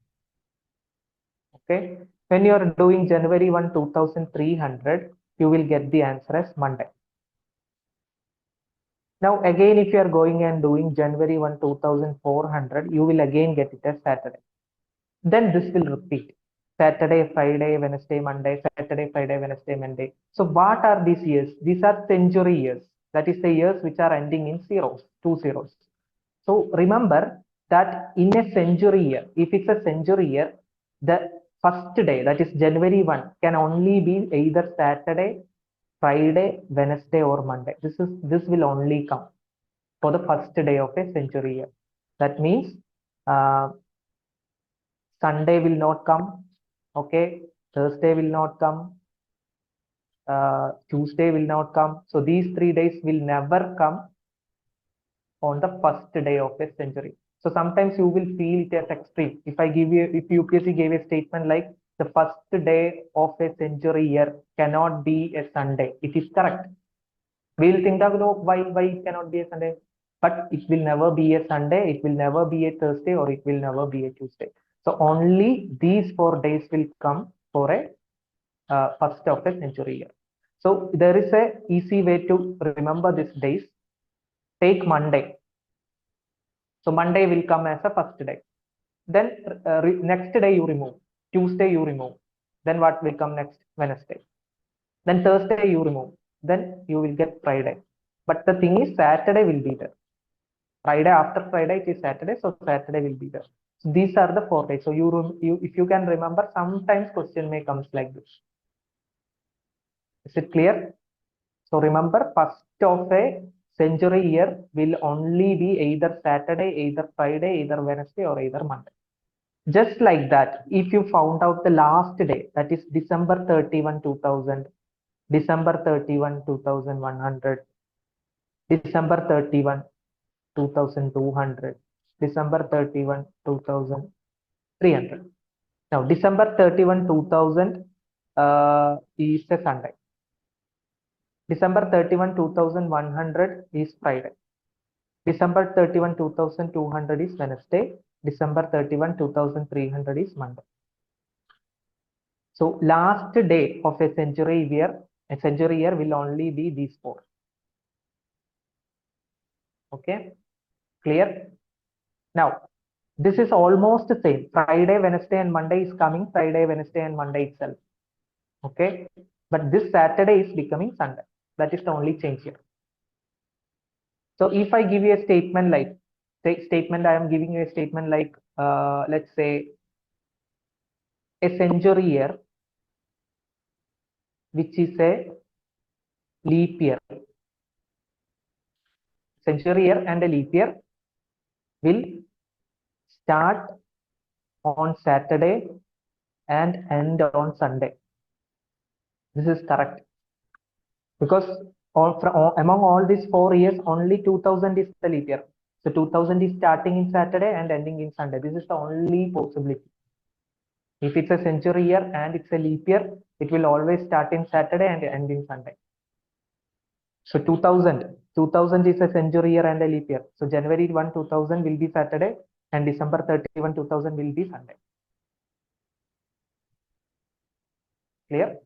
Okay. When you are doing January 1, 2300, you will get the answer as Monday. Now, again, if you are going and doing January 1, 2400, you will again get it as Saturday. Then this will repeat. Saturday, Friday, Wednesday, Monday, Saturday, Friday, Wednesday, Monday. So what are these years? These are century years. That is the years which are ending in zeros, two zeros. So remember that in a century year, if it's a century year, the first day, that is January 1, can only be either Saturday, Friday, Wednesday, or Monday. This will only come for the first day of a century year. That means uh, Sunday will not come. Okay, Thursday will not come. Tuesday will not come. So these 3 days will never come on the first day of a century. So sometimes you will feel it as extreme. If UPSC gave a statement like the first day of a century year cannot be a Sunday, it is correct. We'll think that, no, why it cannot be a Sunday? But it will never be a Sunday, it will never be a Thursday, or it will never be a Tuesday. So only these 4 days will come for a first of a century year. So there is a easy way to remember these days. Take Monday. So Monday will come as a first day. Then next day you remove. Tuesday you remove. Then what will come next? Wednesday. Then Thursday you remove. Then you will get Friday. But the thing is, Saturday will be there. Friday after Friday it is Saturday, so Saturday will be there. So these are the 4 days. So you if you can remember, sometimes question may comes like this. Is it clear? So remember, first of a century year will only be either Saturday, either Friday, either Wednesday, or either Monday. Just like that, if you found out the last day, that is December 31, 2000, December 31, 2100, December 31, 2200, December 31, 2300. Now, December 31, 2000 is a Sunday. December 31, 2100 is Friday. December 31, 2200 is Wednesday. December 31, 2300 is Monday. So last day of a century year will only be these four. Okay, clear? Now, this is almost the same. Friday, Wednesday, and Monday is coming. Friday, Wednesday, and Monday itself. Okay, but this Saturday is becoming Sunday. That is the only change here. So if I give you a statement like, I am giving you a statement like, let's say a century year, which is a leap year. Century year and a leap year will start on Saturday and end on Sunday. This is correct. Because among all these 4 years, only 2000 is the leap year. So 2000 is starting in Saturday and ending in Sunday. This is the only possibility. If it's a century year and it's a leap year, it will always start in Saturday and end in Sunday. So 2000 is a century year and a leap year. So January 1, 2000 will be Saturday and December 31, 2000 will be Sunday. Clear?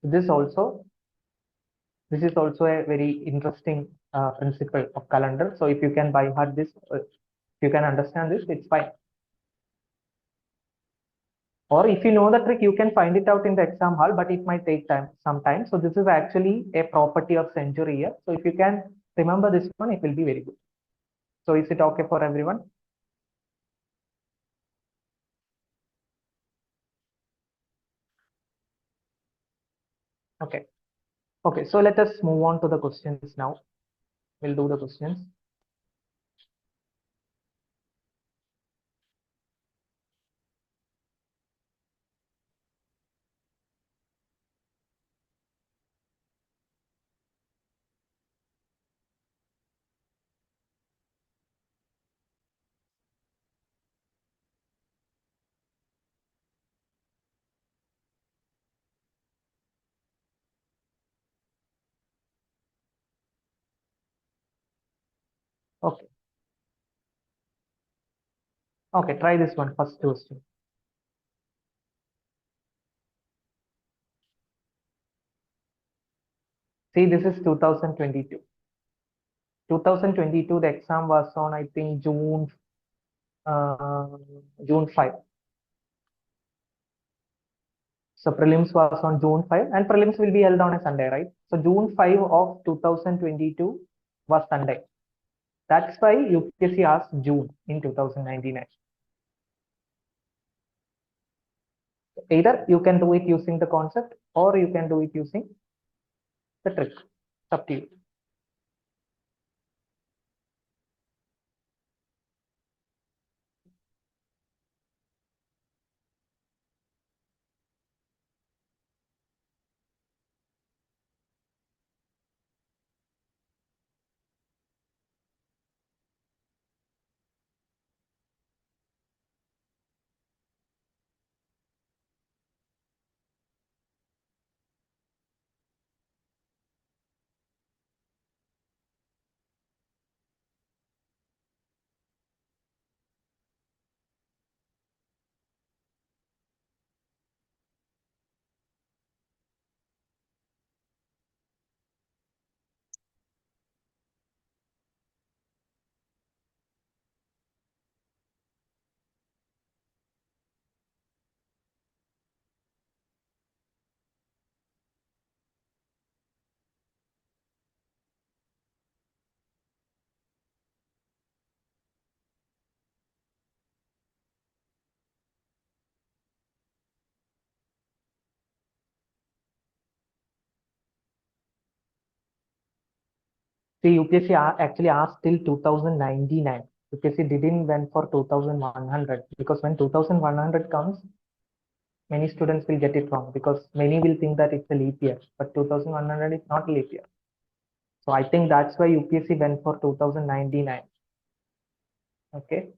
This is also a very interesting principle of calendar. So if you can by heart this, if you can understand this, it's fine. Or if you know the trick, you can find it out in the exam hall, but it might take some time. So this is actually a property of century year. So if you can remember this one, it will be very good. So is it okay for everyone? Okay. Okay. So let us move on to the questions now. We'll do the questions. Okay. Okay. Try this one first question. See, this is 2022. 2022, the exam was on, I think, uh, June 5. So prelims was on June 5 and prelims will be held on a Sunday, right? So June 5 of 2022 was Sunday. That's why UPSC asked June in 2019. Either you can do it using the concept or you can do it using the trick. It's up to you. See, UPSC actually asked till 2099. UPSC didn't went for 2100 because when 2100 comes, many students will get it wrong because many will think that it's a leap year, but 2100 is not a leap year. So I think that's why UPSC went for 2099. Okay.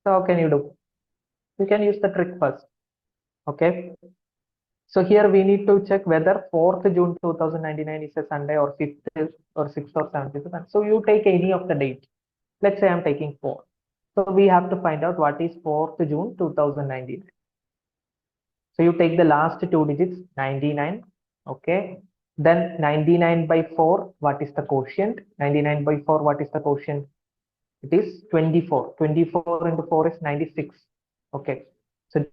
So how can you do? You can use the trick first. Okay. So here we need to check whether 4th June 2099 is a Sunday or 5th or 6th or 7th is a Sunday. So you take any of the date. Let's say I'm taking 4. So we have to find out what is 4th June 2099. So you take the last two digits, 99. Okay. Then 99 by 4, what is the quotient? 99 by 4, what is the quotient? It is 24. 24 into 4 is 96. Okay. So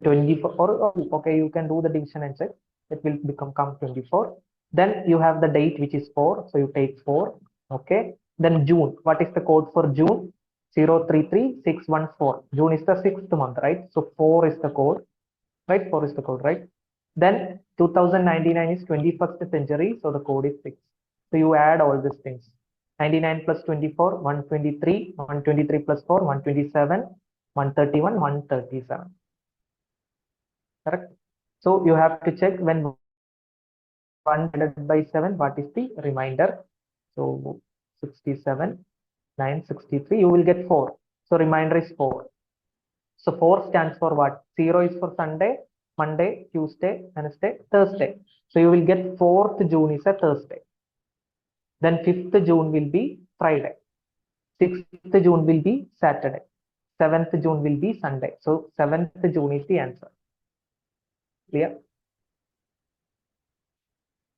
24 or okay, you can do the division and check. It will come 24. Then you have the date which is 4. So you take 4. Okay. Then June. What is the code for June? 033614. June is the 6th month, right? So 4 is the code, right? 4 is the code, right? Then 2099 is 21st century. So the code is 6. So you add all these things. 99 plus 24, 123, 123 plus 4, 127, 131, 137. Correct? So you have to check when 1 divided by 7, what is the remainder? So 67, 963, you will get 4. So remainder is 4. So 4 stands for what? 0 is for Sunday, Monday, Tuesday, Wednesday, Thursday. So you will get 4th June is a Thursday. Then 5th June will be Friday. 6th June will be Saturday. 7th June will be Sunday. So 7th June is the answer. Clear?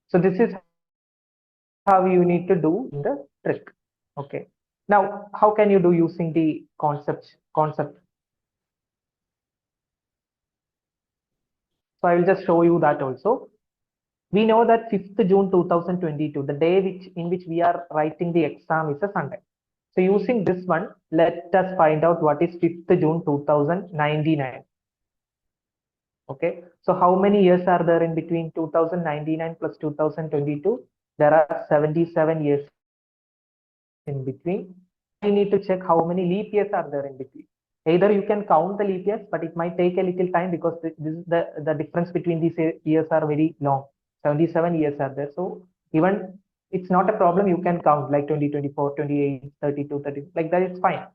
So this is how you need to do in the trick. Okay. Now, how can you do using the concept? So I will just show you that also. We know that 5th June 2022, the day in which we are writing the exam is a Sunday. So using this one, let us find out what is 5th June 2099. Okay. So how many years are there in between 2099 plus 2022? There are 77 years in between. You need to check how many leap years are there in between. Either you can count the leap years, but it might take a little time because this is the difference between these years are very long. 77 years are there. So even it's not a problem. You can count like 20, 24, 28, 32, 30, like that. It's fine.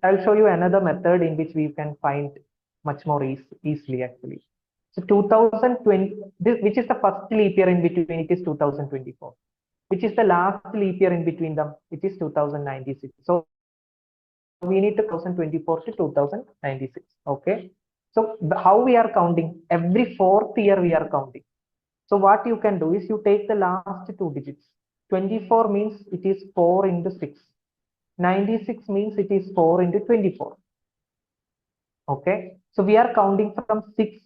I'll show you another method in which we can find much more easily actually. So 2020, which is the first leap year in between? It is 2024. Which is the last leap year in between them? It is 2096. So we need to 2024 to 2096. Okay. So how we are counting? Every 4th year we are counting. So what you can do is you take the last 2 digits. 24 means it is 4 into 6. 96 means it is 4 into 24. Okay. So we are counting from 6.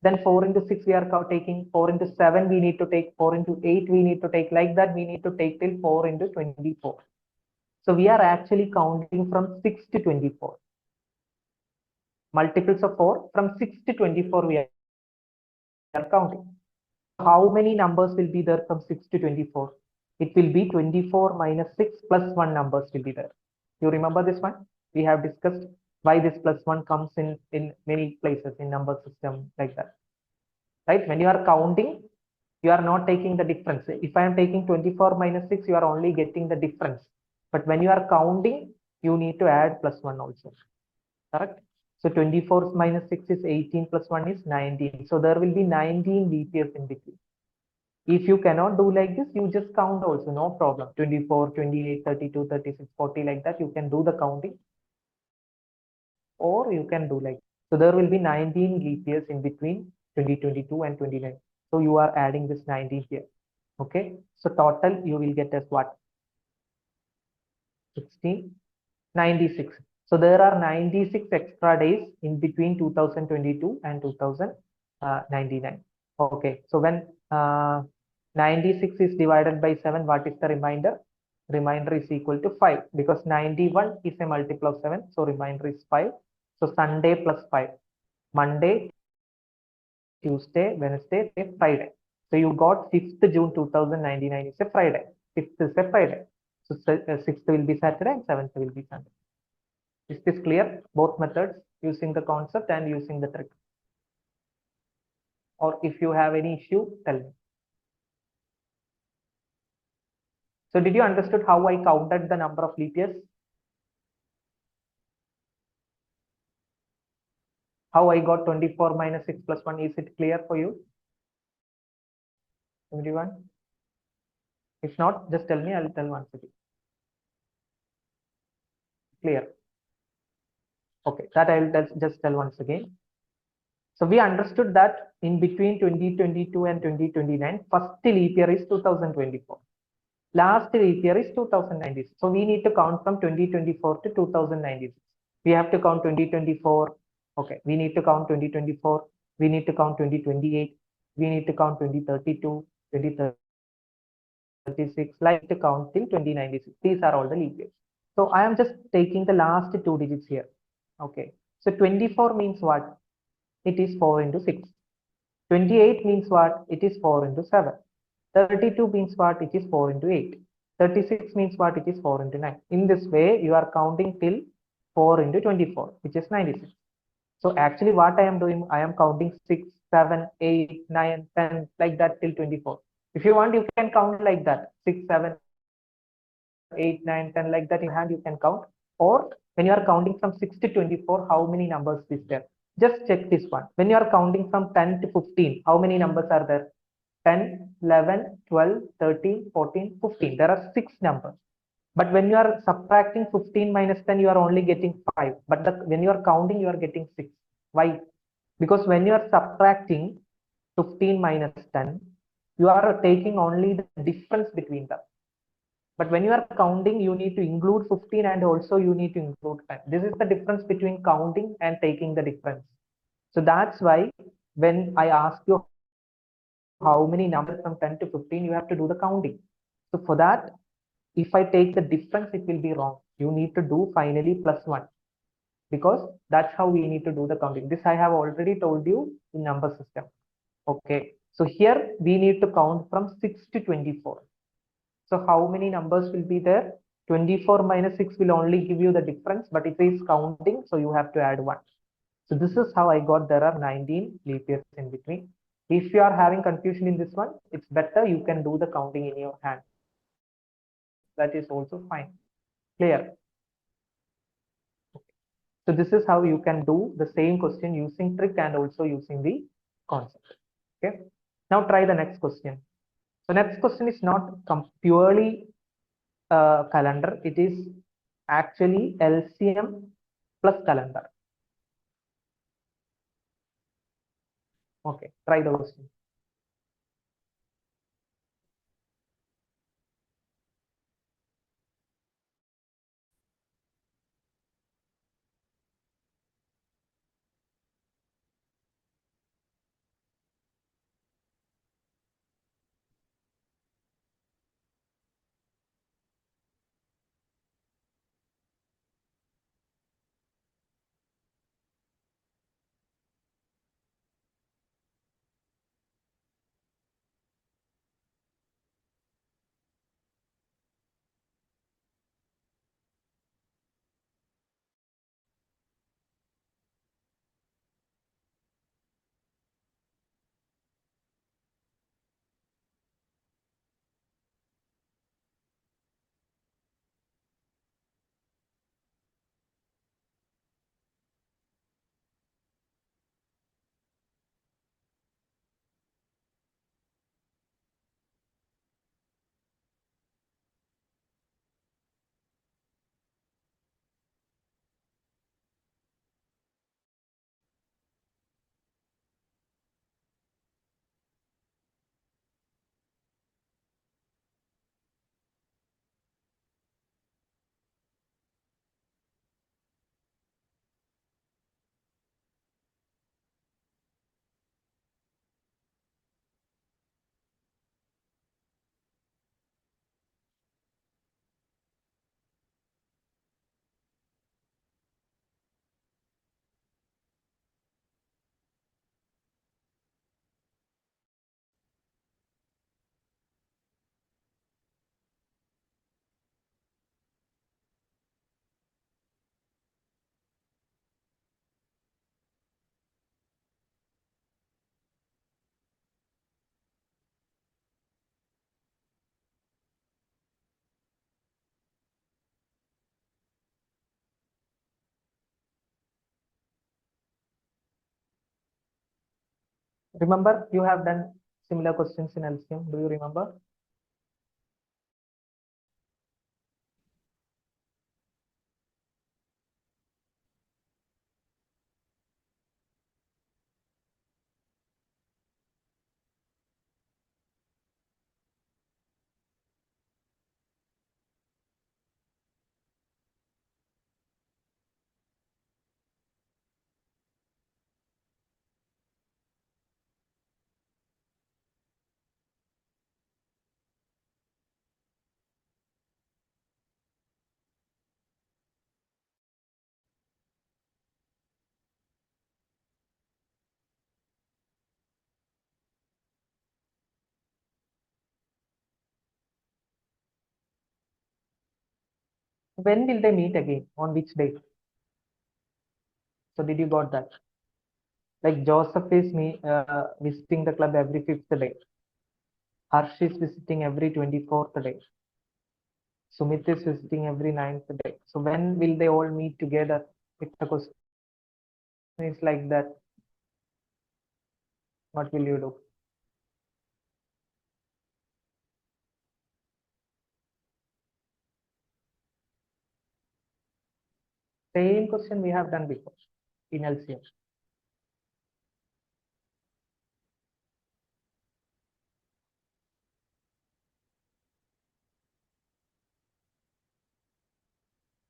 Then 4 into 6 we are taking, 4 into 7 we need to take, 4 into 8 we need to take, like that we need to take till 4 into 24. So we are actually counting from 6 to 24. Multiples of 4, from 6 to 24 we are counting. How many numbers will be there from 6 to 24? It will be 24 minus 6 plus 1 numbers will be there. You remember this one? We have discussed why this plus 1 comes in many places in number system like that. Right? When you are counting, you are not taking the difference. If I am taking 24 minus 6, you are only getting the difference. But when you are counting, you need to add plus 1 also. Correct? So 24 minus 6 is 18 plus 1 is 19. So there will be 19 leap years in between. If you cannot do like this, you just count also, no problem. 24, 28, 32, 36, 40, like that. You can do the counting. Or you can do like, so there will be 19 leap years in between 2022 and 29. So you are adding this 19 here. Okay. So total you will get as what? 16, 96. So there are 96 extra days in between 2022 and 2099. Okay. So when 96 is divided by 7, what is the remainder? Remainder is equal to 5 because 91 is a multiple of 7. So remainder is 5. So Sunday plus 5. Monday, Tuesday, Wednesday, Friday. So you got 5th June 2099 is a Friday. 5th is a Friday. So 6th will be Saturday and 7th will be Sunday. Is this clear? Both methods, using the concept and using the trick. Or if you have any issue, tell me. So did you understood how I counted the number of leap years? How I got 24 minus 6 plus 1? Is it clear for you? Everyone? If not, just tell me, I'll tell once again. Clear? Okay, that I'll just tell once again. So we understood that in between 2022 and 2029, first leap year is 2024. Last leap year is 2096. So we need to count from 2024 to 2096. We have to count 2024. Okay, we need to count 2024. We need to count 2028. We need to count 2032, 2036, like to count till 2096. These are all the leap years. So I am just taking the last 2 digits here. Okay, so 24 means what? It is 4 into 6. 28 means what? It is 4 into 7. 32 means what? It is 4 into 8. 36 means what? It is 4 into 9. In this way, you are counting till 4 into 24, which is 96. So actually what I am doing, I am counting 6, 7, 8, 9, 10, like that till 24. If you want, you can count like that. 6, 7, 8, 9, 10, like that in hand, you can count. Or when you are counting from 6 to 24, how many numbers is there? Just check this one. When you are counting from 10 to 15, how many numbers are there? 10, 11, 12, 13, 14, 15. There are 6 numbers. But when you are subtracting 15 minus 10, you are only getting 5. But when you are counting, you are getting 6. Why? Because when you are subtracting 15 minus 10, you are taking only the difference between them. But when you are counting, you need to include 15 and also you need to include 10. This is the difference between counting and taking the difference. So that's why when I ask you how many numbers from 10 to 15, you have to do the counting. So for that, if I take the difference, it will be wrong. You need to do finally plus 1 because that's how we need to do the counting. This I have already told you in number system. Okay. So here we need to count from 6 to 24. So how many numbers will be there? 24 minus 6 will only give you the difference, but it is counting, so you have to add 1. So this is how I got there are 19 leap years in between. If you are having confusion in this one, it's better you can do the counting in your hand. That is also fine. Clear? So this is how you can do the same question using trick and also using the concept. Okay. Now try the next question. So next question is not purely calendar. It is actually LCM plus calendar. Okay, try the question. Remember, you have done similar questions in LCM. Do you remember? When will they meet again? On which day? So did you got that? Like Joseph is visiting the club every fifth day. Harsh is visiting every 24th day. Sumit is visiting every ninth day. So when will they all meet together? If the question is like that, what will you do? Same question we have done before in LCM.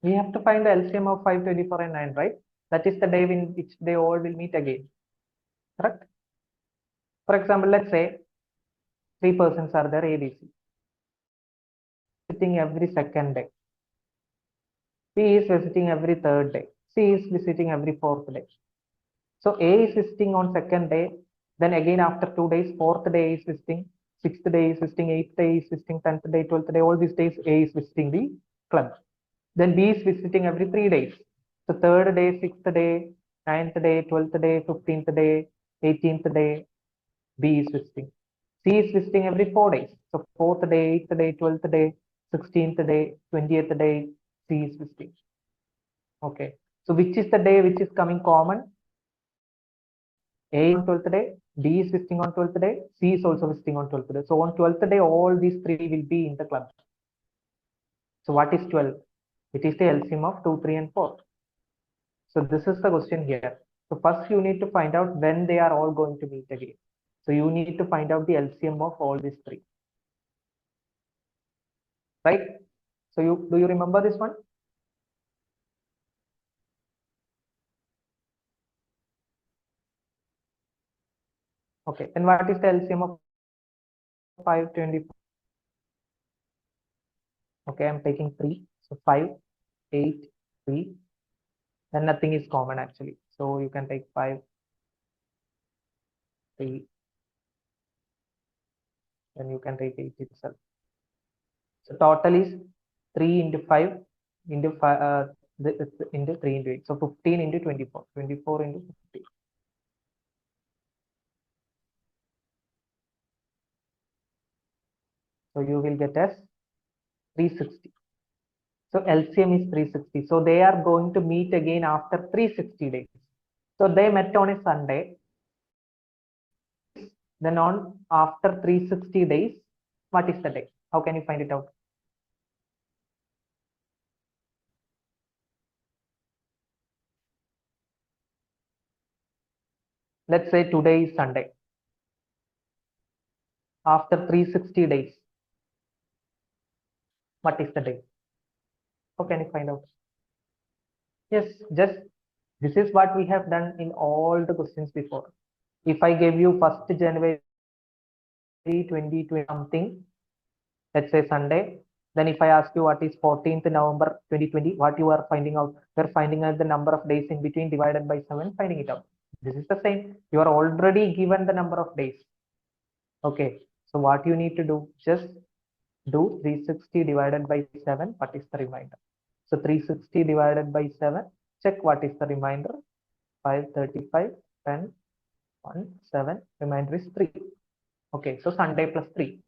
We have to find the LCM of 524 and 9, right? That is the day in which they all will meet again, correct? For example, let's say three persons are there, ABC, visiting every second day. B is visiting every third day. C is visiting every fourth day. So A is visiting on second day. Then again after 2 days, fourth day is visiting, sixth day is visiting, eighth day is visiting, 10th day, 12th day. All these days A is visiting the club. Then B is visiting every 3 days. So third day, sixth day, ninth day, 12th day, 15th day, 18th day, B is visiting. C is visiting every 4 days. So fourth day, eighth day, 12th day, 16th day, 20th day, C is visiting. Okay. So which is the day which is coming common? A on 12th day, D is visiting on 12th day, C is also visiting on 12th day. So on 12th day, all these three will be in the club. So what is 12? It is the LCM of 2, 3, and 4. So this is the question here. So first you need to find out when they are all going to meet again. So you need to find out the LCM of all these three. Right? So do you remember this one? Okay. And what is the LCM of 520? Okay, I'm taking 3. So 5, 8, 3. Then nothing is common actually. So you can take 5, 3. Then you can take 8 itself. So total is 3 into 5 into 5 into 3 into 8. So 15 into 24. 24 into 50. So you will get as 360. So LCM is 360. So they are going to meet again after 360 days. So they met on a Sunday. Then on after 360 days, what is the day? How can you find it out? Let's say today is Sunday. After 360 days, what is the day? How can you find out? Yes, just this is what we have done in all the questions before. If I gave you 1st January 2020 something, let's say Sunday, then if I ask you what is 14th November 2020, what you are finding out? You're finding out the number of days in between divided by 7, finding it out. This is the same. You are already given the number of days. Okay. So what you need to do, just do 360 divided by 7. What is the remainder? So 360 divided by 7. Check what is the remainder. 535, 10, 1, 7. Remainder is 3. Okay. So Sunday plus 3.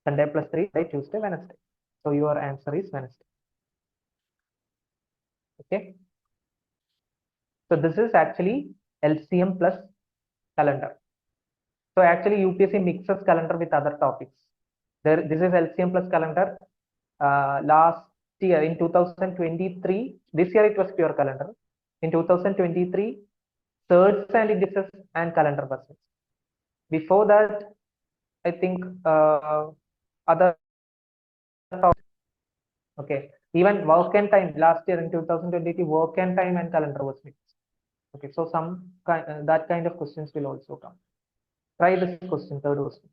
Sunday plus 3, Monday, Tuesday, Wednesday. So your answer is Wednesday. Okay. So this is actually LCM plus calendar. So actually UPSC mixes calendar with other topics. This is LCM plus calendar. Last year in 2023, this year it was pure calendar. In 2023, search and indexes and calendar buses. Before that, I think other topics. Okay. Even work and time last year in 2023, work and time and calendar was mixed. Okay. So that kind of questions will also come. Try this question, third question.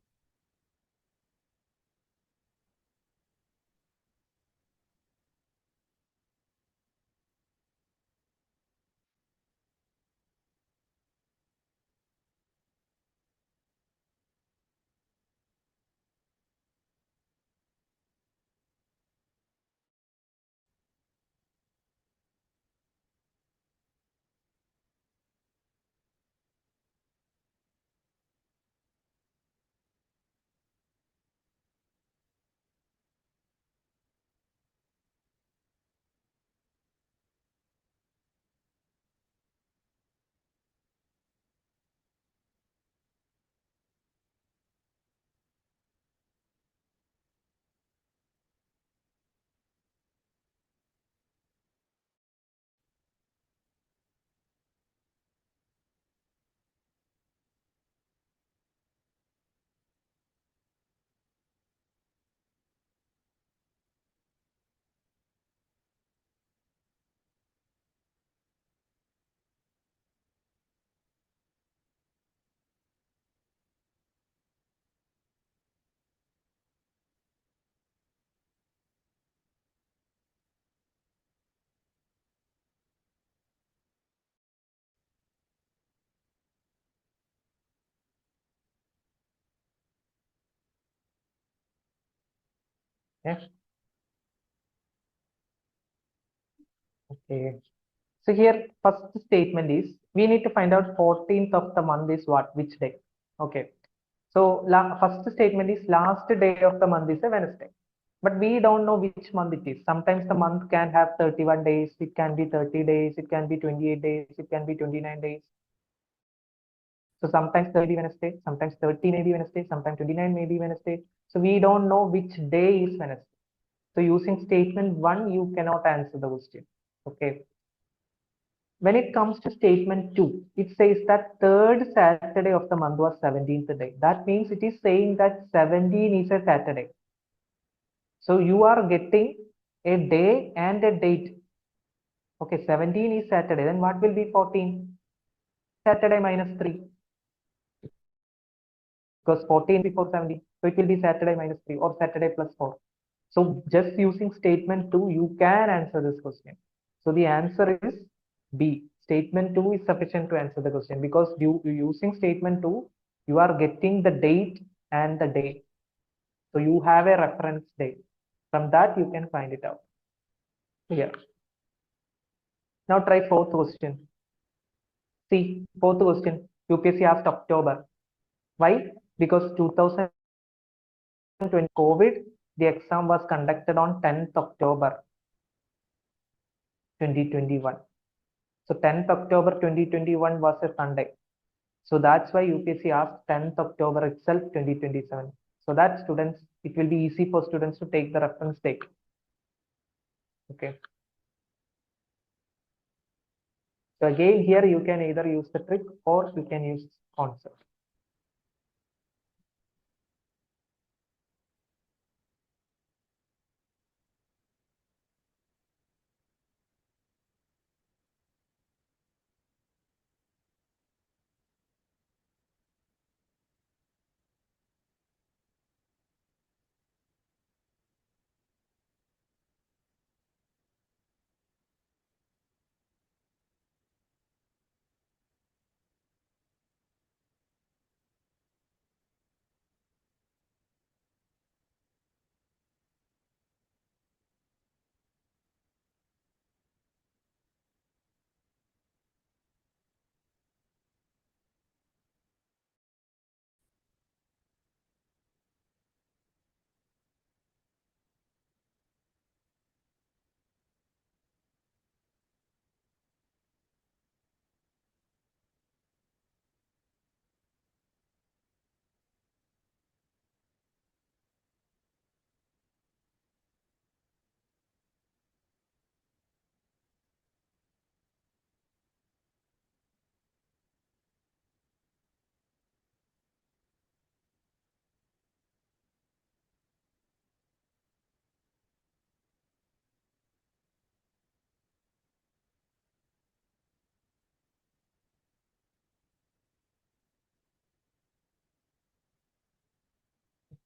Yeah. Okay. So here, first statement is we need to find out 14th of the month is what, which day. Okay. So first statement is last day of the month is a Wednesday. But we don't know which month it is. Sometimes the month can have 31 days, it can be 30 days, it can be 28 days, it can be 29 days. So sometimes 30 Wednesday, sometimes 30 maybe Wednesday, sometimes 29 maybe Wednesday. So we don't know which day is Wednesday. So using statement one, you cannot answer the question. Okay. When it comes to statement two, it says that third Saturday of the month was 17th day. That means it is saying that 17 is a Saturday. So you are getting a day and a date. Okay, 17 is Saturday. Then what will be 14? Saturday minus 3. Because 14 before 17. So it will be Saturday minus 3 or Saturday plus 4. So just using statement 2, you can answer this question. So the answer is B. Statement 2 is sufficient to answer the question because using statement 2, you are getting the date and the day. So you have a reference date. From that, you can find it out. Here. Now try fourth question. See, fourth question. UPSC asked October. Why? Because 2020 COVID, the exam was conducted on 10th October 2021. So 10th October 2021 was a Sunday. So that's why UPSC asked 10th October itself 2027. So that students, it will be easy for students to take the reference date. Okay. So again, here you can either use the trick or you can use concept.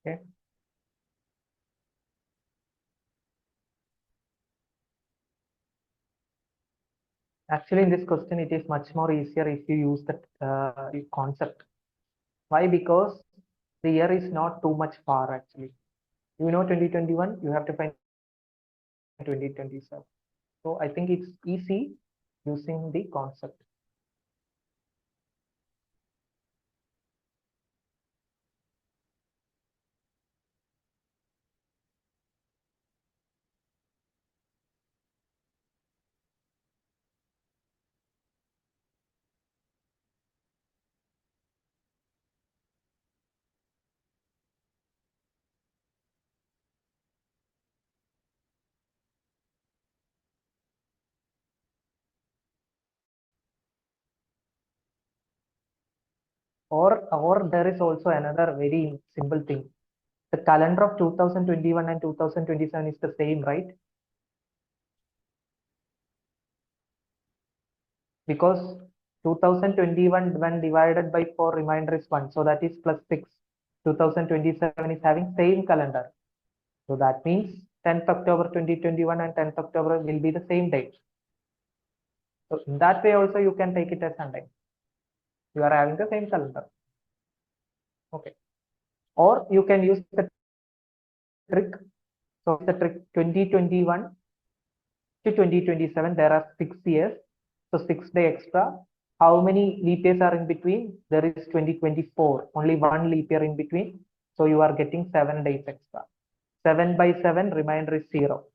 Okay. Actually, in this question, it is much more easier if you use the concept. Why? Because the year is not too much far actually. You know 2021, you have to find 2027. So I think it's easy using the concept. Or there is also another very simple thing. The calendar of 2021 and 2027 is the same, right? Because 2021 when divided by 4 remainder is 1. So that is plus 6. 2027 is having same calendar. So that means 10th October 2021 and 10th October will be the same date. So in that way also you can take it as Sunday. You are having the same calendar. Okay. Or you can use the trick. So the trick 2021 to 2027, there are 6 years. So 6 day extra. How many leap years are in between? There is 2024, only one leap year in between. So you are getting 7 days extra. 7 by 7, remainder is 0.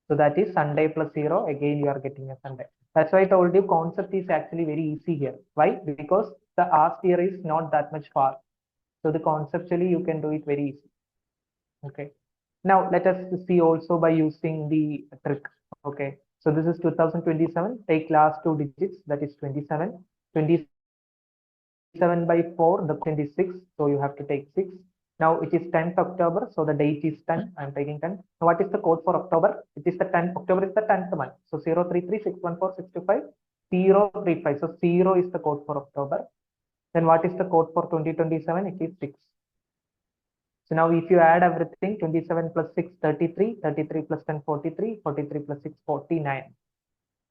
So that is Sunday plus 0. Again, you are getting a Sunday. That's why I told you concept is actually very easy here. Why? Because the asked year is not that much far. So the conceptually you can do it very easy. Okay. Now let us see also by using the trick. Okay. So this is 2027. Take last two digits, that is 27. 27 by 4, the quotient is 6. So you have to take 6. Now it is 10th October. So the date is 10. I'm taking 10. Now what is the code for October? It is the 10th. October is the 10th month. So 033614625 So 0 is the code for October. Then what is the code for 2027? It is 6. So now if you add everything, 27 plus 6, 33, 33 plus 10, 43, 43 plus 6, 49.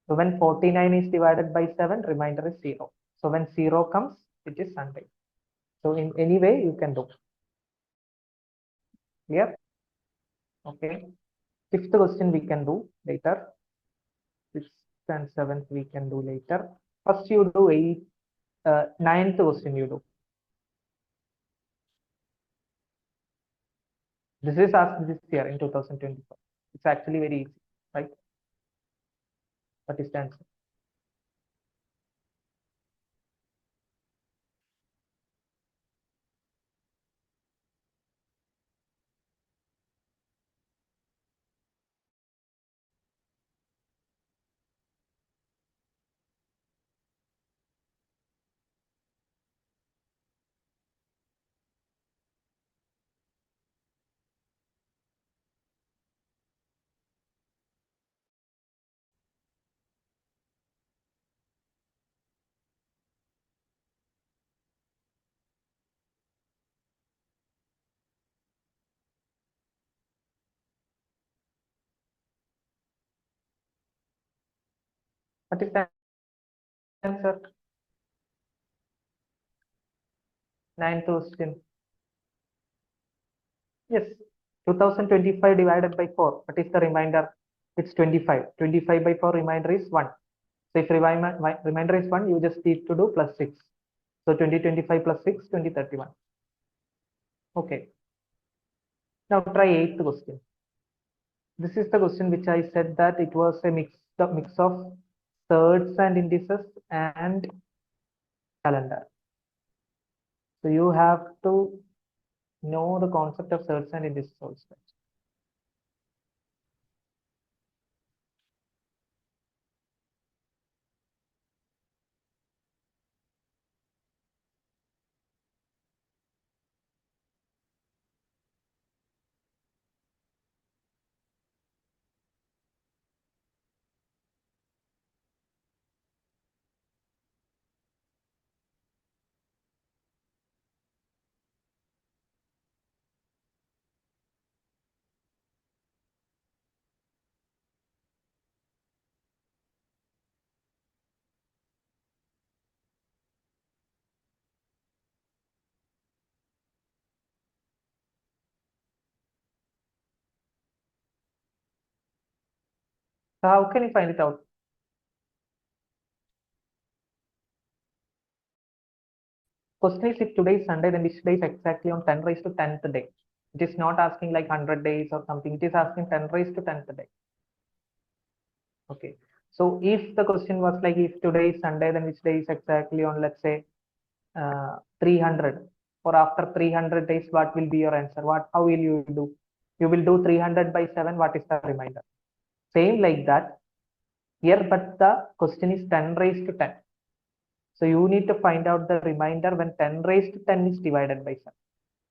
So when 49 is divided by 7, remainder is 0. So when 0 comes, it is Sunday. So in any way, you can do. Clear? Okay. Fifth question we can do later. Sixth and seventh we can do later. First you do ninth question you do. This is asked this year in 2024. It's actually very easy, right? What is the answer? What is the answer? Ninth question. Yes, 2025 divided by 4. What is the remainder? It's 25. 25 by 4 remainder is 1. So if remainder is 1, you just need to do plus 6. So 2025 plus 6, 2031. Okay. Now try eighth question. This is the question which I said that it was a mix of thirds and indices and calendar. So you have to know the concept of thirds and indices also. So how can you find it out? Question is if today is Sunday, then which day is exactly on 10 raised to 10th day? It is not asking like 100 days or something. It is asking 10 raised to 10th day. Okay. So if the question was like if today is Sunday, then which day is exactly on, let's say, 300, or after 300 days, what will be your answer? How will you do? You will do 300 by 7. What is the remainder? Same like that here, but the question is 10 raised to 10. So you need to find out the remainder when 10 raised to 10 is divided by 7.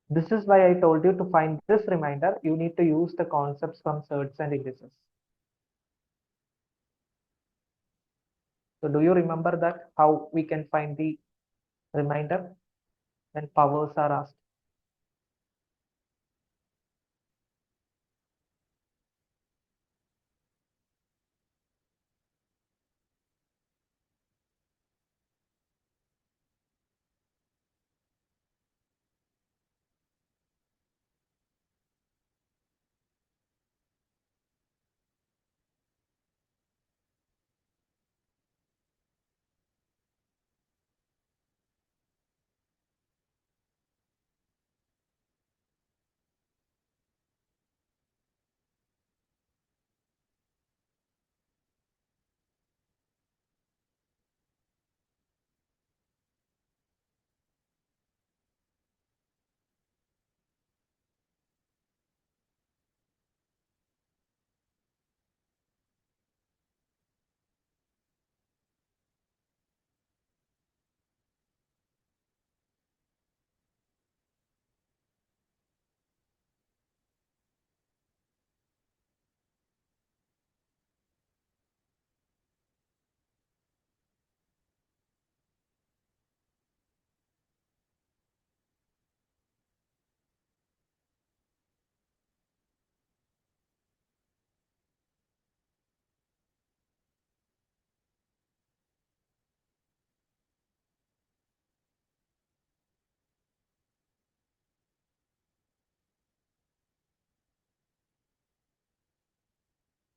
This is why I told you to find this remainder, you need to use the concepts from surds and indices. So do you remember that how we can find the remainder when powers are asked?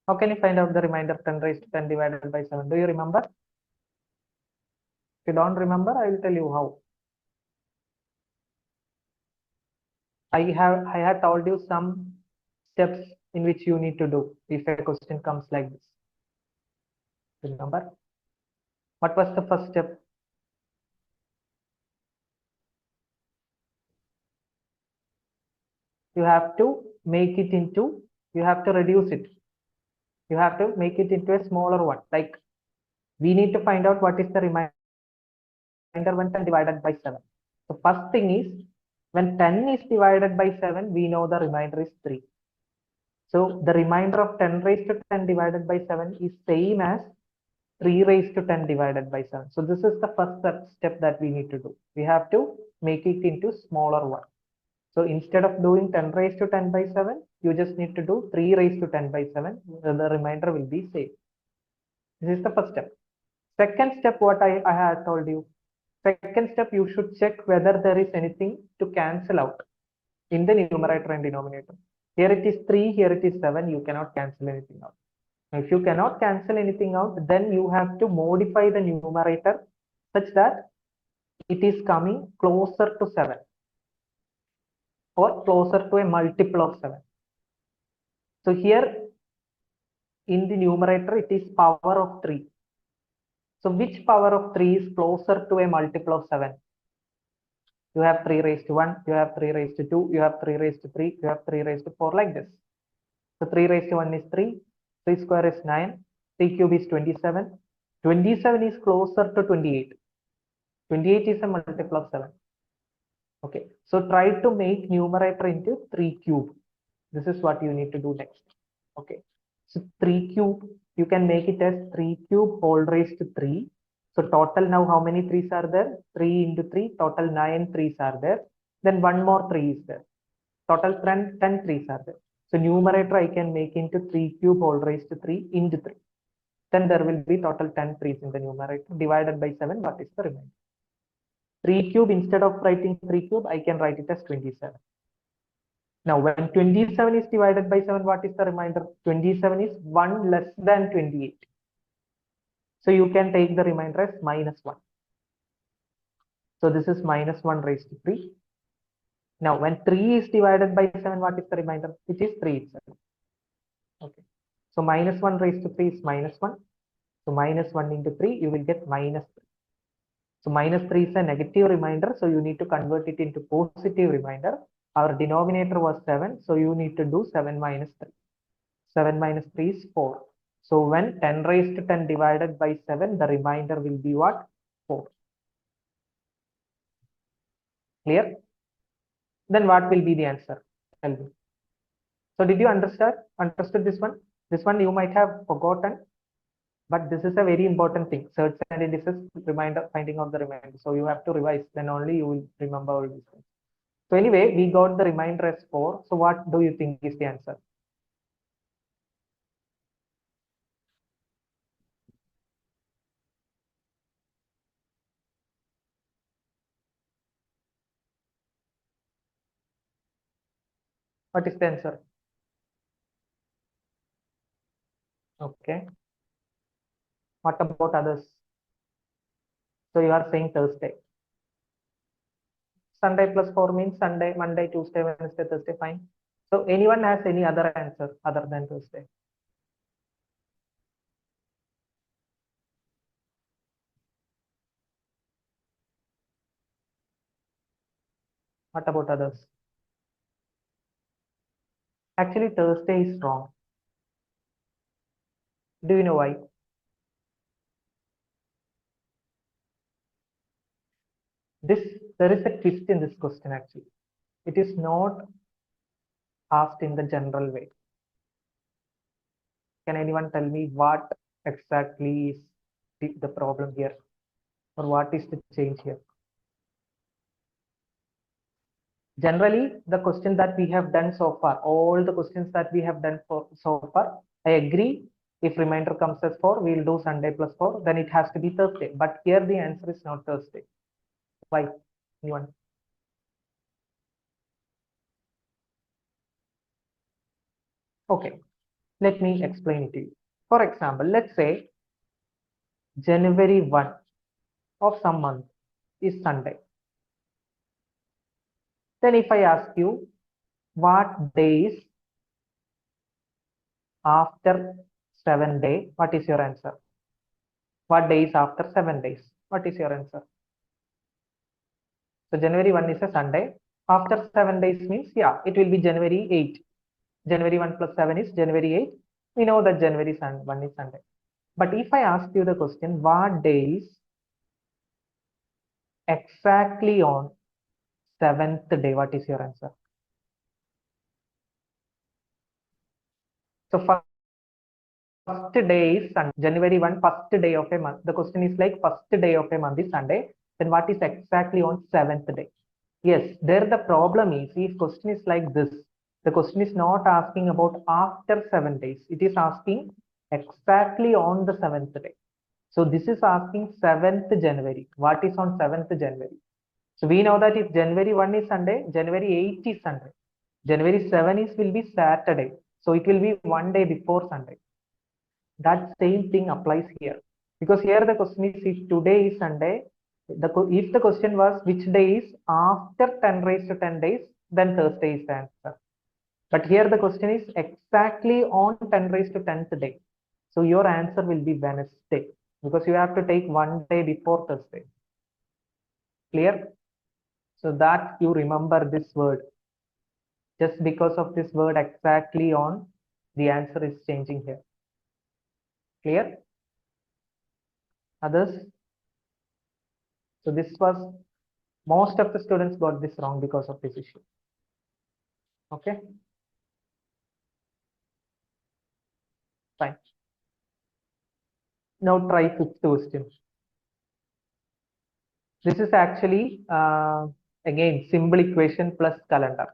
How can you find out the remainder 10 raised to 10 divided by 7? Do you remember? If you don't remember, I will tell you how. I have told you some steps in which you need to do if a question comes like this. Remember? What was the first step? You have to make it into, you have to reduce it. You have to make it into a smaller one. Like we need to find out what is the remainder when 10 divided by 7. The first thing is when 10 is divided by 7, we know the remainder is 3. So the remainder of 10 raised to 10 divided by 7 is same as 3 raised to 10 divided by 7. So this is the first step that we need to do. We have to make it into smaller one. So instead of doing 10 raised to 10 by 7, you just need to do 3 raised to 10 by 7. The remainder will be same. This is the first step. Second step, what I had told you. Second step, you should check whether there is anything to cancel out in the numerator and denominator. Here it is 3, here it is 7. You cannot cancel anything out. If you cannot cancel anything out, then you have to modify the numerator such that it is coming closer to 7 or closer to a multiple of 7. So here in the numerator, it is power of 3. So which power of 3 is closer to a multiple of 7? You have 3 raised to 1, you have 3 raised to 2, you have 3 raised to 3, you have 3 raised to 4 like this. So 3 raised to 1 is 3, 3 square is 9, 3 cube is 27. 27 is closer to 28. 28 is a multiple of 7. Okay, so try to make numerator into 3 cube. This is what you need to do next. Okay, so 3 cube, you can make it as 3 cube whole raised to 3. So total now how many 3's are there? 3 into 3, total 9 3's are there. Then one more 3 is there. Total 10 3's are there. So numerator I can make into 3 cube whole raised to 3 into 3. Then there will be total 10 3's in the numerator. Divided by 7, what is the remainder? 3 cube, instead of writing 3 cube, I can write it as 27. Now, when 27 is divided by 7, what is the remainder? 27 is 1 less than 28. So you can take the remainder as minus 1. So this is minus 1 raised to 3. Now, when 3 is divided by 7, what is the remainder? It is 3 itself. Okay. So minus 1 raised to 3 is minus 1. So minus 1 into 3, you will get minus 3. So minus 3 is a negative remainder. So you need to convert it into positive remainder. Our denominator was 7. So you need to do 7 minus 3. 7 minus 3 is 4. So when 10 raised to 10 divided by 7, the remainder will be what? 4. Clear? Then what will be the answer? Tell me. So did you understood this one? This one you might have forgotten, but this is a very important thing. Search and indices, reminder, finding out the remainder. So you have to revise, then only you will remember all these things. So anyway, we got the remainder as 4. So what do you think is the answer? What is the answer? Okay. What about others? So you are saying Thursday. Sunday plus 4 means Sunday, Monday, Tuesday, Wednesday, Thursday, fine. So anyone has any other answer other than Thursday? What about others? Actually, Thursday is wrong. Do you know why? There is a twist in this question actually. It is not asked in the general way. Can anyone tell me what exactly is the problem here? Or what is the change here? Generally, the question that we have done so far, all the questions that we have done so far, I agree. If remainder comes as 4, we'll do Sunday plus 4, then it has to be Thursday. But here the answer is not Thursday. Why? Anyone? Okay. Let me explain it to you. For example, let's say January 1 of some month is Sunday. Then if I ask you what days after 7 day, what is your answer? What days after 7 days? What is your answer? So January 1 is a Sunday. After 7 days means, yeah, it will be January 8. January 1 plus 7 is January 8. We know that January 1 is Sunday. But if I ask you the question, what days exactly on seventh day, what is your answer? So first day is Sunday. January 1, first day of a month. The question is like first day of a month is Sunday. Then what is exactly on seventh day? Yes, there the problem is, if question is like this, the question is not asking about after 7 days. It is asking exactly on the seventh day. So this is asking 7th January. What is on 7th January? So we know that if January 1 is Sunday, January 8 is Sunday. January 7 is will be Saturday. So it will be one day before Sunday. That same thing applies here. Because here the question is, if today is Sunday, if the question was which day is after 10 raised to 10 days, then Thursday is the answer. But here the question is exactly on 10 raised to 10th day. So your answer will be Wednesday, because you have to take one day before Thursday. Clear? So that you remember this word. Just because of this word exactly on, the answer is changing here. Clear? Others? So this was, most of the students got this wrong because of this issue. Okay, fine. Now try fifth question. This is actually again simple equation plus calendar.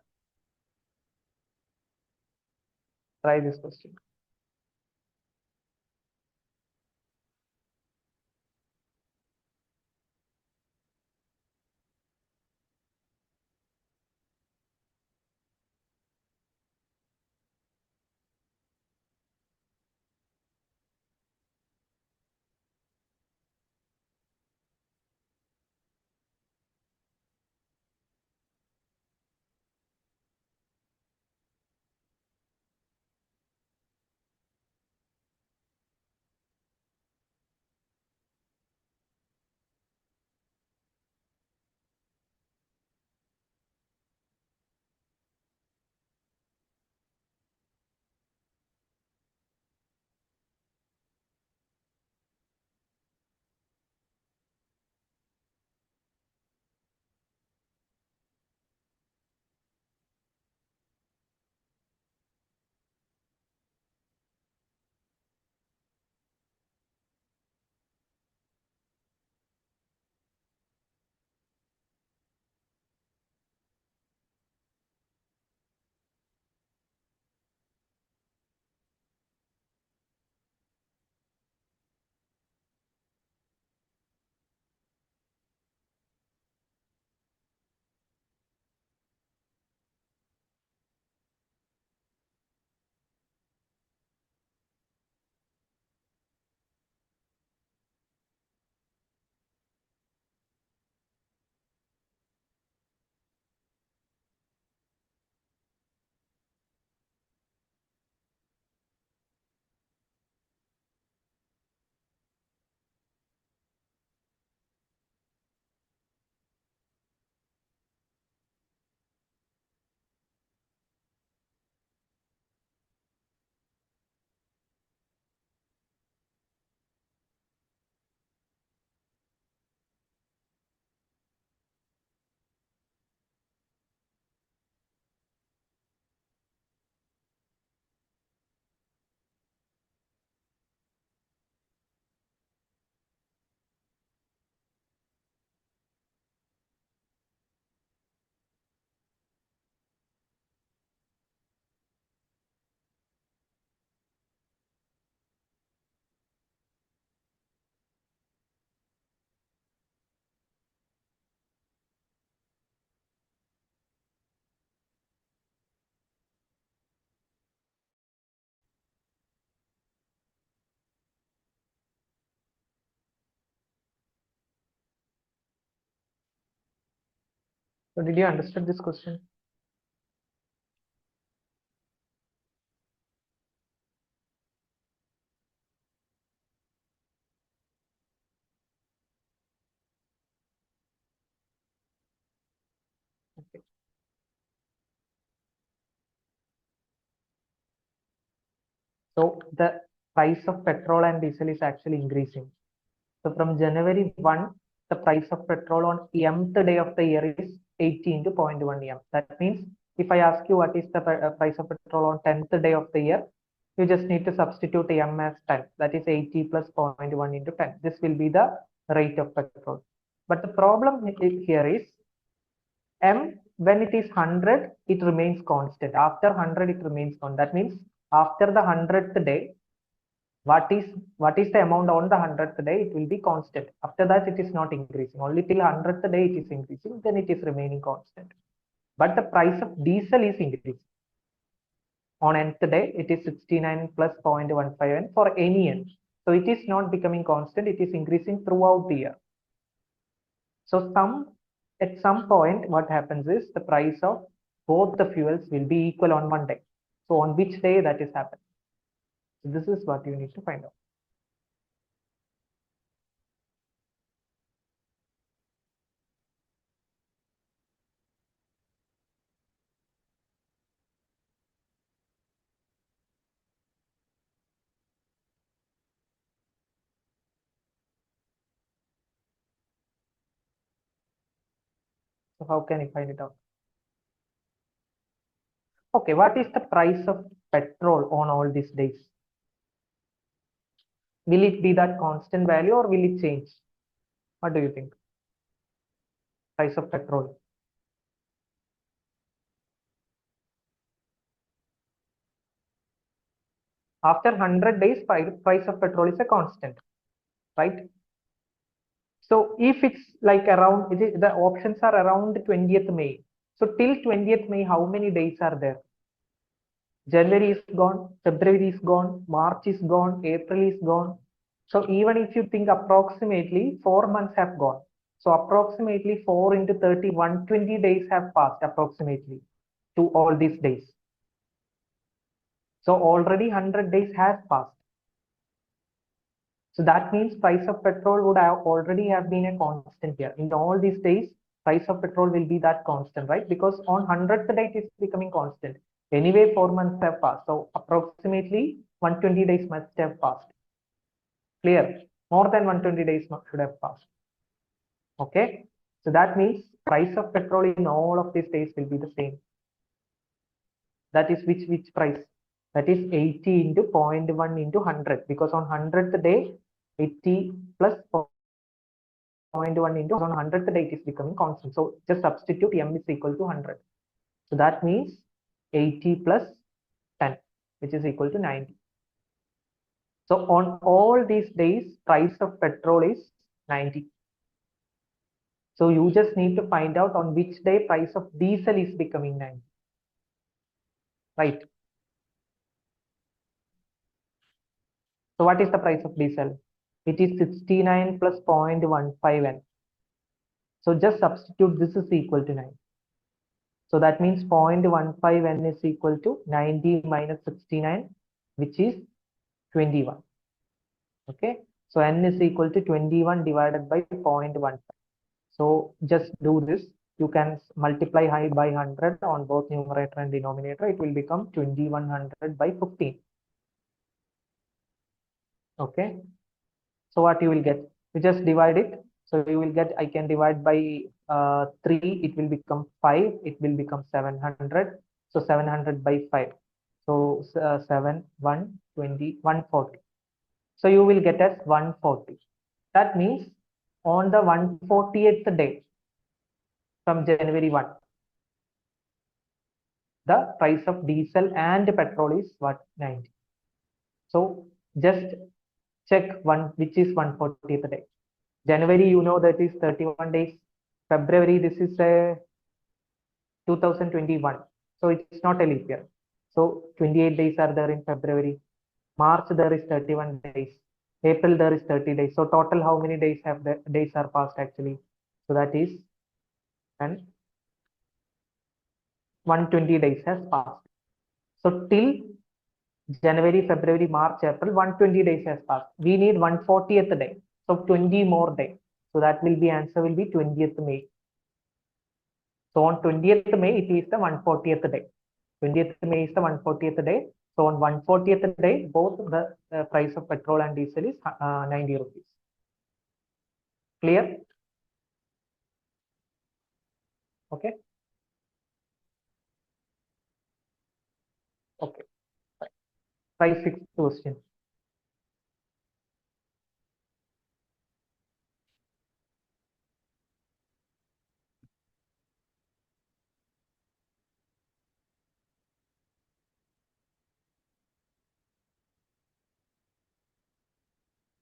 Try this question. So did you understand this question? Okay. So the price of petrol and diesel is actually increasing. So from January 1, the price of petrol on mth day of the year is 80 into 0.1 m. That means if I ask you what is the price of petrol on 10th day of the year, you just need to substitute m as 10. That is 80 plus 0.1 into 10. This will be the rate of petrol. But the problem here is m, when it is 100, it remains constant. After 100, it remains constant. That means after the 100th day, what is the amount on the 100th day, it will be constant. After that, it is not increasing. Only till 100th day it is increasing, then it is remaining constant. But the price of diesel is increasing. On nth day, it is 69 plus 0.15 and for any n. So it is not becoming constant, it is increasing throughout the year. So at some point, what happens is the price of both the fuels will be equal on one day. So on which day that is happening? So this is what you need to find out. So how can you find it out? Okay, what is the price of petrol on all these days? Will it be that constant value or will it change? What do you think? Price of petrol. After 100 days, price of petrol is a constant, right? So if it's like around, the options are around 20th May. So till 20th May, how many days are there? January is gone, February is gone, March is gone, April is gone. So even if you think approximately 4 months have gone. So approximately 4 into 30, 120 days have passed approximately to all these days. So already 100 days have passed. So that means price of petrol would have already have been a constant here. In all these days, price of petrol will be that constant, right? Because on 100th day, it is becoming constant. Anyway, 4 months have passed. So approximately 120 days must have passed. Clear? More than 120 days should have passed. Okay. So that means price of petrol in all of these days will be the same. That is which price? That is 80 into 0.1 into 100. Because on 100th day, 80 plus 0.1 into on 100th day, it is becoming constant. So just substitute m is equal to 100. So that means 80 plus 10, which is equal to 90. So on all these days, price of petrol is 90. So you just need to find out on which day price of diesel is becoming 90. Right. So what is the price of diesel? It is 69 plus 0.15 n. So just substitute this is equal to 9. So that means 0.15 n is equal to 90 minus 69, which is 21. Okay. So n is equal to 21 divided by 0.15. So just do this. You can multiply high by 100 on both numerator and denominator. It will become 2100 by 15. Okay. So what you will get? You just divide it. So you will get, I can divide by 3, it will become 5, it will become 700. So 700 by 5. So 7, 1, 20, 140. So you will get as 140. That means on the 140th day from January 1, the price of diesel and petrol is what? 90. So just check one, which is 140th day. January, you know that is 31 days. February, this is a 2021. So it's not a leap year. So 28 days are there in February. March, there is 31 days. April, there is 30 days. So total, how many days have the days are passed actually? So that is, and 120 days has passed. So till January, February, March, April, 120 days has passed. We need 140th day. So 20 more days. So that will be answer will be 20th May. So on 20th May, it is the 140th day. 20th May is the 140th day. So on 140th day, both the price of petrol and diesel is 90 rupees. Clear? Okay. Okay. Try sixth question.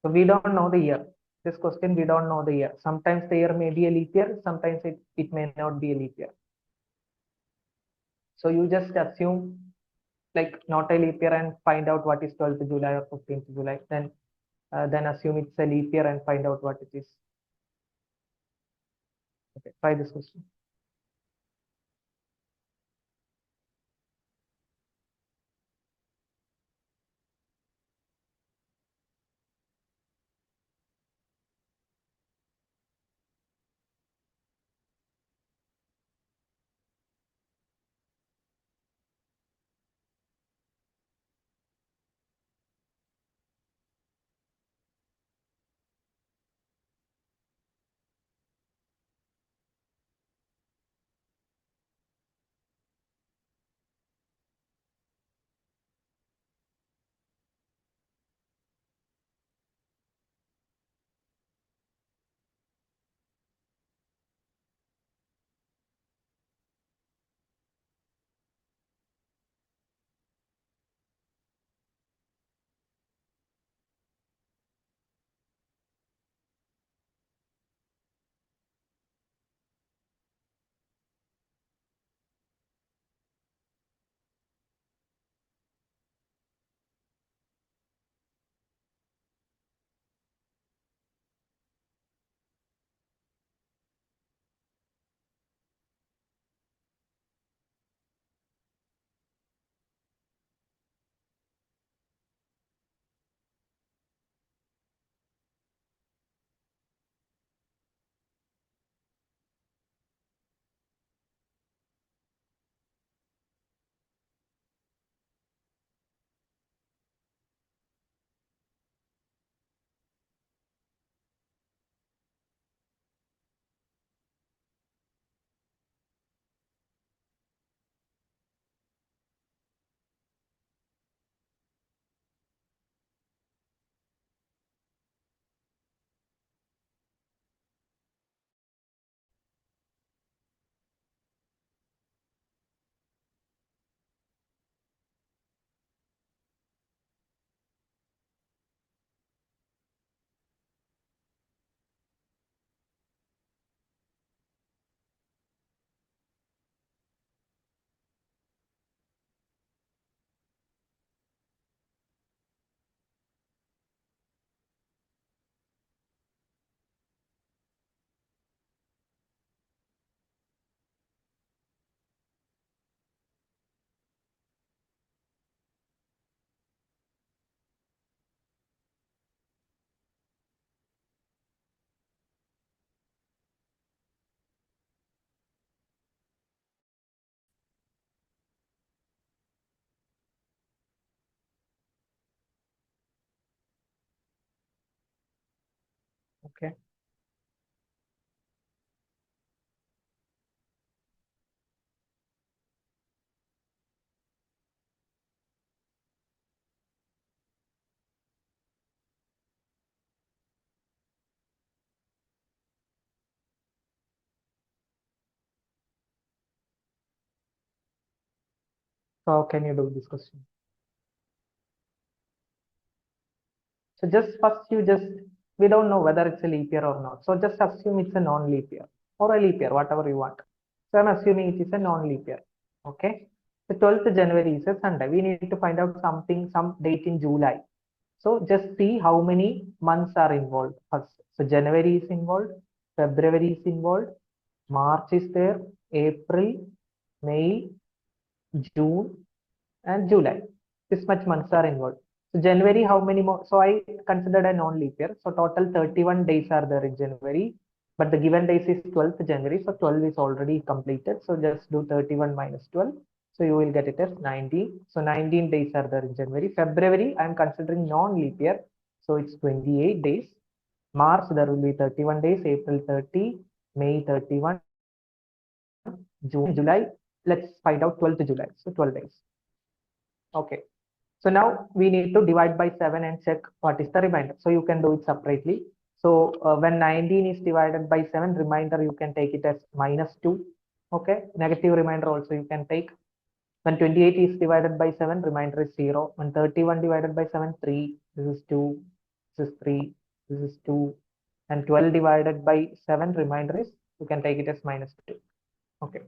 So we don't know the year. This question, we don't know the year. Sometimes the year may be a leap year. Sometimes it may not be a leap year. So you just assume like not a leap year and find out what is 12th July or 15th July. Then assume it's a leap year and find out what it is. Okay, try this question. Okay. So how can you do this question? So just first we don't know whether it's a leap year or not. So just assume it's a non-leap year or a leap year, whatever you want. So I'm assuming it is a non-leap year. Okay. The 12th January is a Sunday. We need to find out some date in July. So just see how many months are involved first. So January is involved, February is involved, March is there, April, May, June, and July. This much months are involved. So January, how many more? So I considered a non-leap year. So total 31 days are there in January, but the given days is 12th January. So 12 is already completed. So just do 31 minus 12. So you will get it as 19. So 19 days are there in January. February, I am considering non-leap year. So it's 28 days. March, there will be 31 days. April 30, May 31, June, July. Let's find out 12th July. So 12 days. Okay. So now we need to divide by 7 and check what is the remainder. So you can do it separately. So when 19 is divided by 7, remainder you can take it as minus 2. Okay. Negative remainder also you can take. When 28 is divided by 7, remainder is 0. When 31 divided by 7, 3. This is 2. This is 3. This is 2. And 12 divided by 7, remainder is, you can take it as minus 2. Okay.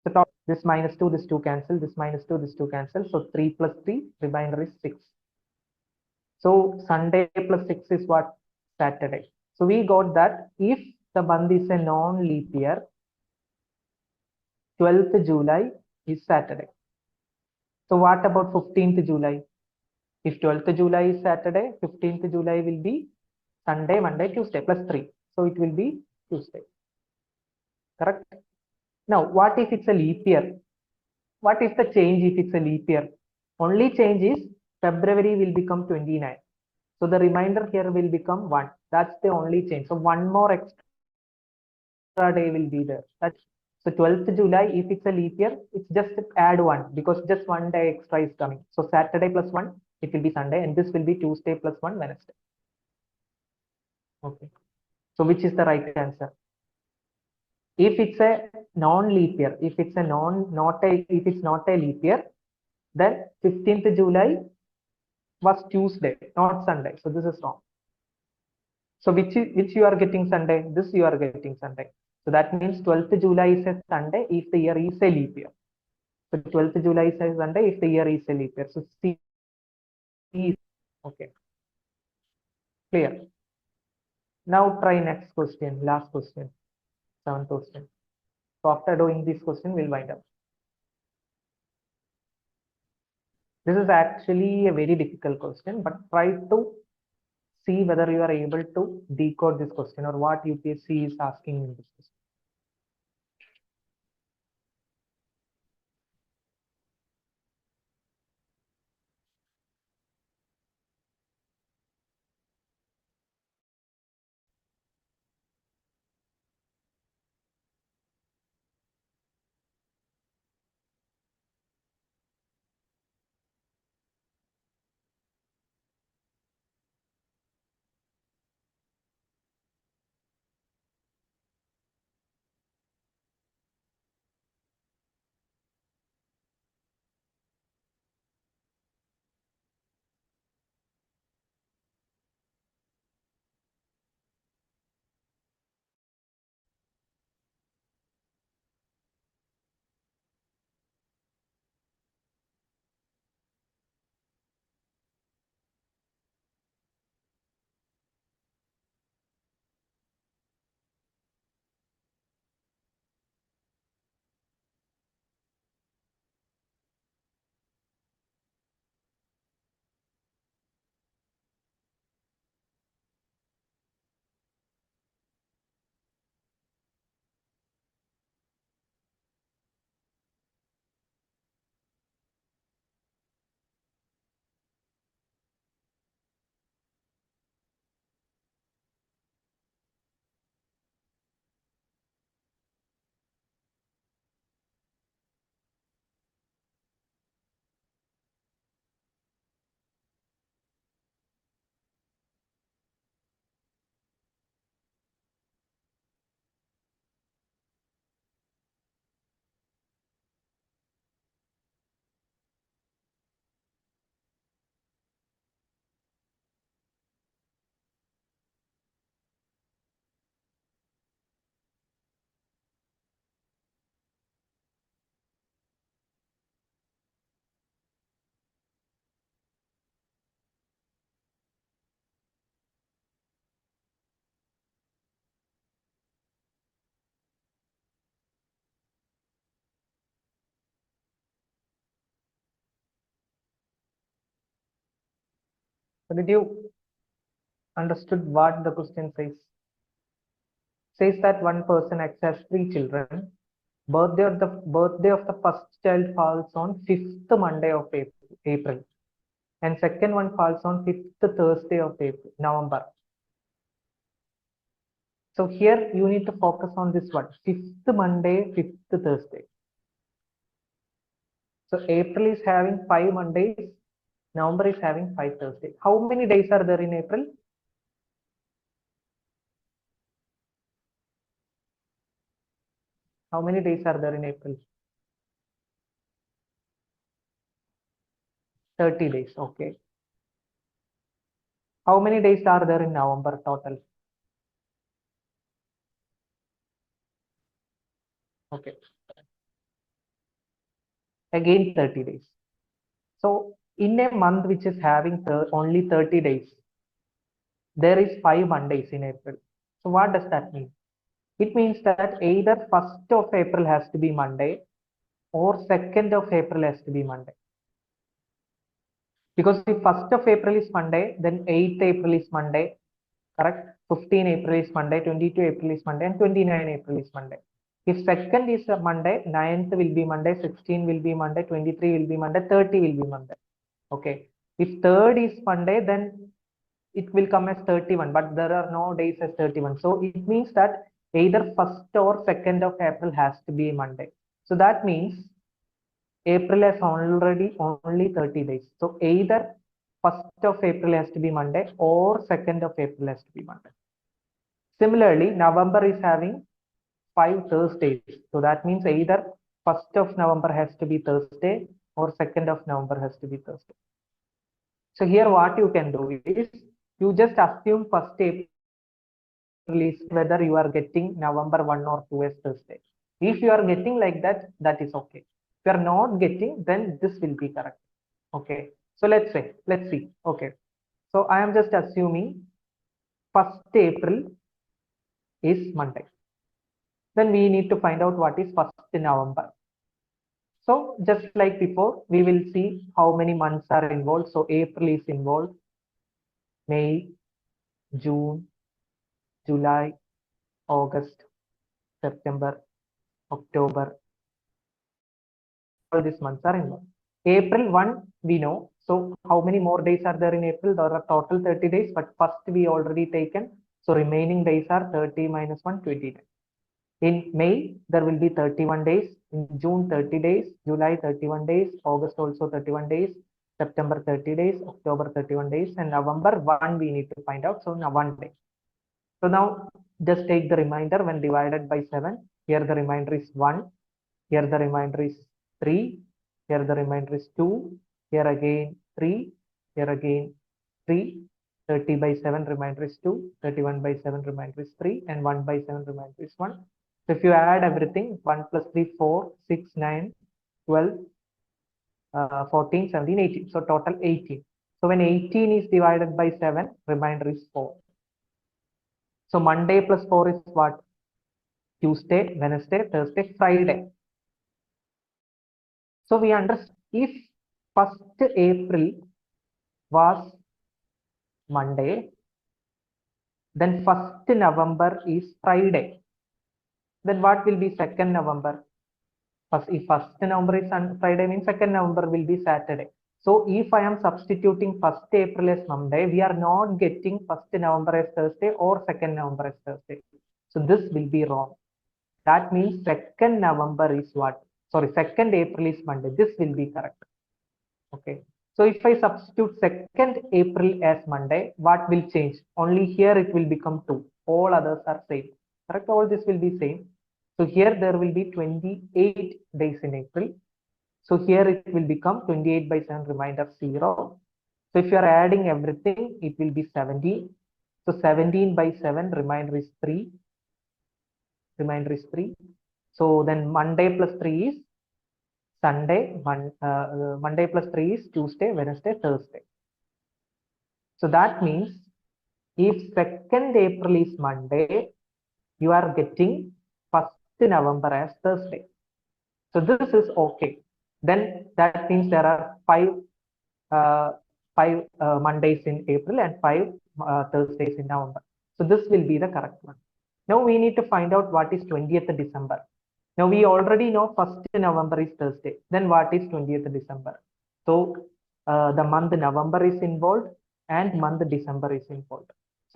So this minus 2, this 2 cancel, this minus 2, this 2 cancel. So 3 plus 3, remainder is 6. So Sunday plus 6 is what? Saturday. So we got that if the month is a non-leap year, 12th July is Saturday. So what about 15th July? If 12th July is Saturday, 15th July will be Sunday, Monday, Tuesday plus 3. So it will be Tuesday. Correct? Now, what if it's a leap year? What is the change if it's a leap year? Only change is February will become 29. So the remainder here will become 1. That's the only change. So one more extra day will be there. That's so 12th July, if it's a leap year, it's just add 1 because just 1 day extra is coming. So Saturday plus 1, it will be Sunday, and this will be Tuesday plus 1, Wednesday. Okay. So which is the right answer? If it's a non-leap year, if it's a if it's not a leap year, then 15th July was Tuesday, not Sunday. So this is wrong. So which you are getting Sunday? This you are getting Sunday. So that means 12th July is a Sunday if the year is a leap year. So 12th July is a Sunday if the year is a leap year. So C is okay. Clear. Now try next question, last question, seventh question. So after doing this question, we'll wind up. This is actually a very difficult question, but try to see whether you are able to decode this question or what UPSC is asking in this question. So did you understood what the question says? Says that one person has three children. Birthday of the first child falls on fifth Monday of April, and second one falls on fifth Thursday of April, November. So here you need to focus on this one, fifth Monday, fifth Thursday. So April is having 5 Mondays, November is having 5 Thursdays. How many days are there in April? How many days are there in April? 30 days, okay. How many days are there in November total? Okay, again 30 days. So in a month which is having only 30 days, there is 5 Mondays in April. So what does that mean? It means that either 1st of April has to be Monday or 2nd of April has to be Monday. Because if 1st of April is Monday, then 8th April is Monday, correct? 15 April is Monday, 22 April is Monday, and 29 April is Monday. If 2nd is a Monday, 9th will be Monday, 16 will be Monday, 23 will be Monday, 30 will be Monday. Okay. If 3rd is Monday, then it will come as 31, but there are no days as 31. So it means that either 1st or 2nd of April has to be Monday. So that means April has already only 30 days. So either 1st of April has to be Monday or 2nd of April has to be Monday. Similarly, November is having 5 Thursdays. So that means either 1st of November has to be Thursday or 2nd of November has to be Thursday. So here what you can do is you just assume 1st April is whether you are getting November 1 or 2 as Thursday. If you are getting like that, that is okay. If you are not getting, then this will be correct. Okay. So let's see. Okay. So I am just assuming 1st April is Monday. Then we need to find out what is 1st November. So just like before, we will see how many months are involved. So April is involved, May, June, July, August, September, October. All these months are involved. April 1, we know. So how many more days are there in April? There are total 30 days, but first we already taken. So remaining days are 30 minus 1, 29. In May, there will be 31 days. In June, 30 days. July, 31 days. August also 31 days. September, 30 days. October, 31 days. And November 1, we need to find out. So now 1 day. So now just take the remainder when divided by 7. Here the remainder is 1. Here the remainder is 3. Here the remainder is 2. Here again 3. Here again 3. 30 by 7 remainder is 2. 31 by 7 remainder is 3. And 1 by 7 remainder is 1. So if you add everything, 1 plus 3, 4, 6, 9, 12, 14, 17, 18. So total 18. So when 18 is divided by 7, remainder is 4. So Monday plus 4 is what? Tuesday, Wednesday, Thursday, Friday. So we understand if 1st April was Monday, then 1st November is Friday. Then what will be 2nd November? If 1st November is Friday, means 2nd November will be Saturday. So if I am substituting 1st April as Monday, we are not getting 1st November as Thursday or 2nd November as Thursday. So this will be wrong. That means 2nd November is what? Sorry, 2nd April is Monday. This will be correct. Okay. So if I substitute 2nd April as Monday, what will change? Only here it will become 2. All others are same. Correct? All this will be same. So here there will be 28 days in April. So here it will become 28 by 7 remainder 0. So if you are adding everything, it will be 17. So 17 by 7 remainder is 3. Remainder is 3. So then Monday plus 3 is Sunday. Monday plus 3 is Tuesday, Wednesday, Thursday. So that means if 2nd April is Monday, you are getting 1st November as Thursday. So this is okay. Then that means there are 5 5 Mondays in April and 5 Thursdays in November. So this will be the correct one. Now we need to find out what is 20th December. Now we already know 1st November is Thursday. Then what is 20th December? So the month November is involved and month December is involved.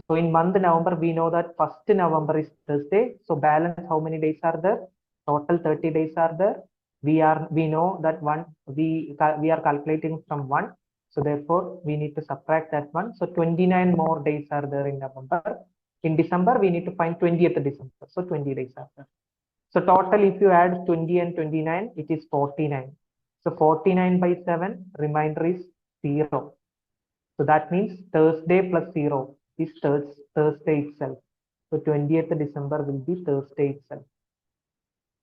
So in month November, we know that 1st November is Thursday. So balance, how many days are there? Total 30 days are there. We know that we are calculating from 1. So therefore, we need to subtract that one. So 29 more days are there in November. In December, we need to find 20th December. So 20 days are there. So total, if you add 20 and 29, it is 49. So 49 by 7, remainder is 0. So that means Thursday plus 0 is Thursday itself. So 20th December will be Thursday itself.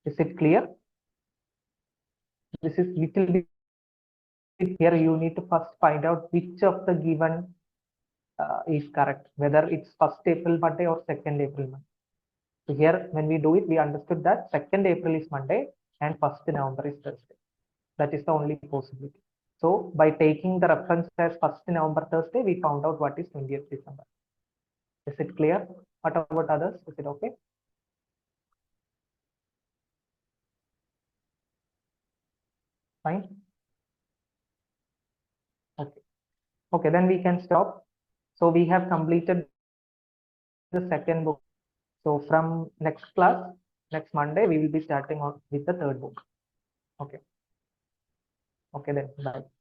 Is it clear? This is little bit here. You need to first find out which of the given is correct, whether it's 1st April Monday or 2nd April Monday. So here, when we do it, we understood that 2nd April is Monday and 1st November is Thursday. That is the only possibility. So by taking the reference as 1st November Thursday, we found out what is 20th December. Is it clear? What about others? Is it okay? Fine. Okay. Okay, then we can stop. So we have completed the second book. So from next class, next Monday, we will be starting on with the third book. Okay. Okay then. Bye.